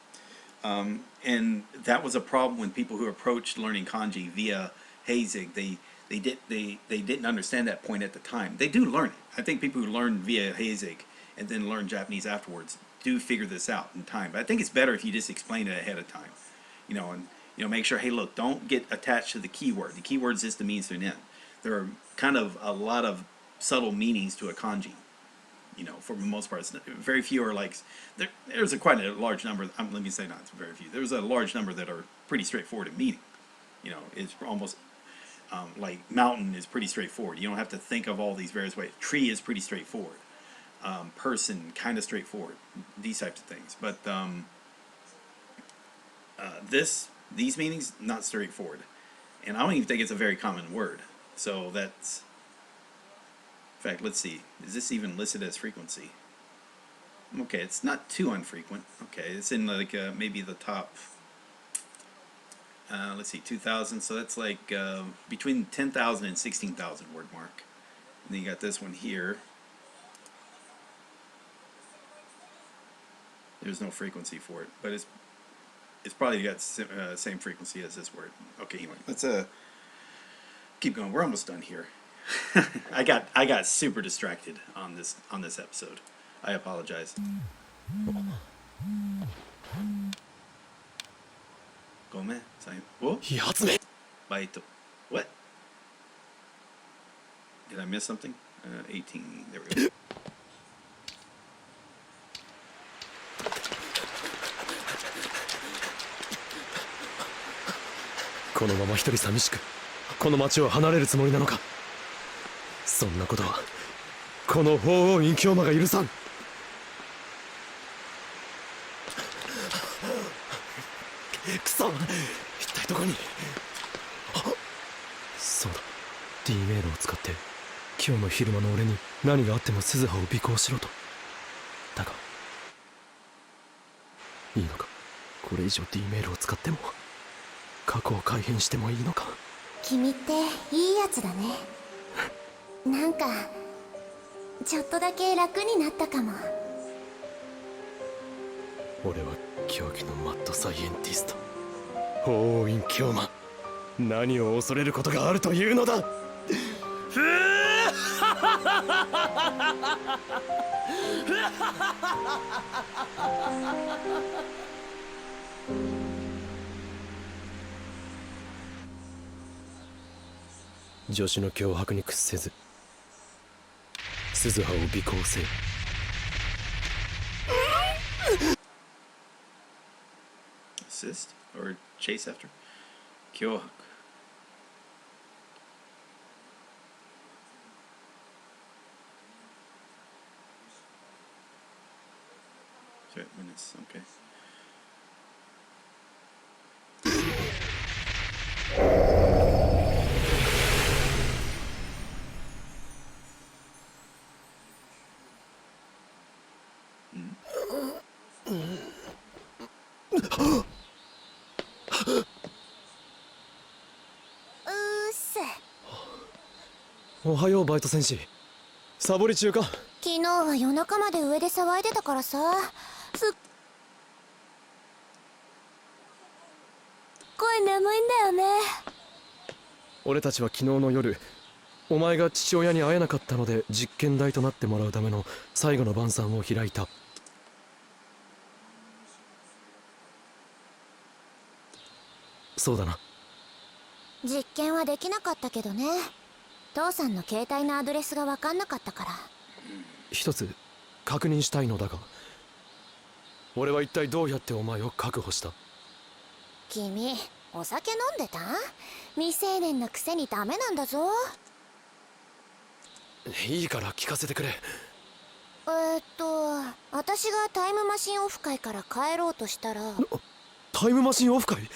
And that was a problem when people who approached learning kanji via Hazig, they didn't understand that point at the time. They do learn it. I think people who learn via Hazig and then learn Japanese afterwards do figure this out in time. But I think it's better if you just explain it ahead of time, you know, and make sure, hey, look, don't get attached to the keyword. The keyword is just the means to an end. There are kind of a lot of subtle meanings to a kanji. You know, for the most part, very few are like, there's quite a large number. Let me say not very few. There's a large number that are pretty straightforward in meaning. You know, it's almost like mountain is pretty straightforward. You don't have to think of all these various ways. Tree is pretty straightforward. person, kind of straightforward. These types of things, but these meanings not straightforward, and I don't even think it's a very common word. So that's, in fact, let's see. Is this even listed as frequency? Okay, it's not too infrequent. Okay, it's in like maybe the top. Let's see, 2,000. So that's like between 10,000 and 16,000 word mark. And then you got this one here. There's no frequency for it, but it's probably got same frequency as this word. Okay, anyway, let's keep going. We're almost done here. I got super distracted on this episode. I apologize. Gome, what? Baito. What? Did I miss something? 18. There we go. このまま一人寂しくこの町を離れるつもりなのか。そんなことはこの法王院教魔が許さん。くそ、一体どこに。そうだ、 D メールを使って今日の昼間の俺に何があっても鈴葉を尾行しろと。だがいいのか、これ以上 D メールを使っても過去を改変してもいいのか。君っていいやつだね。なんかちょっとだけ楽になったかも。俺は狂気のマッドサイエンティスト、法王院教魔。何を恐れることがあるというのだ。助手の脅迫に屈せず鈴葉を尾行せよ。Assist or chase after? Kyohaku. Minutes, okay. Usse. おはようバイト戦士。サボり中か。昨日は夜中まで上で騒いでたからさ、すっごい眠いんだよね。俺たちは昨日の夜、お前が父親に会えなかったので実験台となってもらうための最後の晩餐を開いた。そうだな。実験はできなかったけどね。父さんの携帯のアドレスが分かんなかったから。一つ確認したいのだが、俺は一体どうやってお前を確保した？君、お酒飲んでた？未成年のくせにダメなんだぞ。いいから聞かせてくれ。私がタイムマシンオフ会から帰ろうとしたら。タイムマシンオフ会？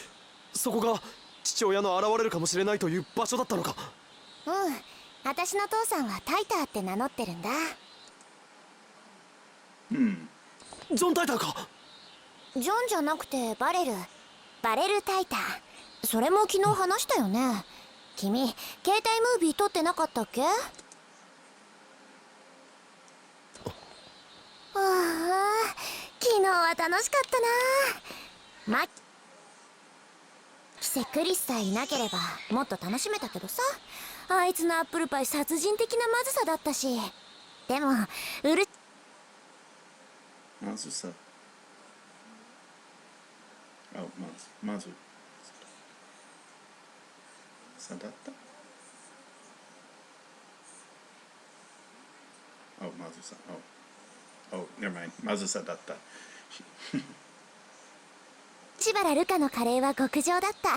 そこが父親の現れるかもしれないという場所だったのか？うん、私の父さんはタイターって名乗ってるんだ。ジョン・タイターか？ジョンじゃなくてバレルタイター。それも昨日話したよね。君、携帯ムービー撮ってなかったっけ？ああ、昨日は楽しかったな。クリスさえいなければもっと楽しめたけどさ。あいつのアップルパイ殺人的なまずさだったし。でもまずさ。まずさだった。まずさ。never mind。まずさだった。千原ルカのカレーは極上だった。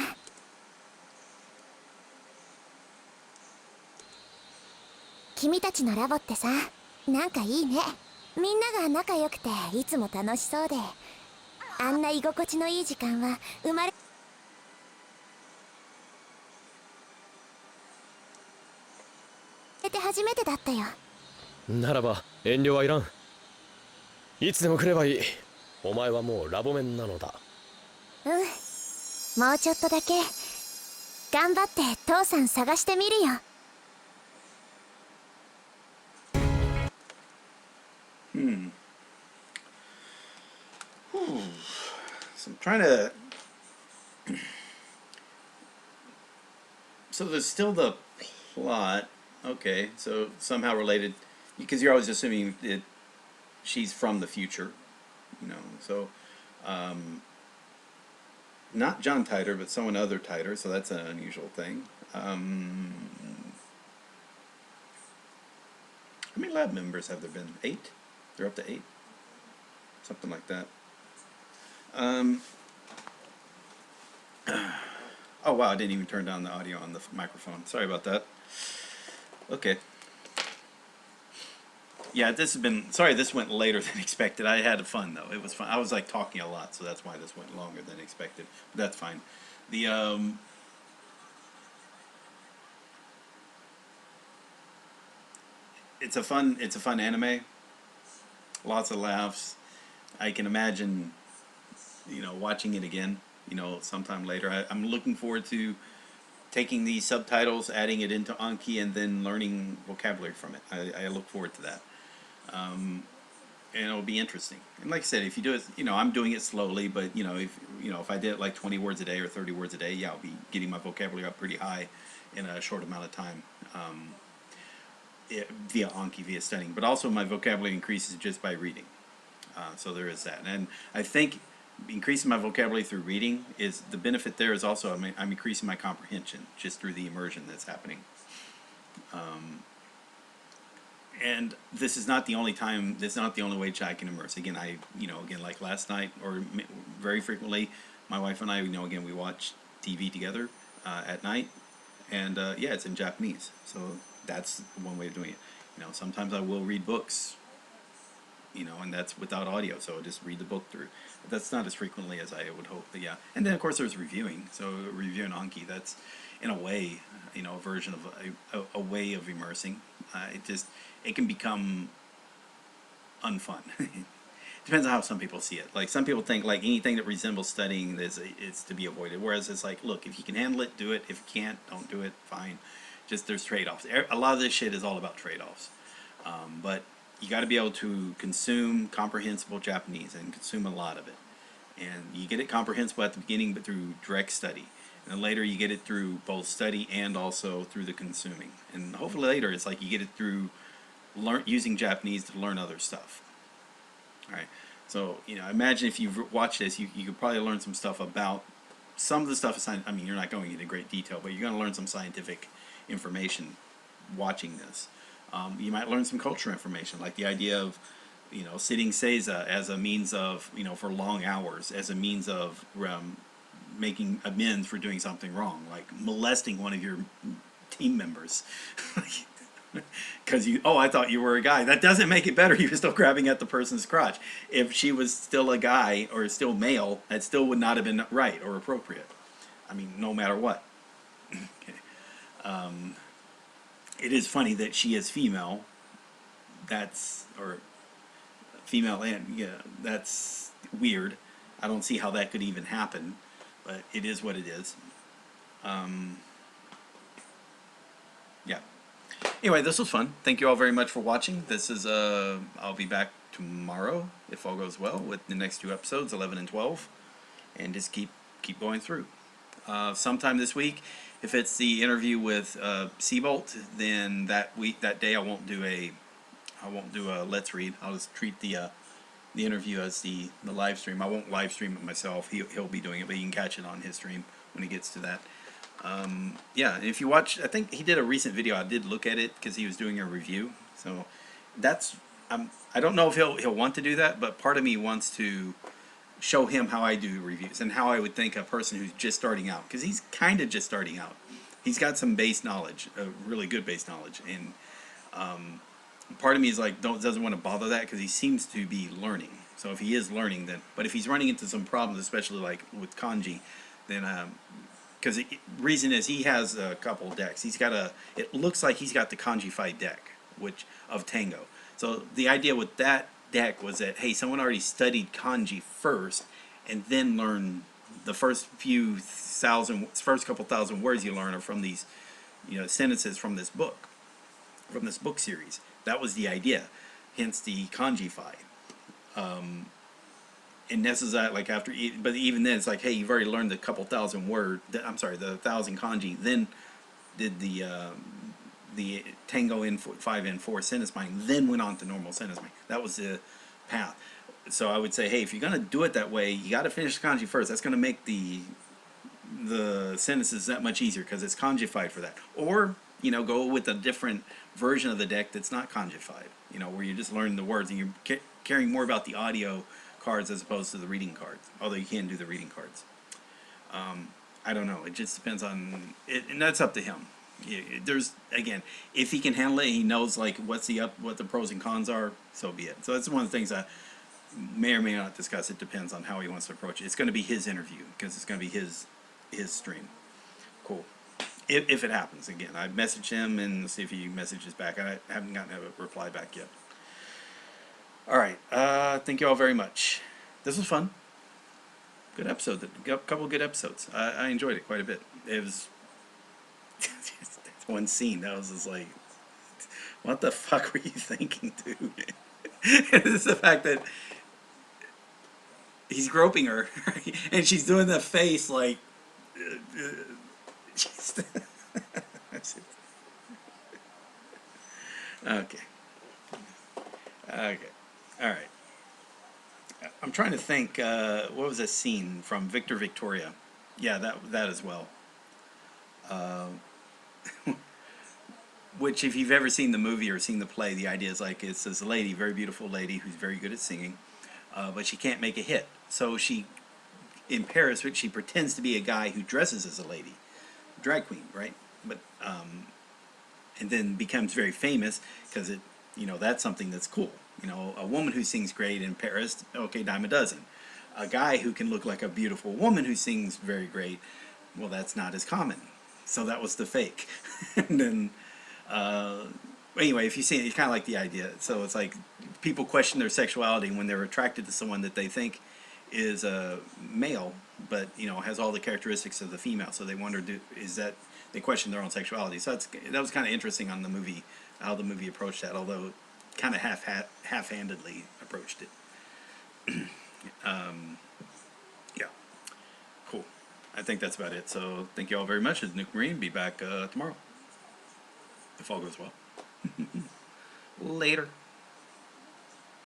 君たちのラボってさ、なんかいいね。みんなが仲良くていつも楽しそうで、あんな居心地のいい時間は生まれて初めてだったよ。ならば遠慮はいらん。いつでも来ればいい。お前はもうラボメンなのだ。うん、もうちょっとだけ頑張って父さん探してみるよ。So I'm trying to. So there's still the plot. Okay, so somehow related, because you're always assuming that she's from the future, you know. So, not John Titer, but someone other Titer. So that's an unusual thing. How many lab members have there been? 8? They're up to 8, something like that. Oh wow, I didn't even turn down the audio on the microphone. Sorry about that. Okay. Yeah, this has been, sorry this went later than expected. I had fun though. It was fun. I was like talking a lot, so that's why this went longer than expected. But that's fine. The it's a fun anime. Lots of laughs. I can imagine, you know, watching it again, you know, sometime later. I'm looking forward to taking these subtitles, adding it into Anki, and then learning vocabulary from it. I look forward to that. And it'll be interesting. And like I said, if you do it, you know, I'm doing it slowly, but you know, if I did it like 20 words a day or 30 words a day, yeah, I'll be getting my vocabulary up pretty high in a short amount of time. Via Anki, via studying, but also my vocabulary increases just by reading. So there is that, and I think increasing my vocabulary through reading is the benefit. There is also I'm increasing my comprehension just through the immersion that's happening. And this is not the only time. This is not the only way I can immerse. Again, again like last night, or very frequently, my wife and I, again we watch TV together at night, and yeah, it's in Japanese. So that's one way of doing it. You know, sometimes I will read books, you know, and that's without audio, so I'll just read the book through. But that's not as frequently as I would hope, but yeah. And then of course there's reviewing. So reviewing Anki, that's in a way, you know, a version of a way of immersing. It can become unfun. Depends on how some people see it. Like some people think like anything that resembles studying is to be avoided. Whereas it's like, look, if you can handle it, do it. If you can't, don't do it. Fine. Just there's trade-offs. A lot of this shit is all about trade-offs. But you got to be able to consume comprehensible Japanese and consume a lot of it. And you get it comprehensible at the beginning, but through direct study. And then later you get it through both study and also through the consuming. And hopefully later it's like you get it through using Japanese to learn other stuff. All right. So, you know, imagine if you've watched this, you could probably learn some stuff about some of the stuff. I mean, you're not going into great detail, but you're going to learn some scientific information watching this. You might learn some cultural information, like the idea of, you know, sitting seiza as a means of, you know, for long hours, as a means of making amends for doing something wrong, like molesting one of your team members. Because I thought you were a guy. That doesn't make it better. You were still grabbing at the person's crotch. If she was still a guy or still male, that still would not have been right or appropriate. I mean, no matter what. Okay. It is funny that she is female. Or female, and yeah, that's weird. I don't see how that could even happen, but it is what it is. Yeah. Anyway, this was fun. Thank you all very much for watching. This is I'll be back tomorrow if all goes well with the next 2 episodes, 11 and 12, and just keep going through. Sometime this week, if it's the interview with Seabolt, then that day I won't do a Let's Read. I'll just treat the interview as the live stream. I won't live stream it myself. He'll be doing it, but you can catch it on his stream when he gets to that. Yeah, and if you watch, I think he did a recent video. I did look at it because he was doing a review. So that's I don't know if he'll want to do that, but part of me wants to show him how I do reviews and how I would think a person who's just starting out, because he's kind of just starting out. He's got some base knowledge, really good base knowledge, and part of me is like doesn't want to bother that because he seems to be learning. So if he is learning, then, but if he's running into some problems, especially like with kanji, then because the reason is he has a couple decks. He's got it looks like he's got the kanji-fied deck, which of Tango. So the idea with that deck was that, hey, someone already studied kanji first and then learned the first couple thousand words you learn are from these, sentences from this book series. That was the idea, hence the kanji-fied. And this is like after, but even then it's like, hey, you've already learned the couple thousand the 1,000 kanji, then did the Tango in 5N4 sentence mining, then went on to normal sentence mining. That was the path. So I would say, hey, if you're going to do it that way, you got to finish the kanji first. That's going to make the sentences that much easier because it's kanji-fied for that. Or, go with a different version of the deck that's not kanji-fied, where you just learn the words and you're caring more about the audio cards as opposed to the reading cards, although you can do the reading cards. I don't know. It just depends on it, and that's up to him. There's, again, if he can handle it, he knows like what the pros and cons are, so be it. So that's one of the things I may or may not discuss. It depends on how he wants to approach it. It's going to be his interview because it's going to be his stream. Cool. If it happens. Again, I messaged him and see if he messages back. I haven't gotten a reply back yet. All right. Thank you all very much. This was fun. Good episode. A couple of good episodes. I enjoyed it quite a bit. It was one scene that was just like, what the fuck were you thinking, dude? It's the fact that he's groping her and she's doing the face like okay, all right. I'm trying to think, what was this scene from Victor Victoria? Yeah, that as well. Which, if you've ever seen the movie or seen the play, the idea is like it's this lady, very beautiful lady, who's very good at singing, but she can't make a hit. So in Paris, she pretends to be a guy who dresses as a lady, drag queen, right? But and then becomes very famous because that's something that's cool. A woman who sings great in Paris, okay, dime a dozen. A guy who can look like a beautiful woman who sings very great, well, that's not as common. So that was the fake. And then, anyway, if you see it, it's kind of like the idea. So it's like people question their sexuality when they're attracted to someone that they think is a male, but has all the characteristics of the female. So they wonder, they question their own sexuality. So that was kind of interesting on the movie, how the movie approached that, although kind of half-handedly approached it. Yeah, cool. I think that's about it. So thank you all very much. It's Nuke Marine. Be back tomorrow, if all goes well. Later.